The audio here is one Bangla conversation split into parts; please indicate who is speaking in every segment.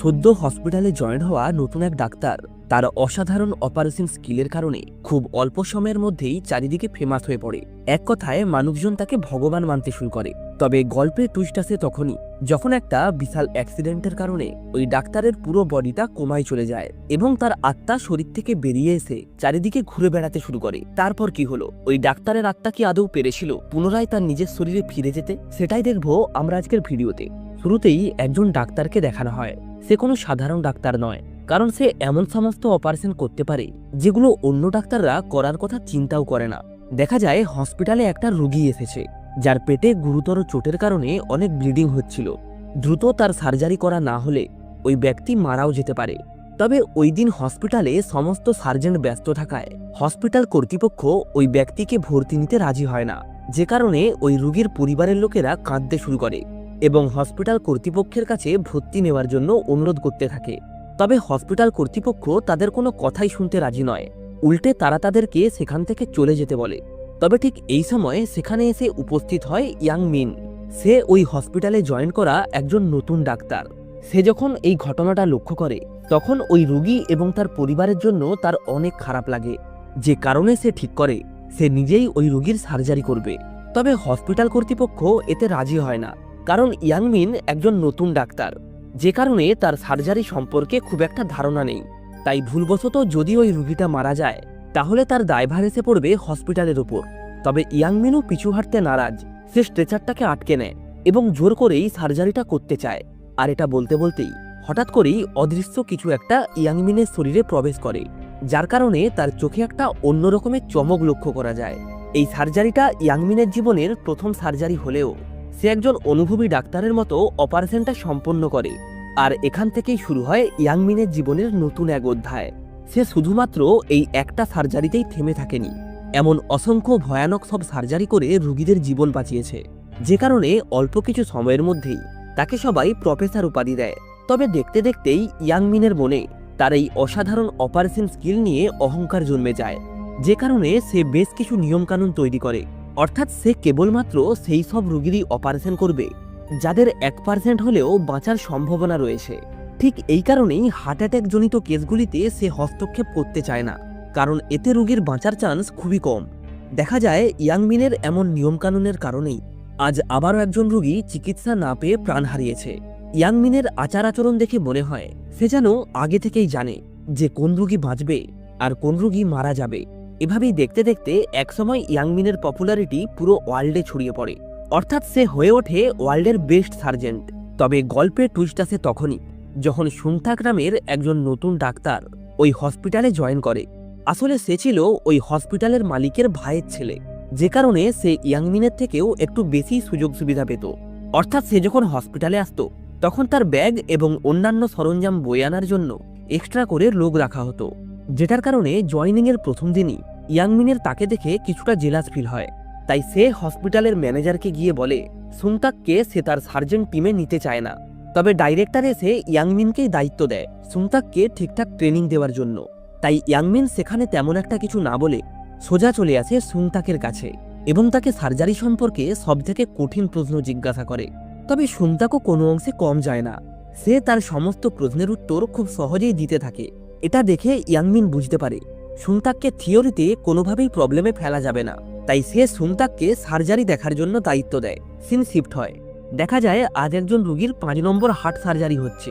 Speaker 1: সদ্য হসপিটালে জয়েন হওয়া নতুন এক ডাক্তার তার অসাধারণ অপারেশন স্কিলের কারণে খুব অল্প সময়ের মধ্যেই চারিদিকে ফেমাস হয়ে পড়ে। এক কথায় মানুষজন তাকে ভগবান মানতে শুরু করে। তবে গল্পের টুইস্ট আসে তখনই যখন একটা বিশাল অ্যাক্সিডেন্টের কারণে ওই ডাক্তারের পুরো বডিটা কোমায় চলে যায় এবং তার আত্মা শরীর থেকে বেরিয়ে এসে চারিদিকে ঘুরে বেড়াতে শুরু করে। তারপর কি হলো, ওই ডাক্তারের আত্মা কি আদৌ পেরেছিল পুনরায় তার নিজের শরীরে ফিরে যেতে? সেটাই দেখবো আমরা আজকের ভিডিওতে। শুরুতেই একজন ডাক্তারকে দেখানো হয়। সে কোনো সাধারণ ডাক্তার নয়, কারণ সে এমন সমস্ত অপারেশন করতে পারে যেগুলো অন্য ডাক্তাররা করার কথা চিন্তাও করে না। দেখা যায় হসপিটালে একটা রোগী এসেছে যার পেটে গুরুতর চোটের কারণে অনেক ব্লিডিং হচ্ছিল। দ্রুত তার সার্জারি করা না হলে ওই ব্যক্তি মারাও যেতে পারে। তবে ওই দিন হসপিটালে সমস্ত সার্জেন্ট ব্যস্ত থাকায় হসপিটাল কর্তৃপক্ষ ওই ব্যক্তিকে ভর্তি নিতে রাজি হয় না, যে কারণে ওই রোগীর পরিবারের লোকেরা কাঁদতে শুরু করে এবং হসপিটাল কর্তৃপক্ষের কাছে ভর্তি নেওয়ার জন্য অনুরোধ করতে থাকে। তবে হসপিটাল কর্তৃপক্ষ তাদের কোনো কথাই শুনতে রাজি নয়, উল্টে তারা তাদেরকে সেখান থেকে চলে যেতে বলে। তবে ঠিক এই সময় সেখানে এসে উপস্থিত হয় ইয়াং মিন। সে ওই হসপিটালে জয়েন করা একজন নতুন ডাক্তার। সে যখন এই ঘটনাটা লক্ষ্য করে তখন ওই রোগী এবং তার পরিবারের জন্য তার অনেক খারাপ লাগে, যে কারণে সে ঠিক করে সে নিজেই ওই রোগীর সার্জারি করবে। তবে হসপিটাল কর্তৃপক্ষ এতে রাজি হয় না, কারণ ইয়াং মিন একজন নতুন ডাক্তার, যে কারণে তার সার্জারি সম্পর্কে খুব একটা ধারণা নেই। তাই ভুলবশত যদি ওই রোগীটা মারা যায় তাহলে তার দায়ভার এসে পড়বে হসপিটালের উপর। তবে ইয়াং মিনও পিছু হাঁটতে নারাজ। সে স্ট্রেচারটাকে আটকে নেয় এবং জোর করেই সার্জারিটা করতে চায়। আর এটা বলতে বলতেই হঠাৎ করেই অদৃশ্য কিছু একটা ইয়াং মিনের শরীরে প্রবেশ করে, যার কারণে তার চোখে একটা অন্য রকমের চমক লক্ষ্য করা যায়। এই সার্জারিটা ইয়াং মিনের জীবনের প্রথম সার্জারি হলেও সে একজন অনুভবী ডাক্তারের মতো অপারেশনটা সম্পন্ন করে। আর এখান থেকেই শুরু হয় ইয়াং মিনের জীবনের নতুন এক অধ্যায়। সে শুধুমাত্র এই একটা সার্জারিতেই থেমে থাকেনি, এমন অসংখ্য ভয়ানক সব সার্জারি করে রোগীদের জীবন বাঁচিয়েছে, যে কারণে অল্প কিছু সময়ের মধ্যেই তাকে সবাই প্রফেসর উপাধি দেয়। তবে দেখতে দেখতেই ইয়াং মিনের মনে তার এই অসাধারণ অপারেশন স্কিল নিয়ে অহংকার জন্মে যায়, যে কারণে সে বেশ কিছু নিয়মকানুন তৈরি করে। অর্থাৎ সে কেবলমাত্র সেই সব রোগীরই অপারেশন করবে যাদের 1% হলেও বাঁচার সম্ভাবনা রয়েছে। ঠিক এই কারণেই হার্ট অ্যাটাক জনিত কেসগুলিতে সে হস্তক্ষেপ করতে চায় না, কারণ এতে রোগীর বাঁচার চান্স খুবই কম। দেখা যায় ইয়াং মিনের এমন নিয়মকানুনের কারণেই আজ আবারও একজন রোগী চিকিৎসা না পেয়ে প্রাণ হারিয়েছে। ইয়াং মিনের আচার আচরণ দেখে মনে হয় সে যেন আগে থেকেই জানে যে কোন রোগী বাঁচবে আর কোন রোগী মারা যাবে। এভাবেই দেখতে দেখতে একসময় ইয়াং মিনের পপুলারিটি পুরো ওয়ার্ল্ডে ছড়িয়ে পড়ে, অর্থাৎ সে হয়ে ওঠে ওয়ার্ল্ডের বেস্ট সার্জেন্ট। তবে গল্পের টুইস্ট আসে তখনই যখন সুংথাক নামের একজন নতুন ডাক্তার ওই হসপিটালে জয়েন করে। আসলে সে ছিল ওই হসপিটালের মালিকের ভাইয়ের ছেলে, যে কারণে সে ইয়াং মিনের থেকেও একটু বেশি সুযোগ সুবিধা পেত। অর্থাৎ সে যখন হসপিটালে আসতো তখন তার ব্যাগ এবং অন্যান্য সরঞ্জাম বয়ে আনার জন্য এক্সট্রা করে লোক রাখা হতো, যেটার কারণে জয়েনিংয়ের প্রথম দিনই ইয়াং মিনের তাকে দেখে কিছুটা জেলাস ফিল হয়। তাই সে হসপিটালের ম্যানেজারকে গিয়ে বলে সুংতাককে সে তার সার্জেন্ট টিমে নিতে চায় না। তবে ডাইরেক্টর এসে ইয়াং মিনকেই দায়িত্ব দেয় সুংতাককে ঠিকঠাক ট্রেনিং দেওয়ার জন্য। তাই ইয়াং মিন সেখানে তেমন একটা কিছু না বলে সোজা চলে আসে সুংতাকের কাছে এবং তাকে সার্জারি সম্পর্কে সবথেকে কঠিন প্রশ্ন জিজ্ঞাসা করে। তবে সুংতাকও কোনো অংশে কম যায় না, সে তার সমস্ত প্রশ্নের উত্তর খুব সহজেই দিতে থাকে। এটা দেখে ইয়াং মিন বুঝতে পারে সুংতাককে থিওরিতে কোনোভাবেই প্রবলেমে ফেলা যাবে না। তাই সে সুংতাককে সার্জারি দেখার জন্য দায়িত্ব দেয়। সিন শিফট হয়, দেখা যায় আজ একজন রোগীর 5 নম্বর হার্ট সার্জারি হচ্ছে,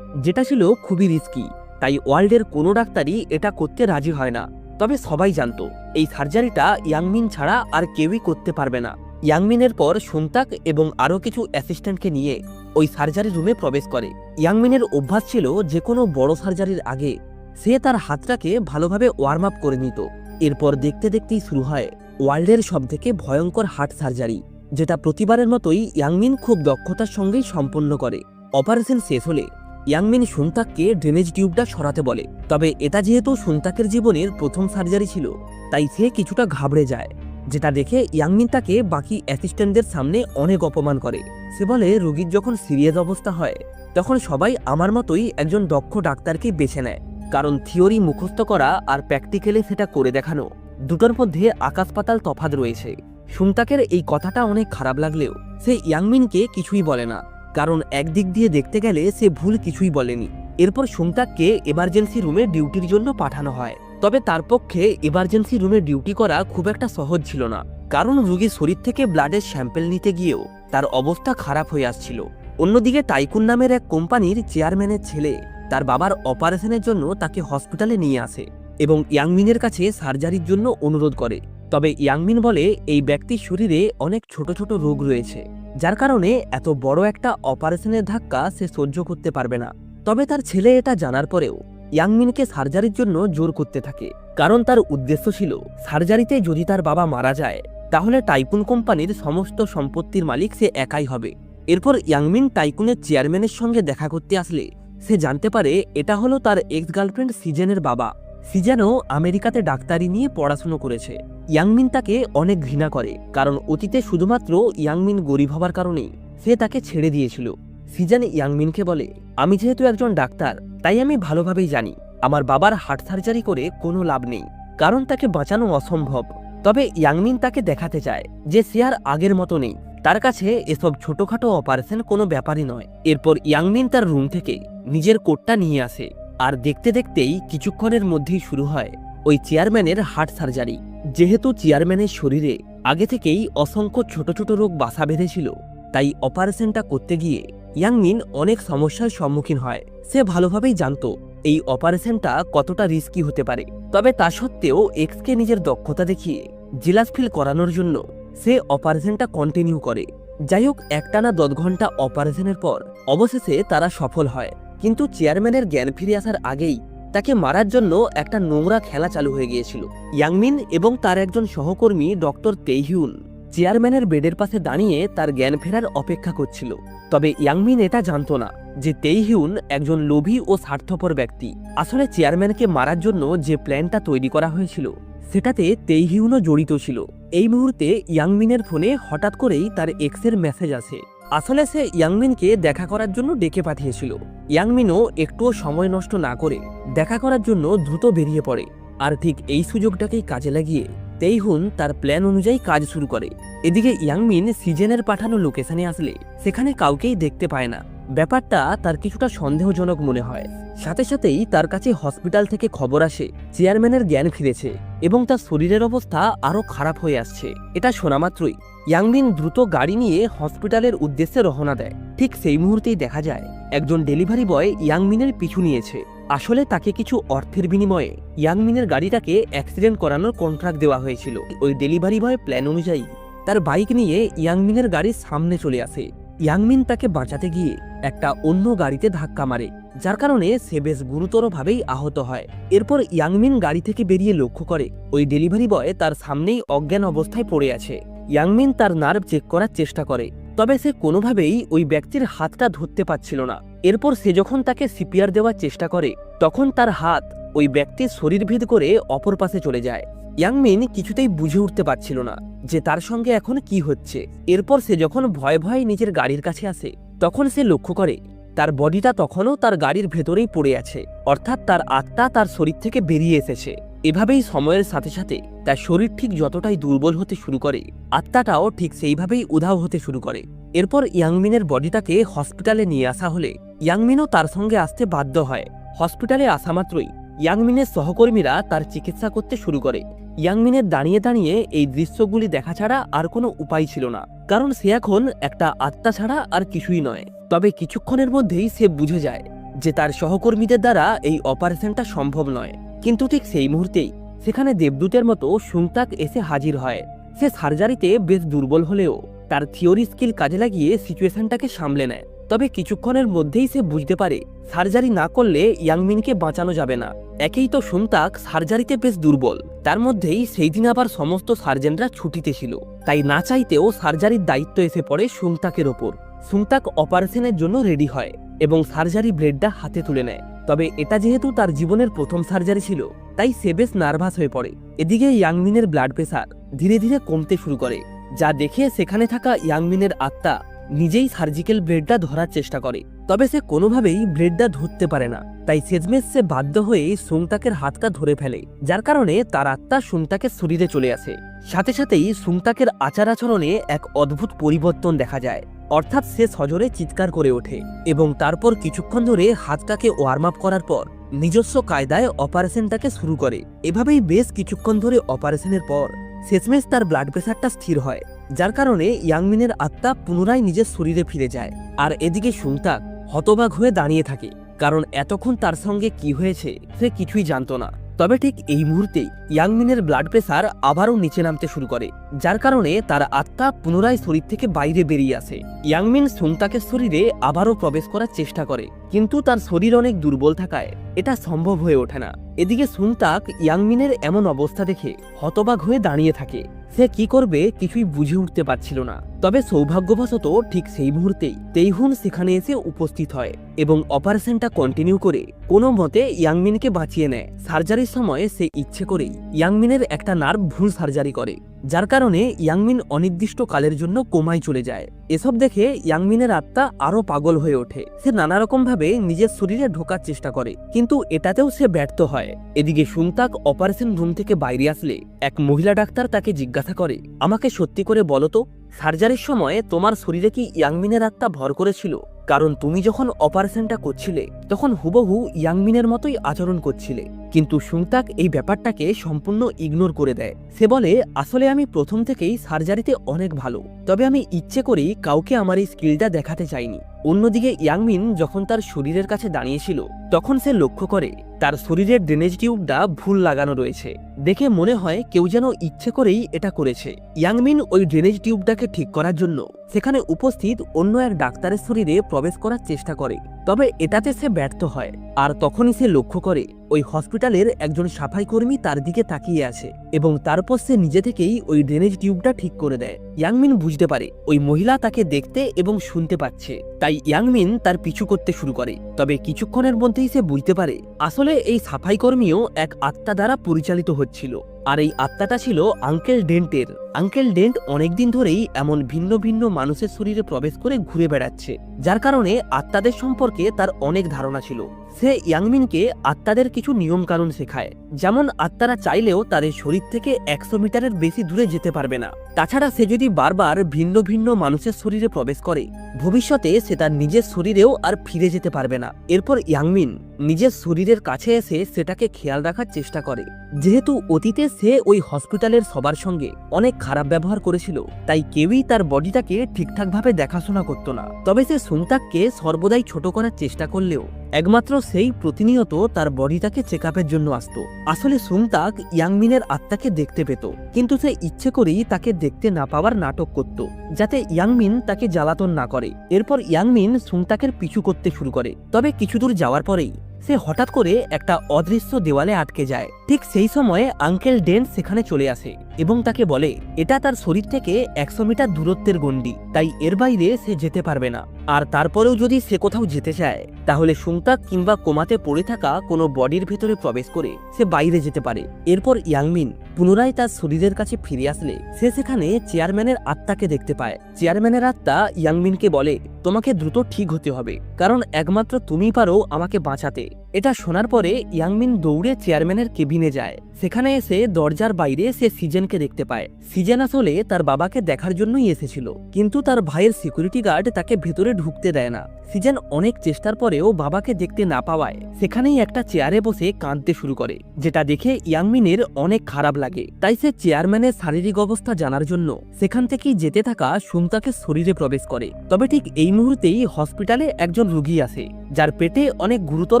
Speaker 1: যেটা ছিল খুবই রিস্কি। তাই ওয়ার্ল্ডের কোনো ডাক্তারই এটা করতে রাজি হয় না। তবে সবাই জানতো এই সার্জারিটা ইয়াং মিন ছাড়া আর কেউই করতে পারবে না। ইয়াং মিনের পর সুংতাক এবং আরও কিছু অ্যাসিস্ট্যান্টকে নিয়ে ওই সার্জারি রুমে প্রবেশ করে। ইয়াং মিনের অভ্যাস ছিল যে কোনো বড় সার্জারির আগে সে তার হাতটাকে ভালোভাবে ওয়ার্ম আপ করে নিত। এরপর দেখতে দেখতেই শুরু হয় ওয়ার্ল্ডের সবথেকে ভয়ঙ্কর হার্ট সার্জারি, যেটা প্রতিবারের মতোই ইয়াং মিন খুব দক্ষতার সঙ্গেই সম্পন্ন করে। অপারেশন শেষ হলে ইয়াং মিন সুংতাককে ড্রেনেজ টিউবটা সরাতে বলে। তবে এটা যেহেতু সুংতাকের জীবনের প্রথম সার্জারি ছিল তাই সে কিছুটা ঘাবড়ে যায়, যেটা দেখে ইয়াং মিন তাকে বাকি অ্যাসিস্ট্যান্টদের সামনে অনেক অপমান করে। সে বলে রোগীর যখন সিরিয়াস অবস্থা হয় তখন সবাই আমার মতোই একজন দক্ষ ডাক্তারকে বেছে নেয়, কারণ থিওরি মুখস্থ করা আর প্র্যাকটিক্যালি সেটা করে দেখানো দুটোর মধ্যে আকাশ পাতাল তফাৎ রয়েছে। সুংতাকের এই কথাটা অনেক খারাপ লাগলেও সে ইয়াং মিনকে কিছুই বলে না, কারণ একদিক দিয়ে দেখতে গেলে সে ভুল কিছুই বলেনি। এরপর সুংতাককে এমার্জেন্সি রুমে ডিউটির জন্য পাঠানো হয়। তবে তার পক্ষে এমার্জেন্সি রুমে ডিউটি করা খুব একটা সহজ ছিল না, কারণ রোগীর শরীর থেকে ব্লাডের স্যাম্পেল নিতে গিয়েও তার অবস্থা খারাপ হয়ে আসছিল। অন্যদিকে টাইকুন নামের এক কোম্পানির চেয়ারম্যানের ছেলে তার বাবার অপারেশনের জন্য তাকে হসপিটালে নিয়ে আসে এবং ইয়াংমিনের কাছে সার্জারির জন্য অনুরোধ করে। তবে ইয়াংমিন বলে এই ব্যক্তির শরীরে অনেক ছোট ছোট রোগ রয়েছে, যার কারণে এত বড় একটা অপারেশনের ধাক্কা সে সহ্য করতে পারবে না। তবে তার ছেলে এটা জানার পরেও ইয়াংমিনকে সার্জারির জন্য জোর করতে থাকে, কারণ তার উদ্দেশ্য ছিল সার্জারিতে যদি তার বাবা মারা যায় তাহলে টাইকুন কোম্পানির সমস্ত সম্পত্তির মালিক সে একাই হবে। এরপর ইয়াংমিন টাইকুনের চেয়ারম্যানের সঙ্গে দেখা করতে আসলে সে জানতে পারে এটা হলো তার এক্স গার্লফ্রেন্ড সিজেনের বাবা। সিজেনও আমেরিকাতে ডাক্তারি নিয়ে পড়াশুনো করেছে। ইয়াংমিন তাকে অনেক ঘৃণা করে, কারণ অতীতে শুধুমাত্র ইয়াংমিন গরিব হবার কারণেই সে তাকে ছেড়ে দিয়েছিল। সিজেন ইয়াংমিনকে বলে, আমি যেহেতু একজন ডাক্তার তাই আমি ভালোভাবেই জানি আমার বাবার হার্ট সার্জারি করে কোনো লাভ নেই, কারণ তাকে বাঁচানো অসম্ভব। তবে ইয়াংমিন তাকে দেখাতে চায় যে সে আর আগের মতো নেই, তার কাছে এসব ছোটখাটো অপারেশন কোনো ব্যাপারই নয়। এরপর ইয়াংমিন তার রুম থেকে নিজের কোটটা নিয়ে আসে, আর দেখতে দেখতেই কিছুক্ষণের মধ্যেই শুরু হয় ওই চেয়ারম্যানের হার্ট সার্জারি। যেহেতু চেয়ারম্যানের শরীরে আগে থেকেই অসংখ্য ছোট ছোট রোগ বাসা বেঁধেছিল, তাই অপারেশনটা করতে গিয়ে ইয়াংমিন অনেক সমস্যার সম্মুখীন হয়। সে ভালোভাবেই জানতো এই অপারেশনটা কতটা রিস্কি হতে পারে, তবে তা সত্ত্বেও এক্সকে নিজের দক্ষতা দেখিয়ে জিলাস ফিল করানোর জন্য সে অপারেশনটা কন্টিনিউ করে। যাই হোক, একটানা 10 ঘন্টা অপারেশনের পর অবশেষে তারা সফল হয়, কিন্তু চেয়ারম্যানের জ্ঞান ফিরে আসার আগেই তাকে মারার জন্য একটা নোংরা খেলা চালু হয়ে গিয়েছিল। ইয়াংমিন এবং তার একজন সহকর্মী ডক্টর তেইহিউন চেয়ারম্যানের বেডের পাশে দাঁড়িয়ে তার জ্ঞান ফেরার অপেক্ষা করছিল। তবে ইয়াংমিন এটা জানতো না যে তেইহিউন একজন লোভী ও স্বার্থপর ব্যক্তি। আসলে চেয়ারম্যানকে মারার জন্য যে প্ল্যানটা তৈরি করা হয়েছিল সেটাতে তেইহিউনও জড়িত ছিল। এই মুহূর্তে ইয়াংমিনের ফোনে হঠাৎ করেই তার এক্সের মেসেজ আসে। আসলে সে ইয়াংমিনকে দেখা করার জন্য ডেকে পাঠিয়েছিল। ইয়াংমিনও একটুও সময় নষ্ট না করে দেখা করার জন্য দ্রুত বেরিয়ে পড়ে, আর ঠিক এই সুযোগটাকেই কাজে লাগিয়ে তেইহুন তার প্ল্যান অনুযায়ী কাজ শুরু করে। এদিকে ইয়াংমিন সিজেনের পাঠানো লোকেশনে আসলে সেখানে কাউকেই দেখতে পায় না। ব্যাপারটা তার কিছুটা সন্দেহজনক মনে হয়। সাথে সাথেই তার কাছে হসপিটাল থেকে খবর আসে চেয়ারম্যানের জ্ঞান ফিরেছে এবং তার শরীরের অবস্থা আরও খারাপ হয়ে আসছে। এটা শোনা মাত্রই ইয়াংমিন দ্রুত গাড়ি নিয়ে হসপিটালের উদ্দেশ্যে রওনা দেয়। ঠিক সেই মুহূর্তেই দেখা যায় একজন ডেলিভারি বয় ইয়াংমিনের পিছু নিয়েছে। আসলে তাকে কিছু অর্থের বিনিময়ে ইয়াংমিনের গাড়িটাকে অ্যাক্সিডেন্ট করানোর কন্ট্রাক্ট দেওয়া হয়েছিল। ওই ডেলিভারি বয় প্ল্যান অনুযায়ী তার বাইক নিয়ে ইয়াংমিনের গাড়ির সামনে চলে আসে। ইয়াংমিন তাকে বাঁচাতে গিয়ে একটা অন্য গাড়িতে ধাক্কা মারে, যার কারণে সে বেশ গুরুতরভাবেই আহত হয়। এরপর ইয়াংমিন গাড়ি থেকে বেরিয়ে লক্ষ্য করে ওই ডেলিভারি বয় তার সামনেই অজ্ঞান অবস্থায় পড়ে আছে। ইয়াংমিন তার নার্ভ চেক করার চেষ্টা করে, তবে সে কোনোভাবেই ওই ব্যক্তির হাতটা ধরতে পারছিল না। এরপর সে যখন তাকে সিপিআর দেওয়ার চেষ্টা করে তখন তার হাত ওই ব্যক্তির শরীর ভেদ করে অপর পাশে চলে যায়। ইয়াংমিন কিছুতেই বুঝে উঠতে পারছিল না যে তার সঙ্গে এখন কি হচ্ছে। এরপর সে যখন ভয়ে ভয়ে নিজের গাড়ির কাছে আসে তখন সে লক্ষ্য করে তার বডিটা তখনও তার গাড়ির ভেতরেই পড়ে আছে, অর্থাৎ তার আত্মা তার শরীর থেকে বেরিয়ে এসেছে। এভাবেই সময়ের সাথে সাথে তার শরীর ঠিক যতটাই দুর্বল হতে শুরু করে আত্মাটাও ঠিক সেইভাবেই উধাও হতে শুরু করে। এরপর ইয়াংমিনের বডিটাকে হসপিটালে নিয়ে আসা হলে ইয়াংমিনও তার সঙ্গে আসতে বাধ্য হয়। হসপিটালে আসা মাত্রই ইয়াংমিনের সহকর্মীরা তার চিকিৎসা করতে শুরু করে। ইয়াংমিনের দাঁড়িয়ে দাঁড়িয়ে এই দৃশ্যগুলি দেখা ছাড়া আর কোনো উপায় ছিল না, কারণ সে এখন একটা আত্মা ছাড়া আর কিছুই নয়। তবে কিছুক্ষণের মধ্যেই সে বুঝে যায় যে তার সহকর্মীদের দ্বারা এই অপারেশনটা সম্ভব নয়। কিন্তু ঠিক সেই মুহূর্তেই সেখানে দেবদূতের মতো সুংতাক এসে হাজির হয়। সে সার্জারিতে বেশ দুর্বল হলেও তার থিওরি স্কিল কাজে লাগিয়ে সিচুয়েশনটাকে সামলে নেয়। তবে কিছুক্ষণের মধ্যেই সে বুঝতে পারে সার্জারি না করলে ইয়াংমিনকে বাঁচানো যাবে না। একেই তো সুংতাক সার্জারিতে বেশ দুর্বল, তার মধ্যেই সেই দিন আবার সমস্ত সার্জেনরা ছুটিতে ছিল, তাই না চাইতেও সার্জারির দায়িত্ব এসে পড়ে সুংতাকের ওপর। সুংতাক অপারেশনের জন্য রেডি হয় এবং সার্জারি ব্লেডটা হাতে তুলে নেয়। তবে এটা যেহেতু তার জীবনের প্রথম সার্জারি ছিল তাই সে বেশ নার্ভাস হয়ে পড়ে। এদিকে ইয়াংমিনের ব্লাড প্রেসার ধীরে ধীরে কমতে শুরু করে, যা দেখে সেখানে থাকা ইয়াংমিনের আত্মা নিজেই সার্জিক্যাল ব্লেডটা ধরার চেষ্টা করে। তবে সে কোনোভাবেই ব্লেডটা ধরতে পারে না, তাই শেষমেশ সে বাধ্য হয়ে সুংতাকের হাতটা ধরে ফেলে, যার কারণে তার আত্মা সুংতাকের শরীরে চলে আসে। সাথে সাথেই সুংতাকের আচার আচরণে এক অদ্ভুত পরিবর্তন দেখা যায়। অর্থাৎ সে সজোরে চিৎকার করে ওঠে এবং তারপর কিছুক্ষণ ধরে হাতটাকে ওয়ার্ম আপ করার পর নিজস্ব কায়দায় অপারেশনটাকে শুরু করে। এভাবেই বেশ কিছুক্ষণ ধরে অপারেশনের পর শেষমেশ তার ব্লাড প্রেশারটা স্থির হয়, যার কারণে ইয়াংমিনের আত্মা পুনরায় নিজের শরীরে ফিরে যায়। আর এদিকে সুংতাক হতবাক হয়ে দাঁড়িয়ে থাকে, কারণ এতক্ষণ তার সঙ্গে কি হয়েছে সে কিছুই জানতো না। তবে ঠিক এই মুহূর্তেই ইয়াংমিনের ব্লাড প্রেসার আবারও নিচে নামতে শুরু করে, যার কারণে তার আত্মা পুনরায় শরীর থেকে বাইরে বেরিয়ে আসে। ইয়াংমিন সুংতাকের শরীরে আবারও প্রবেশ করার চেষ্টা করে, কিন্তু তার শরীর অনেক দুর্বল থাকায় এটা সম্ভব হয়ে ওঠে না। এদিকে সুংতাক ইয়াংমিনের এমন অবস্থা দেখে হতবাক হয়ে দাঁড়িয়ে থাকে। সে কি করবে কিছুই বুঝে উঠতে পারছিল না। তবে সৌভাগ্যবশত ঠিক সেই মুহূর্তেই তেইহুন সেখানে এসে উপস্থিত হয় এবং অপারেশনটা কন্টিনিউ করে কোনো মতে ইয়াংমিনকে বাঁচিয়ে নেয়। সার্জারির সময় সে ইচ্ছে করেই ইয়াংমিনের একটা নার্ভ ভুল সার্জারি করে, যার কারণে ইয়াংমিন অনির্দিষ্ট কালের জন্য কোমায় চলে যায়। এসব দেখে ইয়াংমিনের আত্মা আরো পাগল হয়ে ওঠে। সে নানা রকম ভাবে নিজের শরীরে ঢোকার চেষ্টা করে, কিন্তু এটাতেও সে ব্যর্থ হয়। এদিকে সুংতাক অপারেশন রুম থেকে বাইরে আসলে এক মহিলা ডাক্তার তাকে জিজ্ঞাসা করে, আমাকে সত্যি করে বলো তো, সার্জারির সময় তোমার শরীরে কি ইয়াংমিনের আত্মা ভর করেছিল? কারণ তুমি যখন অপারেশনটা করছিলে তখন হুবহু ইয়াংমিনের মতোই আচরণ করছিলে। কিন্তু সুংতাক এই ব্যাপারটাকে সম্পূর্ণ ইগনোর করে দেয়। সে বলে, আসলে আমি প্রথম থেকেই সার্জারিতে অনেক ভালো, তবে আমি ইচ্ছে করেই কাউকে আমার এই স্কিলটা দেখাতে চাইনি। অন্যদিকে ইয়াংমিন যখন তার শরীরের কাছে দাঁড়িয়েছিল তখন সে লক্ষ্য করে তার শরীরের ড্রেনেজ টিউবটা ভুল লাগানো রয়েছে। দেখে মনে হয় কেউ যেন ইচ্ছে করেই এটা করেছে। ইয়াংমিন ওই ড্রেনেজ টিউবটাকে ঠিক করার জন্য সেখানে উপস্থিত অন্য এক ডাক্তারের শরীরে প্রবেশ করার চেষ্টা করে, তবে এটাতে সে ব্যর্থ হয়। আর তখনই সে লক্ষ্য করে ওই হসপিটালের একজন সাফাই কর্মী তার দিকে তাকিয়ে আছে এবং তারপর সে নিজে থেকেই ওই ড্রেনেজ টিউবটা ঠিক করে দেয়। ইয়াংমিন বুঝতে পারে ওই মহিলা তাকে দেখতে এবং শুনতে পাচ্ছে, তাই ইয়াংমিন তার পিছু করতে শুরু করে। তবে কিছুক্ষণের মধ্যেই সে বুঝতে পারে আসলে এই সাফাই কর্মীও এক আত্মা দ্বারা পরিচালিত হচ্ছিল, আর এই আত্মাটা ছিল আঙ্কেল ডেন্টের। আঙ্কেল ডেন্ট অনেকদিন ধরেই এমন ভিন্ন ভিন্ন মানুষের শরীরে প্রবেশ করে ঘুরে বেড়াচ্ছে, যার কারণে আত্মাদের সম্পর্কে তার অনেক ধারণা ছিল। সে ইয়াংমিনকে আত্মাদের কিছু নিয়ম কানুন শেখায়, যেমন আত্মারা চাইলেও তাদের শরীর থেকে 100 মিটারের বেশি দূরে যেতে পারবে না। তাছাড়া সে যদি বারবার ভিন্ন ভিন্ন মানুষের শরীরে প্রবেশ করে ভবিষ্যতে সে তার নিজের শরীরেও আর ফিরে যেতে পারবে না। এরপর ইয়াংমিন নিজের শরীরের কাছে এসে সেটাকে খেয়াল রাখার চেষ্টা করে। যেহেতু অতীতে সে ওই হসপিটালের সবার সঙ্গে অনেক খারাপ ব্যবহার করেছিল, তাই কেউই তার বডিটাকে ঠিকঠাকভাবে দেখাশোনা করত না। তবে সে সুংতাককে সর্বদাই ছোট করার চেষ্টা করলেও একমাত্র সেই প্রতিনিয়ত তার বডিটাকে চেক আপের জন্য আসত। আসলে সুংতাক ইয়াংমিনের আত্মাকে দেখতে পেত, কিন্তু সে ইচ্ছে করেই তাকে দেখতে না পাওয়ার নাটক করত, যাতে ইয়াংমিন তাকে জ্বালাতন না করে। এরপর ইয়াংমিন সুংতাকের পিছু করতে শুরু করে। তবে কিছু দূর যাওয়ার পরেই সে হঠাৎ করে একটা অদৃশ্য দেওয়ালে আটকে যায়। ঠিক সেই সময়ে আঙ্কেল ডেন্ট সেখানে চলে আসে এবং তাকে বলে এটা তার শরীর থেকে 100 মিটার দূরত্বের গণ্ডি, তাই এর বাইরে সে যেতে পারবে না। আর তারপরেও যদি সে কোথাও যেতে চায় তাহলে সুংতাক কিংবা কোমাতে পড়ে থাকা কোনো বডির ভেতরে প্রবেশ করে সে বাইরে যেতে পারে। এরপর ইয়াংমিন পুনরায় তার শরীরের কাছে ফিরে আসলে সে সেখানে চেয়ারম্যানের আত্মাকে দেখতে পায়। চেয়ারম্যানের আত্মা ইয়াংমিনকে বলে, তোমাকে দ্রুত ঠিক হতে হবে, কারণ একমাত্র তুমিই পারো আমাকে বাঁচাতে। এটা শোনার পরে ইয়াংমিন দৌড়ে চেয়ারম্যানের কেবিনে যায়। সেখানে এসে দরজার বাইরে সে সিজেনকে দেখতে পায়। সিজেন আসলে তার বাবাকে দেখার জন্যই এসেছিল, কিন্তু তার ভাইয়ের সিকিউরিটি গার্ড তাকে ভেতরে ঢুকতে দেয় না। সিজেন অনেক চেষ্টার পরেও বাবাকে দেখতে না পাওয়ায় সেখানেই একটা চেয়ারে বসে কাঁদতে শুরু করে, যেটা দেখে ইয়াংমিনের অনেক খারাপ লাগে। তাই সে চেয়ারম্যানের শারীরিক অবস্থা জানার জন্য সেখান থেকেই যেতে থাকা সুংতাকের শরীরে প্রবেশ করে। তবে ঠিক এই মুহূর্তেই হসপিটালে একজন রোগী আসে, যার পেটে অনেক গুরুতর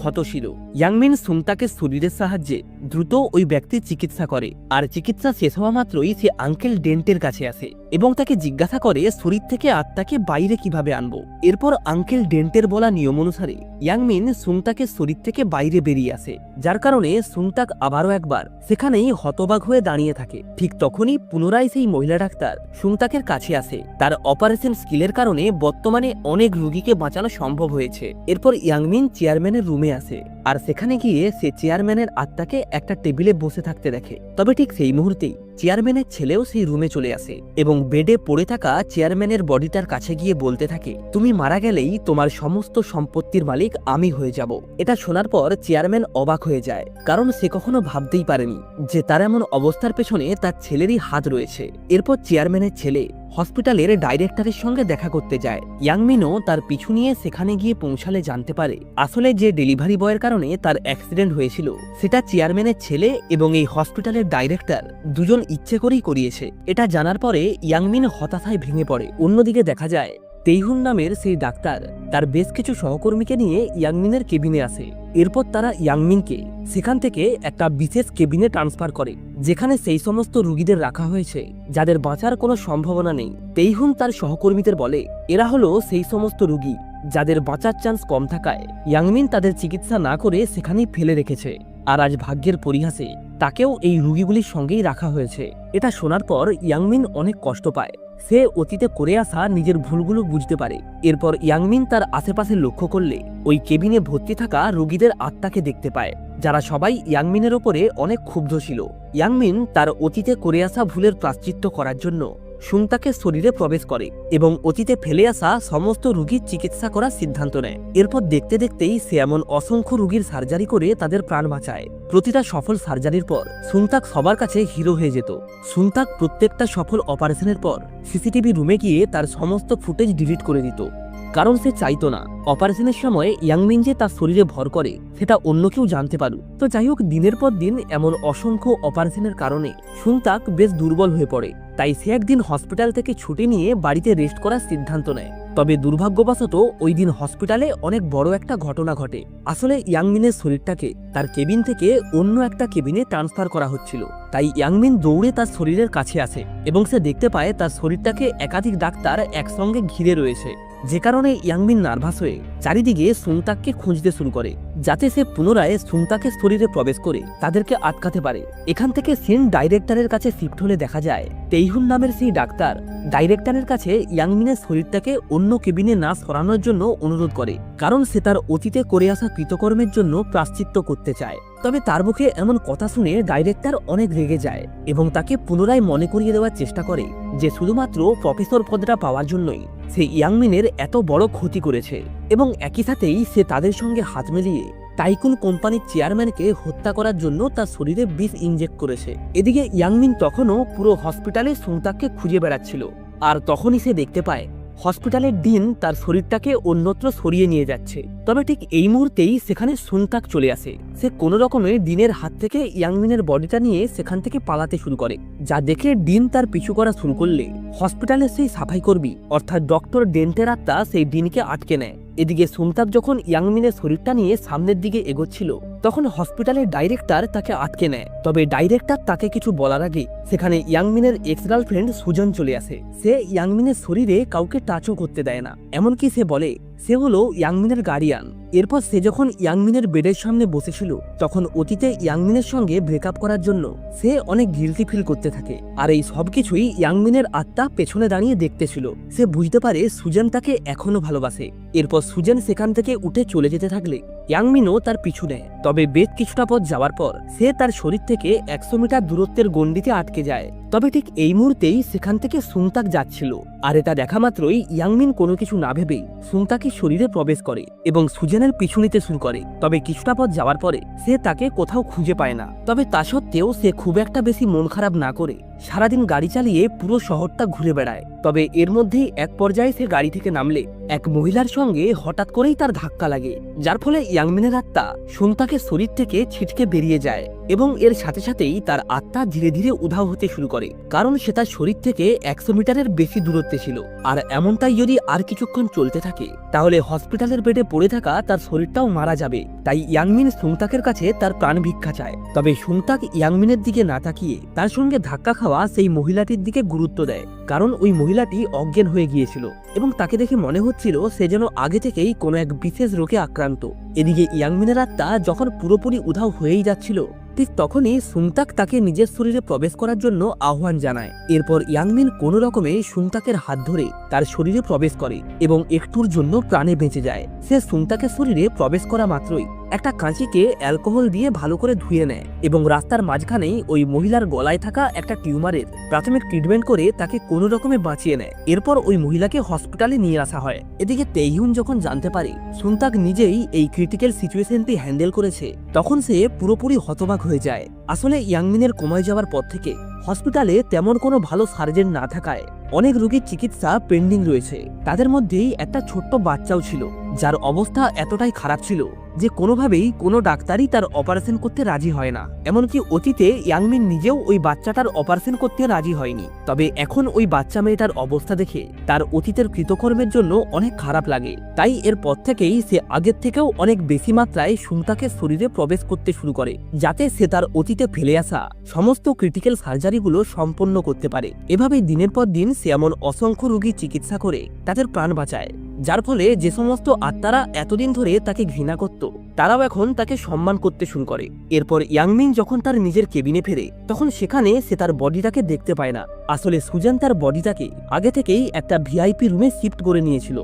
Speaker 1: ক্ষত ছিল। ইয়াংমিন সুংতাকের শরীরের সাহায্যে দ্রুত ওই ব্যক্তির চিকিৎসা করে, আর চিকিৎসা শেষ হওয়া মাত্রই সে আঙ্কেল ডেন্টের কাছে আসে এবং তাকে জিজ্ঞাসা করে শরীর থেকে আত্মাকে বাইরে কিভাবে আনবো। এরপর আঙ্কেল ডেন্টের বলা নিয়ম অনুসারে ইয়াংমিন সুংতাকের শরীর থেকে বাইরে বেরিয়ে আসে, যার কারণে সুংতাক আবারও একবার সেখানেই হতবাক হয়ে দাঁড়িয়ে থাকে। ঠিক তখনই পুনরায় সেই মহিলা ডাক্তার সুংতাকের কাছে আসে। তার অপারেশন স্কিলের কারণে বর্তমানে অনেক রোগীকে বাঁচানো সম্ভব হয়েছে। এরপর ইয়াংমিন চেয়ারম্যানের রুমে আসে, আর সেখানে গিয়ে সে চেয়ারম্যানের আত্মাকে একটা টেবিলে বসে থাকতে দেখে। তবে ঠিক সেই মুহূর্তেই চেয়ারম্যানের ছেলেও সেই রুমে চলে আসে এবং বেডে পড়ে থাকা চেয়ারম্যানের বডিটার কাছে গিয়ে বলতে থাকে, তুমি মারা গেলেই তোমার সমস্ত সম্পত্তির মালিক আমি হয়ে যাব। এটা শোনার পর চেয়ারম্যান অবাক হয়ে যায়, কারণ সে কখনো ভাবতেই পারেনি যে তার এমন অবস্থার পেছনে তার ছেলেরই হাত রয়েছে। এরপর চেয়ারম্যানের ছেলে হসপিটালের ডাইরেক্টরের সঙ্গে দেখা করতে যায়। ইয়াংমিনও তার পিছু নিয়ে সেখানে গিয়ে পৌঁছালে জানতে পারে আসলে যে ডেলিভারি বয়ের কারণে তার অ্যাক্সিডেন্ট হয়েছিল সেটা চেয়ারম্যানের ছেলে এবং এই হসপিটালের ডাইরেক্টর দুজন ইচ্ছে করেই করিয়েছে। এটা জানার পরে ইয়াংমিন হতাশায় ভেঙে পড়ে। অন্যদিকে দেখা যায় তেইহুন নামের সেই ডাক্তার তার বেশ কিছু সহকর্মীকে নিয়ে ইয়াংমিনের কেবিনে আসে। এরপর তারা ইয়াংমিনকে সেখান থেকে একটা বিশেষ কেবিনে ট্রান্সফার করে যেখানে সেই সমস্ত রোগীদের রাখা হয়েছে যাদের বাঁচার কোনো সম্ভাবনা নেই। তেইহুন তার সহকর্মীদের বলে এরা হলো সেই সমস্ত রোগী যাদের বাঁচার চান্স কম থাকায় ইয়াংমিন তাদের চিকিৎসা না করে সেখানেই ফেলে রেখেছে। আর আজ ভাগ্যের পরিহাসে তাকেও এই রোগীগুলির সঙ্গেই রাখা হয়েছে। এটা শোনার পর ইয়াংমিন অনেক কষ্ট পায়। সে অতীতে করে আসা নিজের ভুলগুলো বুঝতে পারে। এরপর ইয়াংমিন তার আশেপাশে লক্ষ্য করলে ওই কেবিনে ভর্তি থাকা রোগীদের আত্মাকে দেখতে পায় যারা সবাই ইয়াংমিনের ওপরে অনেক ক্ষুব্ধ ছিল। ইয়াংমিন তার অতীতে করে আসা ভুলের প্রায়শ্চিত্ত করার জন্য সুংতাকে শরীরে প্রবেশ করে এবং অতীতে ফেলে আসা সমস্ত রোগীর চিকিৎসা করার সিদ্ধান্ত নেয়। এরপর দেখতে দেখতেই সে এমন অসংখ্য রোগীর সার্জারি করে তাদের প্রাণ বাঁচায়। প্রতিটা সফল সার্জারির পর সুংতাক সবার কাছে হিরো হয়ে যেত। সুংতাক প্রত্যেকটা সফল অপারেশনের পর সিসিটিভি রুমে গিয়ে তার সমস্ত ফুটেজ ডিলিট করে দিত, কারণ সে চাইতো না অপারেশনের সময় ইয়াংমিন যে তার শরীরে ভর করে সেটা অন্য কেউ জানতে পারুক। তো যাই হোক, দিনের পর দিন এমন অসংখ্য অপারেশনের কারণে সুংতাক বেশ দুর্বল হয়ে পড়ে। তাই সে একদিন হসপিটাল থেকে ছুটি নিয়ে বাড়িতে রেস্ট করার সিদ্ধান্ত নেয়। তবে দুর্ভাগ্যবশত ওই দিন হসপিটালে অনেক বড় একটা ঘটনা ঘটে। আসলে ইয়াংমিনের শরীরটাকে তার কেবিন থেকে অন্য একটা কেবিনে ট্রান্সফার করা হচ্ছিল। তাই ইয়াংমিন দৌড়ে তার শরীরের কাছে আসে এবং সে দেখতে পায় তার শরীরটাকে একাধিক ডাক্তার একসঙ্গে ঘিরে রয়েছে, যে কারণে ইয়াংমিন নার্ভাস হয়ে চারিদিকে সুংতাককে খুঁজতে শুরু করে যাতে সে পুনরায় সুংতাকের শরীরে প্রবেশ করে তাদেরকে আটকাতে পারে। এখান থেকে সিন ডাইরেক্টরের কাছে শিফট হলে দেখা যায় তেইহুন নামের সেই ডাক্তার ডাইরেক্টরের কাছে ইয়াংমিনের শরীরটাকে অন্য কেবিনে না সরানোর জন্য অনুরোধ করে, কারণ সে তার অতীতে করে আসা কৃতকর্মের জন্য প্রায়শ্চিত্ত করতে চায়। তবে তার মুখে এমন কথা শুনে ডাইরেক্টর অনেক রেগে যায় এবং তাকে পুনরায় মনে করিয়ে দেওয়ার চেষ্টা করে যে শুধুমাত্র প্রফেসর পদটা পাওয়ার জন্যই সে ইয়াংমিনের এত বড় ক্ষতি করেছে এবং একই সাথেই সে তাদের সঙ্গে হাত মিলিয়ে টাইকুন কোম্পানির চেয়ারম্যানকে হত্যা করার জন্য তার শরীরে বিষ ইনজেক্ট করেছে। এদিকে ইয়াংমিন তখনও পুরো হসপিটালে সুংতাককে খুঁজে বেড়াচ্ছিল, আর তখনই সে দেখতে পায় হসপিটালের ডিন তার শরীরটাকে অন্যত্র সরিয়ে নিয়ে যাচ্ছে। তবে ঠিক এই মুহূর্তেই সেখানে সুংতাক চলে আসে। সে কোনো রকমে ডিনের হাত থেকে ইয়াংমিনের বডিটা নিয়ে সেখান থেকে পালাতে শুরু করে, যা দেখে ডিন তার পিছু করা শুরু করলে হসপিটালের সেই সাফাই কর্মী অর্থাৎ ডক্টর ডেন্টের আত্মা সেই ডিনকে আটকে নেয়। এদিকে সুংতাক যখন ইয়াংমিনের শরীরটা নিয়ে সামনের দিকে এগোচ্ছিল তখন হসপিটালের ডাইরেক্টর তাকে আটকে নেয়। তবে ডাইরেক্টর তাকে কিছু বলার আগে সেখানে ইয়াংমিনের এক্স গার্লফ্রেন্ড সুজন চলে আসে। সে ইয়াংমিনের শরীরে কাউকে টাচও করতে দেয় না, এমনকি সে বলে সে হলো ইয়াংমিনের গার্ডিয়ান। এরপর সে যখন ইয়াংমিনের বেডের সামনে বসেছিল তখন অতীতে ইয়াংমিনের সঙ্গে ব্রেকআপ করার জন্য সে অনেক গিল্টি ফিল করতে থাকে, আর এই সবকিছুই ইয়াংমিনের আত্মা পেছনে দাঁড়িয়ে দেখতেছিল। সে বুঝতে পারে সুজন তাকে এখনো ভালোবাসে। এরপর সুজন সেখান থেকে উঠে চলে যেতে থাকলে ইয়াংমিনও তার পিছু নেয়। তবে বেশ কিছুটা পথ যাওয়ার পর সে তার শরীর থেকে 100 মিটার দূরত্বের গণ্ডিতে আটকে যায়। তবে ঠিক এই মুহূর্তেই সেখান থেকে সুংতাক যাচ্ছিল, আর এটা দেখা মাত্রই ইয়াংমিন কোনো কিছু না ভেবেই সুংতাকের শরীরে প্রবেশ করে এবং সুজনের পিছু নিতে শুরু করে। তবে কিছুটা পথ যাওয়ার পরে সে তাকে কোথাও খুঁজে পায় না। তবে তা সত্ত্বেও সে খুব একটা বেশি মন খারাপ না করে সারাদিন গাড়ি চালিয়ে পুরো শহরটা ঘুরে বেড়ায়। তবে এর মধ্যেই এক পর্যায়ে সে গাড়ি থেকে নামলে এক মহিলার সঙ্গে হঠাৎ করেই তার ধাক্কা লাগে, যার ফলে ইয়াংমিনের আত্মা সুংতাকের শরীর থেকে ছিটকে বেরিয়ে যায় এবং এর সাথে সাথেই তার আত্মা ধীরে ধীরে উধাও হতে শুরু করে, কারণ সে তার শরীর থেকে 100 মিটারের বেশি দূরত্বে ছিল। আর এমনটাই যদি আর কিছুক্ষণ চলতে থাকে তাহলে হসপিটালের বেডে পড়ে থাকা তার শরীরটাও মারা যাবে। তাই ইয়াংমিন সুংতাকের কাছে তার প্রাণ ভিক্ষা চায়। তবে সুংতাক ইয়াংমিনের দিকে না তাকিয়ে তার সঙ্গে ধাক্কা খাওয়া সেই মহিলাটির দিকে গুরুত্ব দেয়, কারণ ওই মহিলাটি অজ্ঞান হয়ে গিয়েছিল এবং তাকে দেখে মনে হচ্ছিল সে যেন আগে থেকেই কোনো এক বিশেষ রোগে আক্রান্ত। এদিকে ইয়াংমিনের আত্মা যখন পুরোপুরি উধাও হয়েই যাচ্ছিল ঠিক তখনই সুংতাক তাকে নিজের শরীরে প্রবেশ করার জন্য আহ্বান জানায়। এরপর ইয়াংমিন কোনো রকমে সুংতাকের হাত ধরে তার শরীরে প্রবেশ করে এবং একটুর জন্য প্রাণে বেঁচে যায়। সে সুংতাকের শরীরে প্রবেশ করা মাত্রই একটা কাঁচিকে অ্যালকোহল দিয়ে ভালো করে ধুয়ে নেয় এবং রাস্তার মাঝখানেই ওই মহিলার গলায় থাকা একটা টিউমারের প্রাথমিক ট্রিটমেন্ট করে তাকে কোনো রকমে বাঁচিয়ে নেয়। এরপর ওই মহিলাকে হসপিটালে নিয়ে আসা হয়। এদিকে তেইহুন যখন জানতে পারে সুনতাক নিজেই এই ক্রিটিক্যাল সিচুয়েশনটি হ্যান্ডেল করেছে, তখন সে পুরোপুরি হতবাক হয়ে যায়। আসলে ইয়াংমিনের কোমায় যাওয়ার পর থেকে হসপিটালে তেমন কোনো ভালো সার্জন না থাকায় অনেক রোগীর চিকিৎসা পেন্ডিং রয়েছে। তাদের মধ্যেই একটা ছোট্ট বাচ্চাও ছিল, যার অবস্থা এতটাই খারাপ ছিল যে কোনোভাবেই কোনো ডাক্তারই তার অপারেশন করতে রাজি হয় না। এমনকি অতীতে ইয়াংমিন নিজেও ওই বাচ্চাটার অপারেশন করতে রাজি হয়নি। তবে এখন ওই বাচ্চা মেয়েটার অবস্থা দেখে তার অতীতের কৃতকর্মের জন্য অনেক খারাপ লাগে। তাই এরপর থেকেই সে আগের থেকেও অনেক বেশি মাত্রায় সুনতাকের শরীরে প্রবেশ করতে শুরু করে, যাতে সে তার অতীতে ফেলে আসা সমস্ত ক্রিটিক্যাল সার্জারিগুলো সম্পন্ন করতে পারে। এভাবেই দিনের পর দিন সে এমন অসংখ্য রোগী চিকিৎসা করে তাদের প্রাণ বাঁচায়, যার ফলে যে সমস্ত আত্মারা এতদিন ধরে তাকে ঘৃণা করত তারাও এখন তাকে সম্মান করতে শুরু করে। এরপর ইয়াংমিন যখন তার নিজের কেবিনে ফেরে, তখন সেখানে সে তার বডিটাকে দেখতে পায় না। আসলে সুজান তার বডিটাকে আগে থেকেই একটা ভিআইপি রুমে শিফট করে নিয়েছিল,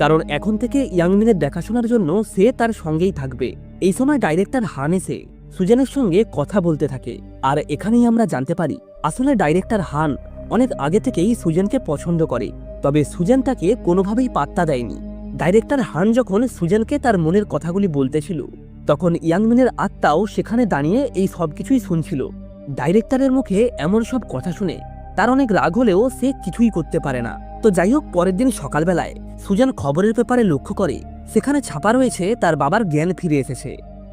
Speaker 1: কারণ এখন থেকে ইয়াংমিনের দেখাশোনার জন্য সে তার সঙ্গেই থাকবে। এই সময় ডাইরেক্টর হান এসে সুজানের সঙ্গে কথা বলতে থাকে, আর এখানেই আমরা জানতে পারি আসলে ডাইরেক্টর হান অনেক আগে থেকেই সুজানকে পছন্দ করে, তবে সুজান তাকে কোনোভাবেই পাত্তা দেয়নি। ডাইরেক্টর হান যখন সুজানকে তার মনের কথাগুলি বলতেছিল, তখন ইয়াংমিনের আত্মাও সেখানে দাঁড়িয়ে এই সব কিছুই শুনছিল। ডাইরেক্টরের মুখে এমন সব কথা শুনে তার অনেক রাগ হলেও সে কিছুই করতে পারে না। তো যাই হোক, পরের দিন সকালবেলায় সুজান খবরের পেপারে লক্ষ্য করে সেখানে ছাপা রয়েছে তার বাবার জ্ঞান ফিরে এসেছে।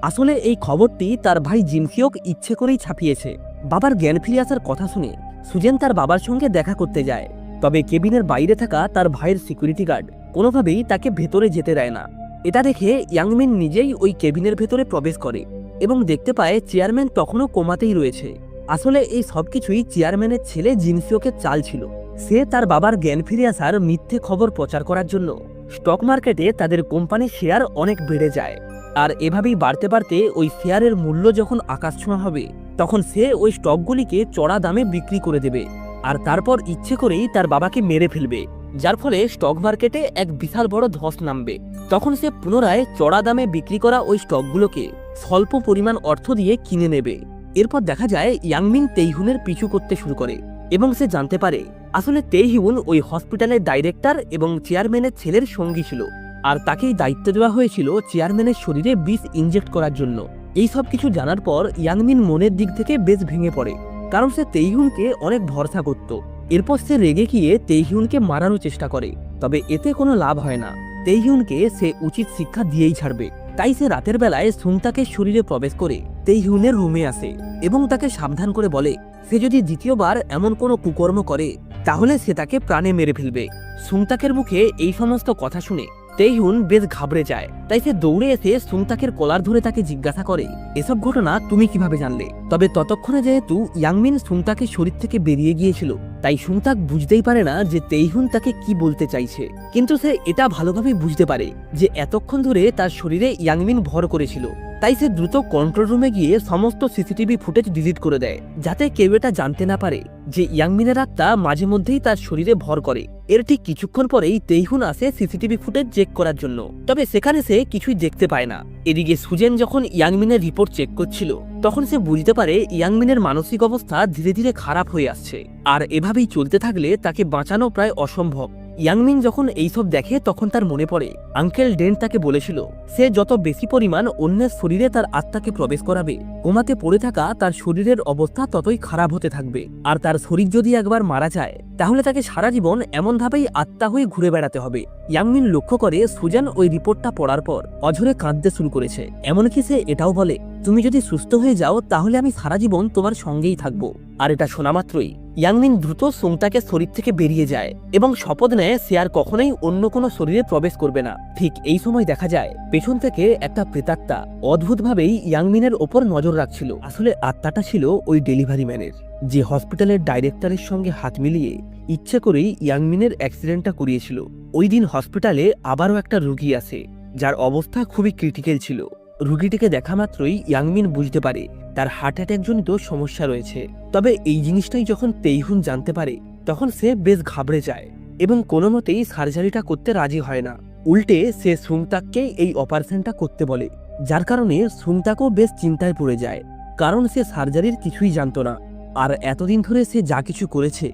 Speaker 1: আসলে এই খবরটি তার ভাই জিনসিওক ইচ্ছে করেই ছাপিয়েছে। বাবার জ্ঞান ফিরে আসার কথা শুনে সুজান তার বাবার সঙ্গে দেখা করতে যায়, তবে কেবিনের বাইরে থাকা তার ভাইয়ের সিকিউরিটি গার্ড কোনোভাবেই তাকে ভেতরে যেতে দেয় না। এটা দেখে ইয়াংমিন নিজেই ওই কেবিনের ভেতরে প্রবেশ করে এবং দেখতে পায় চেয়ারম্যান তখনও কোমাতেই রয়েছে। আসলে এই সবকিছুই চেয়ারম্যানের ছেলে জিনসিওকের চাল ছিল। সে তার বাবার জ্ঞান ফিরে আসার মিথ্যে খবর প্রচার করার জন্য স্টক মার্কেটে তাদের কোম্পানির শেয়ার অনেক বেড়ে যায়, আর এভাবেই বাড়তে বাড়তে ওই শেয়ারের মূল্য যখন আকাশছোঁয়া হবে, তখন সে ওই স্টকগুলিকে চড়া দামে বিক্রি করে দেবে, আর তারপর ইচ্ছে করেই তার বাবাকে মেরে ফেলবে, যার ফলে স্টক মার্কেটে এক বিশাল বড় ধস নামবে। তখন সে পুনরায় চড়া দামে বিক্রি করা ওই স্টকগুলোকে স্বল্প পরিমাণ অর্থ দিয়ে কিনে নেবে। এরপর দেখা যায় ইয়াংমিন তেইহুনের পিছু করতে শুরু করে এবং সে জানতে পারে আসলে তেইহুন ওই হসপিটালের ডাইরেক্টর এবং চেয়ারম্যানের ছেলের সঙ্গী ছিল, আর তাকেই দায়িত্ব দেওয়া হয়েছিল চেয়ারম্যানের শরীরে বিষ ইনজেক্ট করার জন্য। এই সব কিছু জানার পর ইয়াংমিন মনের দিক থেকে বেশ ভেঙে পড়ে, কারণ সে তেইহুনকে অনেক ভরসা করত। এরপর সে রেগে গিয়ে তেইহুনকে মারানোর চেষ্টা করে, তবে এতে কোনো লাভ হয় না। তেইহুনকে সে উচিত শিক্ষা দিয়েই ছাড়বে। তাই সে রাতের বেলায় সুনতাকের শরীরে প্রবেশ করে তেইহুনের রুমে আসে এবং তাকে সাবধান করে বলে সে যদি দ্বিতীয়বার এমন কোনো কুকর্ম করে তাহলে সে তাকে প্রাণে মেরে ফেলবে। সুনতাকের মুখে এই সমস্ত কথা শুনে তেইহুন বেশ ঘাবড়ে যায়। তাই সে দৌড়ে এসে সুনতাকের কলার ধরে তাকে জিজ্ঞাসা করে, এসব ঘটনা তুমি কিভাবে জানলে? তবে ততক্ষণে যেহেতু ইয়াংমিন সুনতাকের শরীর থেকে বেরিয়ে গিয়েছিল, তাই সুনতাক বুঝতেই পারে না যে তেইহুন তাকে কি বলতে চাইছে। কিন্তু সে এটা ভালোভাবে বুঝতে পারে যে এতক্ষণ ধরে তার শরীরে ইয়াংমিন ভর করেছিল। তাই সে দ্রুত কন্ট্রোল রুমে গিয়ে সমস্ত সিসিটিভি ফুটেজ ডিলিট করে দেয়, যাতে কেউ এটা জানতে না পারে যে ইয়াংমিনের আত্মা মাঝে মধ্যেই তার শরীরে ভর করে। এর ঠিক কিছুক্ষণ পরেই তেইহুন আসে সিসিটিভি ফুটেজ চেক করার জন্য, তবে সেখানে সে কিছুই দেখতে পায় না। এদিকে সুজেন যখন ইয়াংমিনের রিপোর্ট চেক করছিল, তখন সে বুঝতে পারে ইয়াংমিনের মানসিক অবস্থা ধীরে ধীরে খারাপ হয়ে আসছে, আর এভাবেই চলতে থাকলে তাকে বাঁচানো প্রায় অসম্ভব। ইয়াংমিন যখন এইসব দেখে তখন তার মনে পড়ে আঙ্কেল ডেন তাকে বলেছিল সে যত বেশি পরিমাণ অন্যের শরীরে তার আত্মাকে প্রবেশ করাবে, কোমাতে পড়ে থাকা তার শরীরের অবস্থা ততই খারাপ হতে থাকবে, আর তার শরীর যদি একবার মারা যায় তাহলে তাকে সারা জীবন এমনভাবেই আত্মা হয়ে ঘুরে বেড়াতে হবে। ইয়াংমিন লক্ষ্য করে সুজান ওই রিপোর্টটা পড়ার পর অঝরে কাঁদতে শুরু করেছে। এমনকি সে এটাও বলে, তুমি যদি সুস্থ হয়ে যাও তাহলে আমি সারা জীবন তোমার সঙ্গেই থাকবো। আর এটা শোনা মাত্রই ইয়াংমিন দ্রুত সুংতাকে শরীর থেকে বেরিয়ে যায় এবং শপথ নেয় সে আর কখনোই অন্য কোনো শরীরে প্রবেশ করবে না। ঠিক এই সময় দেখা যায় পেছন থেকে একটা প্রেতাত্মা অদ্ভুতভাবেই ইয়াংমিনের ওপর নজর রাখছিল। আসলে আত্মাটা ছিল ওই ডেলিভারি ম্যানের, যে হসপিটালের ডাইরেক্টরের সঙ্গে হাত মিলিয়ে ইচ্ছে করেই ইয়াংমিনের অ্যাক্সিডেন্টটা করিয়েছিল। ওই দিন হসপিটালে আবারও একটা রোগী আসে, যার অবস্থা খুবই ক্রিটিক্যাল ছিল। রুগীটিকে দেখা মাত্রই ইয়াংমিন বুঝতে পারে তার হার্ট অ্যাটাক জনিত সমস্যা রয়েছে। তবে এই জিনিসটাই যখন তেইহুন জানতে পারে তখন সে বেশ ঘাবড়ে যায় এবং কোনো মতেই সার্জারিটা করতে রাজি হয় না। উল্টে সে সুংতাককেই এই অপারেশনটা করতে বলে, যার কারণে সুংতাকও বেশ চিন্তায় পড়ে যায়, কারণ সে সার্জারির কিছুই জানত না। আর এতদিন ধরে সে যা কিছু করেছে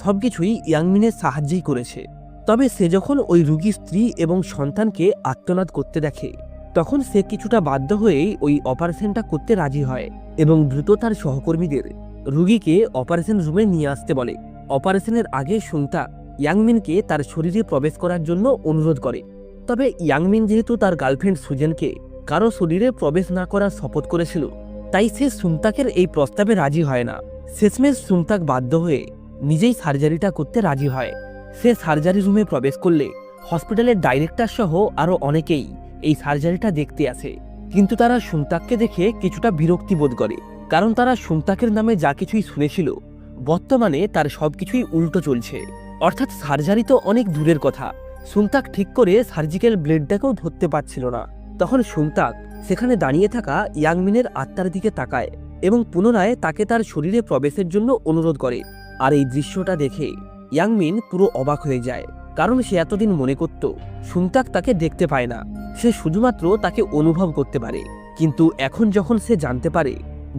Speaker 1: সবকিছুই ইয়াংমিনের সাহায্যেই করেছে। তবে সে যখন ওই রুগীর স্ত্রী এবং সন্তানকে আত্মনাদ করতে দেখে, তখন সে কিছুটা বাধ্য হয়েই ওই অপারেশনটা করতে রাজি হয় এবং দ্রুত তার সহকর্মীদের রুগীকে অপারেশন রুমে নিয়ে আসতে বলে। অপারেশনের আগে সুংতাক ইয়াংমিনকে তার শরীরে প্রবেশ করার জন্য অনুরোধ করে। তবে ইয়াংমিন যেহেতু তার গার্লফ্রেন্ড সুজেনকে কারো শরীরে প্রবেশ না করার শপথ করেছিল, তাই সে সুংতাকের এই প্রস্তাবে রাজি হয় না। শেষমেশ সুংতাক বাধ্য হয়ে নিজেই সার্জারিটা করতে রাজি হয়। সে সার্জারি রুমে প্রবেশ করলে হসপিটালের ডাইরেক্টর সহ আরও অনেকেই এই সার্জারিটা দেখতে আসে, কিন্তু তারা সুংতাককে দেখে কিছুটা বিরক্তি বোধ করে, কারণ তারা সুংতাকের নামে যা কিছুই শুনেছিল বর্তমানে তার সবকিছুই উল্টো চলছে। অর্থাৎ সার্জারি তো অনেক দূরের কথা, সুংতাক ঠিক করে সার্জিক্যাল ব্লেডটাকেও ধরতে পারছিল না। তখন সুংতাক সেখানে দাঁড়িয়ে থাকা ইয়াংমিনের আত্মার দিকে তাকায় এবং পুনরায় তাকে তার শরীরে প্রবেশের জন্য অনুরোধ করে। আর এই দৃশ্যটা দেখে ইয়াংমিন পুরো অবাক হয়ে যায়, কারণ সে এতদিন মনে করত সুংতাক তাকে দেখতে পায় না, সে শুধুমাত্র তাকে অনুভব করতে পারে। কিন্তু এখন যখন সে জানতে পারে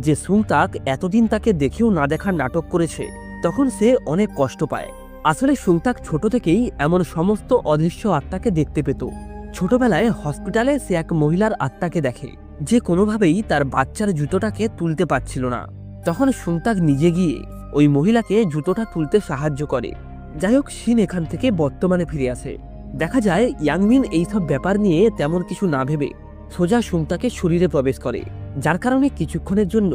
Speaker 1: যে সুংতাক এতদিন তাকে দেখেও না দেখার নাটক করেছে, তখন সে অনেক কষ্ট পায়। আসলে সুংতাক ছোট থেকেই এমন সমস্ত অদৃশ্য আত্মাকে দেখতে পেত। ছোটবেলায় হসপিটালে সে এক মহিলার আত্মাকে দেখে যে কোনোভাবেই তার বাচ্চার জুতোটাকে তুলতে পারছিল না। তখন সুংতাক নিজে গিয়ে ওই মহিলাকে জুতোটা তুলতে সাহায্য করে। যাই হোক, শিন এখান থেকে বর্তমানে ফিরে আসে। দেখা যায় ইয়াংমিন এইসব ব্যাপার নিয়ে তেমন কিছু না ভেবে সোজা সুংতাকের শরীরে প্রবেশ করে, যার কারণে কিছুক্ষণের জন্য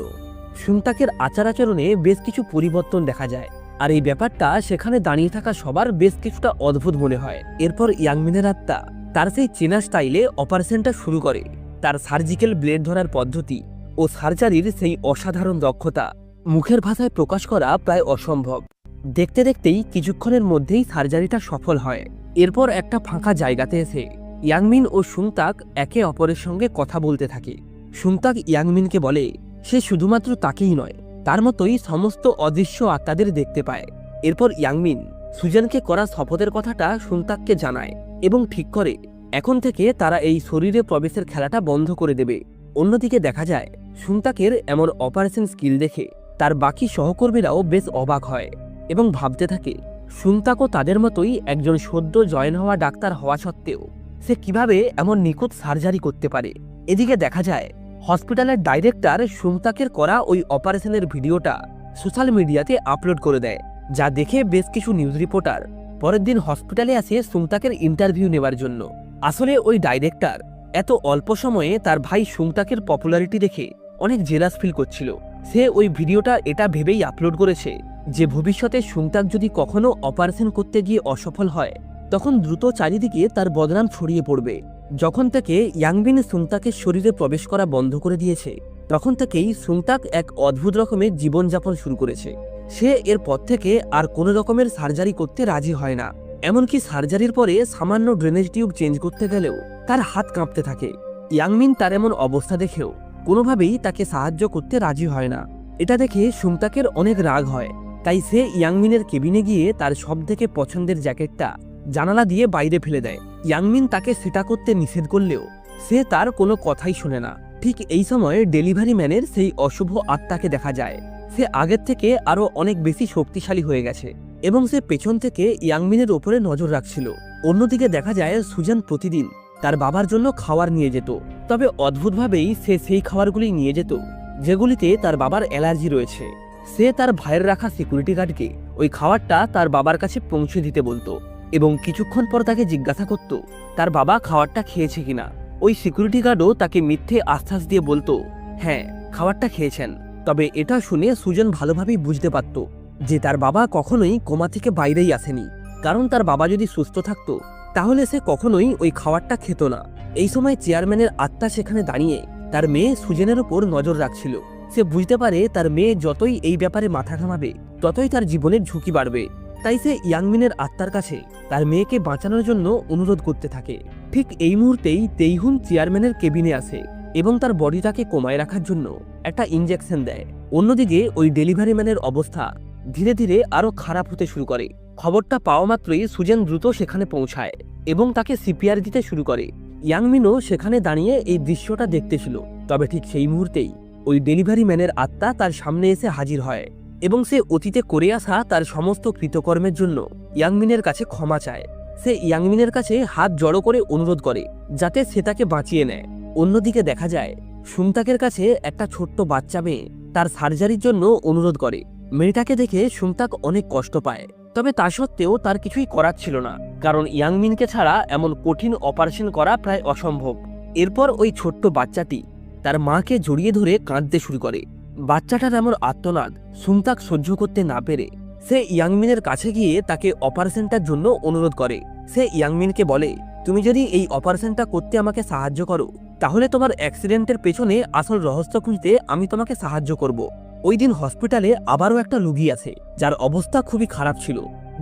Speaker 1: সুংতাকের আচার আচরণে বেশ কিছু পরিবর্তন দেখা যায়। আর এই ব্যাপারটা সেখানে দাঁড়িয়ে থাকা সবার বেশ কিছুটা অদ্ভুত মনে হয়। এরপর ইয়াংমিনের আত্মা তার সেই চেনা স্টাইলে অপারেশনটা শুরু করে। তার সার্জিক্যাল ব্লেড ধরার পদ্ধতি ও সার্জারির সেই অসাধারণ দক্ষতা মুখের ভাষায় প্রকাশ করা প্রায় অসম্ভব। দেখতে দেখতেই কিছুক্ষণের মধ্যেই সার্জারিটা সফল হয়। এরপর একটা ফাঁকা জায়গাতে এসে ইয়াংমিন ও সুংতাক একে অপরের সঙ্গে কথা বলতে থাকে। সুংতাক ইয়াংমিনকে বলে সে শুধুমাত্র তাকেই নয়, তার মতোই সমস্ত অদৃশ্য আত্মাদের দেখতে পায়। এরপর ইয়াংমিন সুজেনকে করা শপথের কথাটা সুংতাককে জানায় এবং ঠিক করে এখন থেকে তারা এই শরীরে প্রবেশের খেলাটা বন্ধ করে দেবে। অন্যদিকে দেখা যায় সুংতাকের এমন অপারেশন স্কিল দেখে তার বাকি সহকর্মীরাও বেশ অবাক হয় এবং ভাবতে থাকে সুংতাকও তাদের মতোই একজন সদ্য জয়েন হওয়া ডাক্তার হওয়া সত্ত্বেও সে কিভাবে এমন নিখুঁত সার্জারি করতে পারে। এদিকে দেখা যায় হসপিটালের ডাইরেক্টর সুংতাকের করা ওই অপারেশনের ভিডিওটা সোশ্যাল মিডিয়াতে আপলোড করে দেয়, যা দেখে বেশ কিছু নিউজ রিপোর্টার পরের দিন হসপিটালে আসে সুংতাকের ইন্টারভিউ নেওয়ার জন্য। আসলে ওই ডাইরেক্টর এত অল্প সময়ে তার ভাই সুংতাকের পপুলারিটি দেখে অনেক জেলাস ফিল করছিল। সে ওই ভিডিওটা এটা ভেবেই আপলোড করেছে যে ভবিষ্যতে সুংতাক যদি কখনো অপারেশন করতে গিয়ে অসফল হয়, তখন দ্রুত চারিদিকে তার বদনাম ছড়িয়ে পড়বে। যখন থেকে ইয়াংমিন সুংতাকের শরীরে প্রবেশ করা বন্ধ করে দিয়েছে, তখন থেকেই সুংতাক এক অদ্ভুত রকমের জীবনযাপন শুরু করেছে। সে এরপর থেকে আর কোনো রকমের সার্জারি করতে রাজি হয় না। এমনকি সার্জারির পরে সামান্য ড্রেনেজ টিউব চেঞ্জ করতে গেলেও তার হাত কাঁপতে থাকে। ইয়াংমিন তার এমন অবস্থা দেখেও কোনোভাবেই তাকে সাহায্য করতে রাজি হয় না। এটা দেখে সুংতাকের অনেক রাগ হয়, তাই সে ইয়াংমিনের কেবিনে গিয়ে তার সবথেকে পছন্দের জ্যাকেটটা জানালা দিয়ে বাইরে ফেলে দেয়। ইয়াংমিন তাকে সেটা করতে নিষেধ করলেও সে তার কোনো কথাই শোনে না। ঠিক এই সময় ডেলিভারি ম্যানের সেই অশুভ আত্মাকে দেখা যায়। সে আগের থেকে আরও অনেক বেশি শক্তিশালী হয়ে গেছে এবং সে পেছন থেকে ইয়াংমিনের ওপরে নজর রাখছিল। অন্যদিকে দেখা যায় সুজেন প্রতিদিন তার বাবার জন্য খাবার নিয়ে যেত, তবে অদ্ভুতভাবেই সে সেই খাবারগুলি নিয়ে যেত যেগুলিতে তার বাবার অ্যালার্জি রয়েছে। সে তার ভাইয়ের রাখা সিকিউরিটি গার্ডকে ওই খাবারটা তার বাবার কাছে পৌঁছে দিতে বলতো এবং কিছুক্ষণ পর তাকে জিজ্ঞাসা করত তার বাবা খাবারটা খেয়েছে কিনা। ওই সিকিউরিটি গার্ডও তাকে মিথ্যে আশ্বাস দিয়ে বলতো হ্যাঁ, খাবারটা খেয়েছেন। তবে এটা শুনে সুজেন ভালোভাবেই বুঝতে পারত যে তার বাবা কখনোই কোমা থেকে বাইরেই আসেনি, কারণ তার বাবা যদি সুস্থ থাকতো তাহলে সে কখনোই ওই খাবারটা খেত না। এই সময় চেয়ারম্যানের আত্মা সেখানে দাঁড়িয়ে তার মেয়ে সুজেনের উপর নজর রাখছিল। সে বুঝতে পারে তার মেয়ে যতই এই ব্যাপারে মাথা ঘামাবে ততই তার জীবনের ঝুঁকি বাড়বে, তাই সে ইয়াংমিনের আত্মার কাছে তার মেয়েকে বাঁচানোর জন্য অনুরোধ করতে থাকে। ঠিক এই মুহূর্তেই তেইহুন চেয়ারম্যানের কেবিনে আসে এবং তার বডিটাকে কমায় রাখার জন্য একটা ইনজেকশন দেয়। অন্যদিকে ওই ডেলিভারি ম্যানের অবস্থা ধীরে ধীরে আরও খারাপ হতে শুরু করে। খবরটা পাওয়া মাত্রই সুজেন দ্রুত সেখানে পৌঁছায় এবং তাকে সিপিআর দিতে শুরু করে। ইয়াংমিনও সেখানে দাঁড়িয়ে এই দৃশ্যটা দেখতেছিল। তবে ঠিক সেই মুহূর্তেই ওই ডেলিভারি ম্যানের আত্মা তার সামনে এসে হাজির হয় এবং সে অতীতে করে আসা তার সমস্ত কৃতকর্মের জন্য ইয়াংমিনের কাছে ক্ষমা চায়। সে ইয়াংমিনের কাছে হাত জড়ো করে অনুরোধ করে যাতে সে তাকে বাঁচিয়ে নেয়। অন্যদিকে দেখা যায় সুংতাকের কাছে একটা ছোট্ট বাচ্চা মেয়ে তার সার্জারির জন্য অনুরোধ করে। মেয়েটাকে দেখে সুংতাক অনেক কষ্ট পায়, তবে তা সত্ত্বেও তার কিছুই করার ছিল না, কারণ ইয়াংমিনকে ছাড়া এমন কঠিন অপারেশন করা প্রায় অসম্ভব। এরপর ওই ছোট্ট বাচ্চাটি তার মাকে জড়িয়ে ধরে কাঁদতে শুরু করে। বাচ্চাটার এমন আর্তনাদ সুংতাক সহ্য করতে না পেরে সে ইয়াংমিনের কাছে গিয়ে তাকে অপারেশনটার জন্য অনুরোধ করে। সে ইয়াংমিনকে বলে, তুমি যদি এই অপারেশনটা করতে আমাকে সাহায্য করো তাহলে তোমার অ্যাক্সিডেন্টের পেছনে আসল রহস্য খুঁজতে আমি তোমাকে সাহায্য করব। ওই দিন হসপিটালে আবারও একটা রোগী আছে যার অবস্থা খুবই খারাপ ছিল।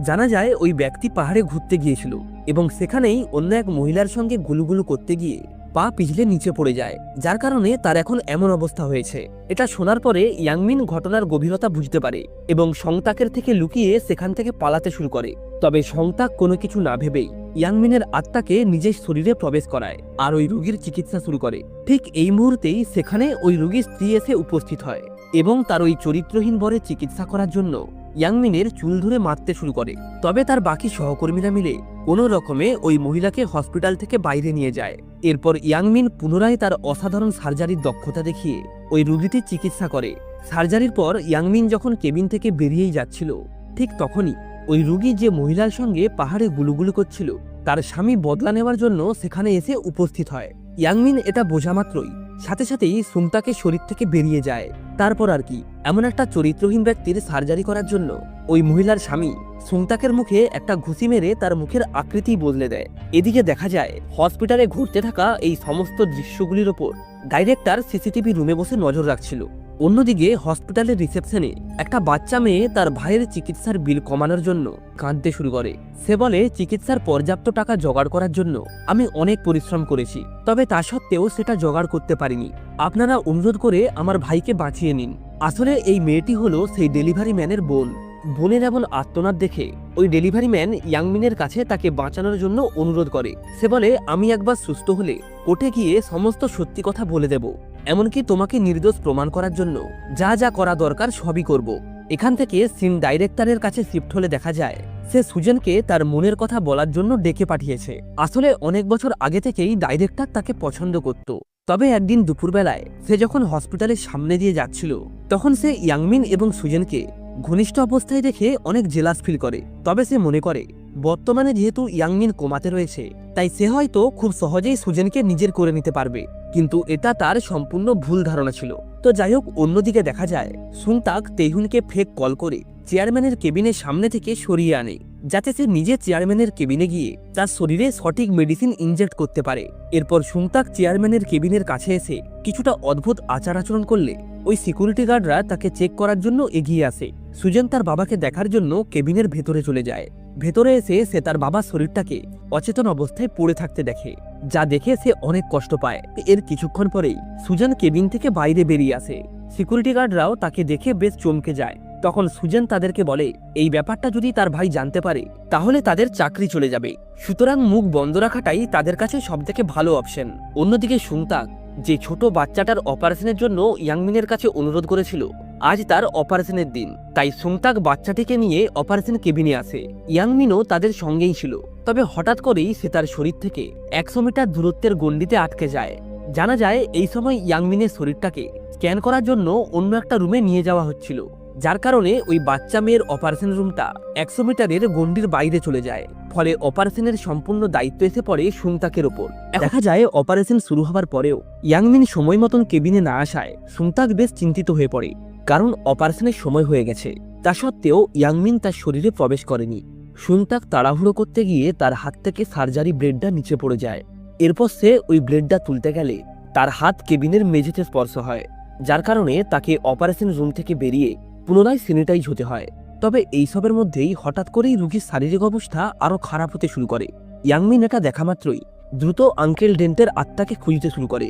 Speaker 1: জানা যায় ওই ব্যক্তি পাহাড়ে ঘুরতে গিয়েছিল এবং সেখানেই অন্য এক মহিলার সঙ্গে গুলুগুলু করতে গিয়ে পা পিছলে নিচে পড়ে যায়, যার কারণে তার এখন এমন অবস্থা হয়েছে। এটা শোনার পরে ইয়াংমিন ঘটনার গভীরতা বুঝতে পারে এবং সংতাকের থেকে লুকিয়ে সেখান থেকে পালাতে শুরু করে। তবে সংতাক কোনো কিছু না ভেবেই ইয়াংমিনের আত্মাকে নিজের শরীরে প্রবেশ করায় আর ওই রোগীর চিকিৎসা শুরু করে। ঠিক এই মুহূর্তেই সেখানে ওই রোগীর স্ত্রী এসে উপস্থিত হয় এবং তার ওই চরিত্রহীন বরে চিকিৎসা করার জন্য ইয়াংমিনের চুল ধরে মারতে শুরু করে। তবে তার বাকি সহকর্মীরা মিলে কোনো রকমে ওই মহিলাকে হসপিটাল থেকে বাইরে নিয়ে যায়। এরপর ইয়াংমিন পুনরায় তার অসাধারণ সার্জারির দক্ষতা দেখিয়ে ওই রোগীটির চিকিৎসা করে। সার্জারির পর ইয়াংমিন যখন কেবিন থেকে বেরিয়েই যাচ্ছিল, ঠিক তখনই ওই রোগী যে মহিলার সঙ্গে পাহাড়ে গুলুগুলু করছিল তার স্বামী বদলা নেওয়ার জন্য সেখানে এসে উপস্থিত হয়। ইয়াংমিন এটা বোঝা মাত্রই সাথে সাথেই সুংতাকের শরীর থেকে বেরিয়ে যায়। তারপর আর কি, এমন একটা চরিত্রহীন ব্যক্তির সার্জারি করার জন্য ওই মহিলার স্বামী সুংতাকের মুখে একটা ঘুষি মেরে তার মুখের আকৃতি বদলে দেয়। এদিকে দেখা যায় হসপিটালে ঘুরতে থাকা এই সমস্ত দৃশ্যগুলির ওপর ডাইরেক্টর সিসিটিভি রুমে বসে নজর রাখছিল। অন্যদিকে হসপিটালের রিসেপশনে একটা বাচ্চা মেয়ে তার ভাইয়ের চিকিৎসার বিল কমানোর জন্য কাঁদতে শুরু করে। সে বলে, চিকিৎসার পর্যাপ্ত টাকা জোগাড় করার জন্য আমি অনেক পরিশ্রম করেছি, তবে তা সত্ত্বেও সেটা জোগাড় করতে পারিনি। আপনারা অনুরোধ করে আমার ভাইকে বাঁচিয়ে নিন। আসলে এই মেয়েটি হলো সেই ডেলিভারি ম্যানের বোন। বোনের এমন আর্তনাদ দেখে ওই ডেলিভারি ম্যান ইয়াংমিনের কাছে তাকে বাঁচানোর জন্য অনুরোধ করে। সে বলে, আমি একবার সুস্থ হলে কোর্টে গিয়ে সমস্ত সত্যি কথা বলে দেব, এমনকি তোমাকে নির্দোষ প্রমাণ করার জন্য যা যা করা দরকার সবই করব। এখান থেকে সিন ডাইরেক্টরের কাছে শিফট হলে দেখা যায় সে সুজনকে তার মনের কথা বলার জন্য ডেকে পাঠিয়েছে। আসলে অনেক বছর আগে থেকেই ডাইরেক্টর তাকে পছন্দ করত। তবে একদিন দুপুরবেলায় সে যখন হসপিটালের সামনে দিয়ে যাচ্ছিল তখন সে ইয়াংমিন এবং সুজনকে ঘনিষ্ঠ অবস্থায় দেখে অনেক জেলাস ফিল করে। তবে সে মনে করে বর্তমানে যেহেতু ইয়াংমিন কোমাতে রয়েছে তাই সে হয়তো খুব সহজেই সুজনকে নিজের করে নিতে পারবে, কিন্তু এটা তার সম্পূর্ণ ভুল ধারণা ছিল। তো যাই হোক, অন্যদিকে দেখা যায় সুংতাক তেহুনকে ফেক কল করে চেয়ারম্যানের কেবিনের সামনে থেকে সরিয়ে আনে যাতে সে নিজে চেয়ারম্যানের কেবিনে গিয়ে তার শরীরে সঠিক মেডিসিন ইনজেক্ট করতে পারে। এরপর সুংতাক চেয়ারম্যানের কেবিনের কাছে এসে কিছুটা অদ্ভুত আচার আচরণ করলে ওই সিকিউরিটি গার্ডরা তাকে চেক করার জন্য এগিয়ে আসে। সুজন তার বাবাকে দেখার জন্য কেবিনের ভেতরে চলে যায়। ভেতরে এসে সে তার বাবার শরীরটাকে অচেতন অবস্থায় পড়ে থাকতে দেখে, যা দেখে সে অনেক কষ্ট পায়। এর কিছুক্ষণ পরেই সুজন কেবিন থেকে বাইরে বেরিয়ে আসে। সিকিউরিটি গার্ডরাও তাকে দেখে বেশ চমকে যায়। তখন সুজন তাদেরকে বলে, এই ব্যাপারটা যদি তার ভাই জানতে পারে তাহলে তাদের চাকরি চলে যাবে, সুতরাং মুখ বন্ধ রাখাটাই তাদের কাছে সবথেকে ভালো অপশন। অন্যদিকে সুংতাক যে ছোট বাচ্চাটার অপারেশনের জন্য ইয়াংমিনের কাছে অনুরোধ করেছিল, আজ তার অপারেশনের দিন, তাই সুংতাক বাচ্চাটিকে নিয়ে অপারেশন কেবিনে আসে। ইয়াংমিনও তাদের সঙ্গেই ছিল। তবে হঠাৎ করেই সে তার শরীর থেকে 100 মিটার দূরত্বের গণ্ডিতে আটকে যায়। জানা যায় এই সময় ইয়াংমিনের শরীরটাকে স্ক্যান করার জন্য অন্য একটা রুমে নিয়ে যাওয়া হচ্ছিল, যার কারণে ওই বাচ্চা মেয়ের অপারেশন রুমটা 100 মিটারের গণ্ডির বাইরে চলে যায়। ফলে অপারেশনের সম্পূর্ণ দায়িত্ব এসে পড়ে সুংতাকের ওপর। দেখা যায় অপারেশন শুরু হওয়ার পরেও ইয়াংমিন সময় মতন কেবিনে না আসায় সুংতাক বেশ চিন্তিত হয়ে পড়ে, কারণ অপারেশনের সময় হয়ে গেছে। তা সত্ত্বেও ইয়াংমিন তার শরীরে প্রবেশ করেনি। সুংতাক তাড়াহুড়ো করতে গিয়ে তার হাত থেকে সার্জারি ব্লেডটা নিচে পড়ে যায়। এরপর সে ওই ব্লেডটা তুলতে গেলে তার হাত কেবিনের মেঝেতে স্পর্শ হয়, যার কারণে তাকে অপারেশন রুম থেকে বেরিয়ে পুনরায় স্যানিটাইজ হতে হয়। তবে এইসবের মধ্যেই হঠাৎ করেই রোগীর শারীরিক অবস্থা আরও খারাপ হতে শুরু করে। ইয়াংমিন এটা দেখা মাত্রই দ্রুত আঙ্কেল ডেন্টের আত্মাকে খুঁজতে শুরু করে।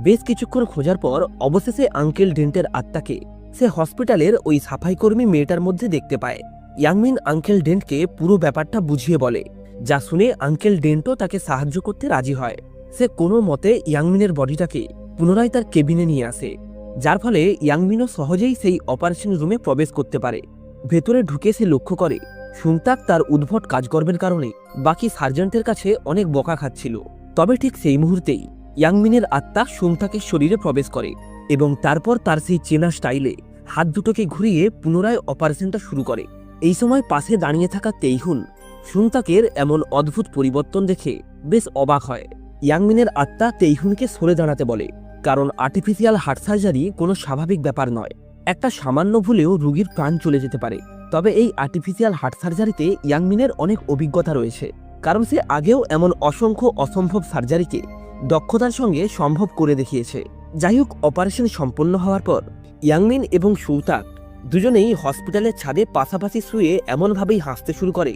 Speaker 1: বেশ কিছুক্ষণ খোঁজার পর অবশেষে আঙ্কেল ডেন্টের আত্মাকে সে হসপিটালের ওই সাফাইকর্মী মেয়েটার মধ্যে দেখতে পায়। ইয়াংমিন আঙ্কেল ডেন্টকে পুরো ব্যাপারটা বুঝিয়ে বলে, যা শুনে আঙ্কেল ডেন্টও তাকে সাহায্য করতে রাজি হয়। সে কোনো মতে ইয়াংমিনের বডিটাকে পুনরায় তার কেবিনে নিয়ে আসে, যার ফলে ইয়াংমিনও সহজেই সেই অপারেশন রুমে প্রবেশ করতে পারে। ভেতরে ঢুকে সে লক্ষ্য করে সুংতাক তার উদ্ভট কাজকর্মের কারণে বাকি সার্জেন্টের কাছে অনেক বকা খাচ্ছিল। তবে ঠিক সেই মুহূর্তেই ইয়াংমিনের আত্মা সুংতাকের শরীরে প্রবেশ করে এবং তারপর তার সেই চেনা স্টাইলে হাত দুটোকে ঘুরিয়ে পুনরায় অপারেশনটা শুরু করে। এই সময় পাশে দাঁড়িয়ে থাকা তেইহুন সুংতাকের এমন অদ্ভুত পরিবর্তন দেখে বেশ অবাক হয়। ইয়াংমিনের আত্মা তেইহুনকে সরে দাঁড়াতে বলে, কারণ আর্টিফিশিয়াল হার্ট সার্জারি কোনো স্বাভাবিক ব্যাপার নয়। একটা সামান্য ভুলেও রোগীর প্রাণ চলে যেতে পারে। তবে এই আর্টিফিশিয়াল হার্ট সার্জারিতে ইয়াংমিনের অনেক অভিজ্ঞতা রয়েছে, কারণ সে আগেও এমন অসংখ্য অসম্ভব সার্জারিকে দক্ষতার সঙ্গে সম্ভব করে দেখিয়েছে। যাই হোক, অপারেশন সম্পন্ন হওয়ার পর ইয়াংমিন এবং সুংতাক দুজনেই হসপিটালের ছাদে পাশাপাশি শুয়ে এমনভাবেই হাসতে শুরু করে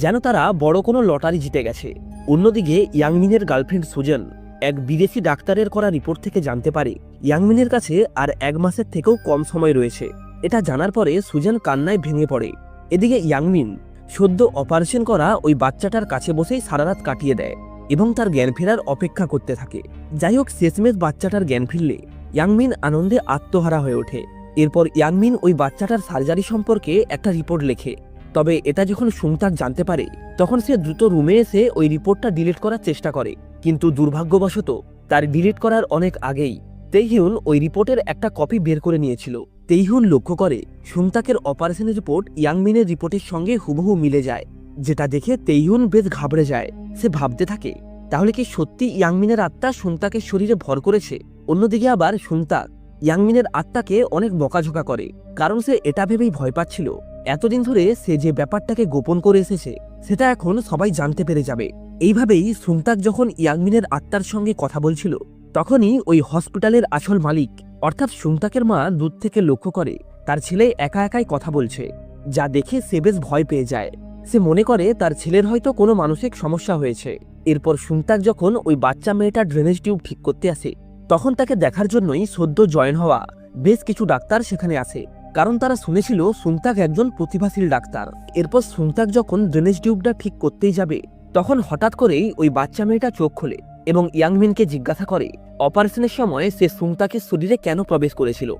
Speaker 1: যেন তারা বড় কোনো লটারি জিতে গেছে। অন্যদিকে ইয়াংমিনের গার্লফ্রেন্ড সুজন এক বিদেশি ডাক্তারের করা রিপোর্ট থেকে জানতে পারে ইয়াংমিনের কাছে আর 1 মাসের থেকেও কম সময় রয়েছে। এটা জানার পরে সুজন কান্নায় ভেঙে পড়ে। এদিকে ইয়াংমিন সদ্য অপারেশন করা ওই বাচ্চাটার কাছে বসেই সারা রাত কাটিয়ে দেয় এবং তার জ্ঞান ফেরার অপেক্ষা করতে থাকে। যাই হোক, শেষমেশ বাচ্চাটার জ্ঞান ফিরলে ইয়াংমিন আনন্দে আত্মহারা হয়ে ওঠে। এরপর ইয়াংমিন ওই বাচ্চাটার সার্জারি সম্পর্কে একটা রিপোর্ট লেখে। তবে এটা যখন সুংতাক জানতে পারে তখন সে দ্রুত রুমে এসে ওই রিপোর্টটা ডিলিট করার চেষ্টা করে, কিন্তু দুর্ভাগ্যবশত তার ডিলিট করার অনেক আগেই তেইহুন ওই রিপোর্টের একটা কপি বের করে নিয়েছিল। তেইহুন লক্ষ্য করে সুংতাকের অপারেশনের রিপোর্ট ইয়াংমিনের রিপোর্টের সঙ্গে হুবহু মিলে যায়, যেটা দেখে তেইহুন বেশ ঘাবড়ে যায়। সে ভাবতে থাকে, তাহলে কি সত্যি ইয়াংমিনের আত্মা সুংতাকের শরীরে ভর করেছে? অন্যদিকে আবার সুংতাক ইয়াংমিনের আত্মাকে অনেক বকাঝোকা করে, কারণ সে এটা ভেবেই ভয় পাচ্ছিল এতদিন ধরে সে যে ব্যাপারটাকে গোপন করে এসেছে সেটা এখন সবাই জানতে পেরে যাবে। এইভাবেই সুংতাক যখন ইয়াংমিনের আত্মার সঙ্গে কথা বলছিল তখনই ওই হসপিটালের আসল মালিক অর্থাৎ সুংতাকের মা দূর থেকে লক্ষ্য করে তার ছেলে একা একাই কথা বলছে, যা দেখে সে বেশ ভয় পেয়ে যায়। সে মনে করে তার ছেলের হয়তো কোনো মানসিক সমস্যা হয়েছে। এরপর সুংতাক যখন ওই বাচ্চা মেয়েটার ড্রেনেজ টিউব ঠিক করতে আসে তখন তাকে দেখার জন্যই সদ্য জয়েন হওয়া বেশ কিছু ডাক্তার সেখানে আসে, কারণ তারা শুনেছিল সুংতাক একজন প্রতিভাশীল ডাক্তার। এরপর সুংতাক যখন ড্রেনেজ টিউবটা ঠিক করতেই যাবে তখন হঠাৎ করেই ওই বাচ্চা মেয়েটা চোখ খোলে এবং ইয়াংমিনকে জিজ্ঞাসা করে অপারেশনের সময় সে সুংতাকের শরীরে কেন প্রবেশ করেছিল।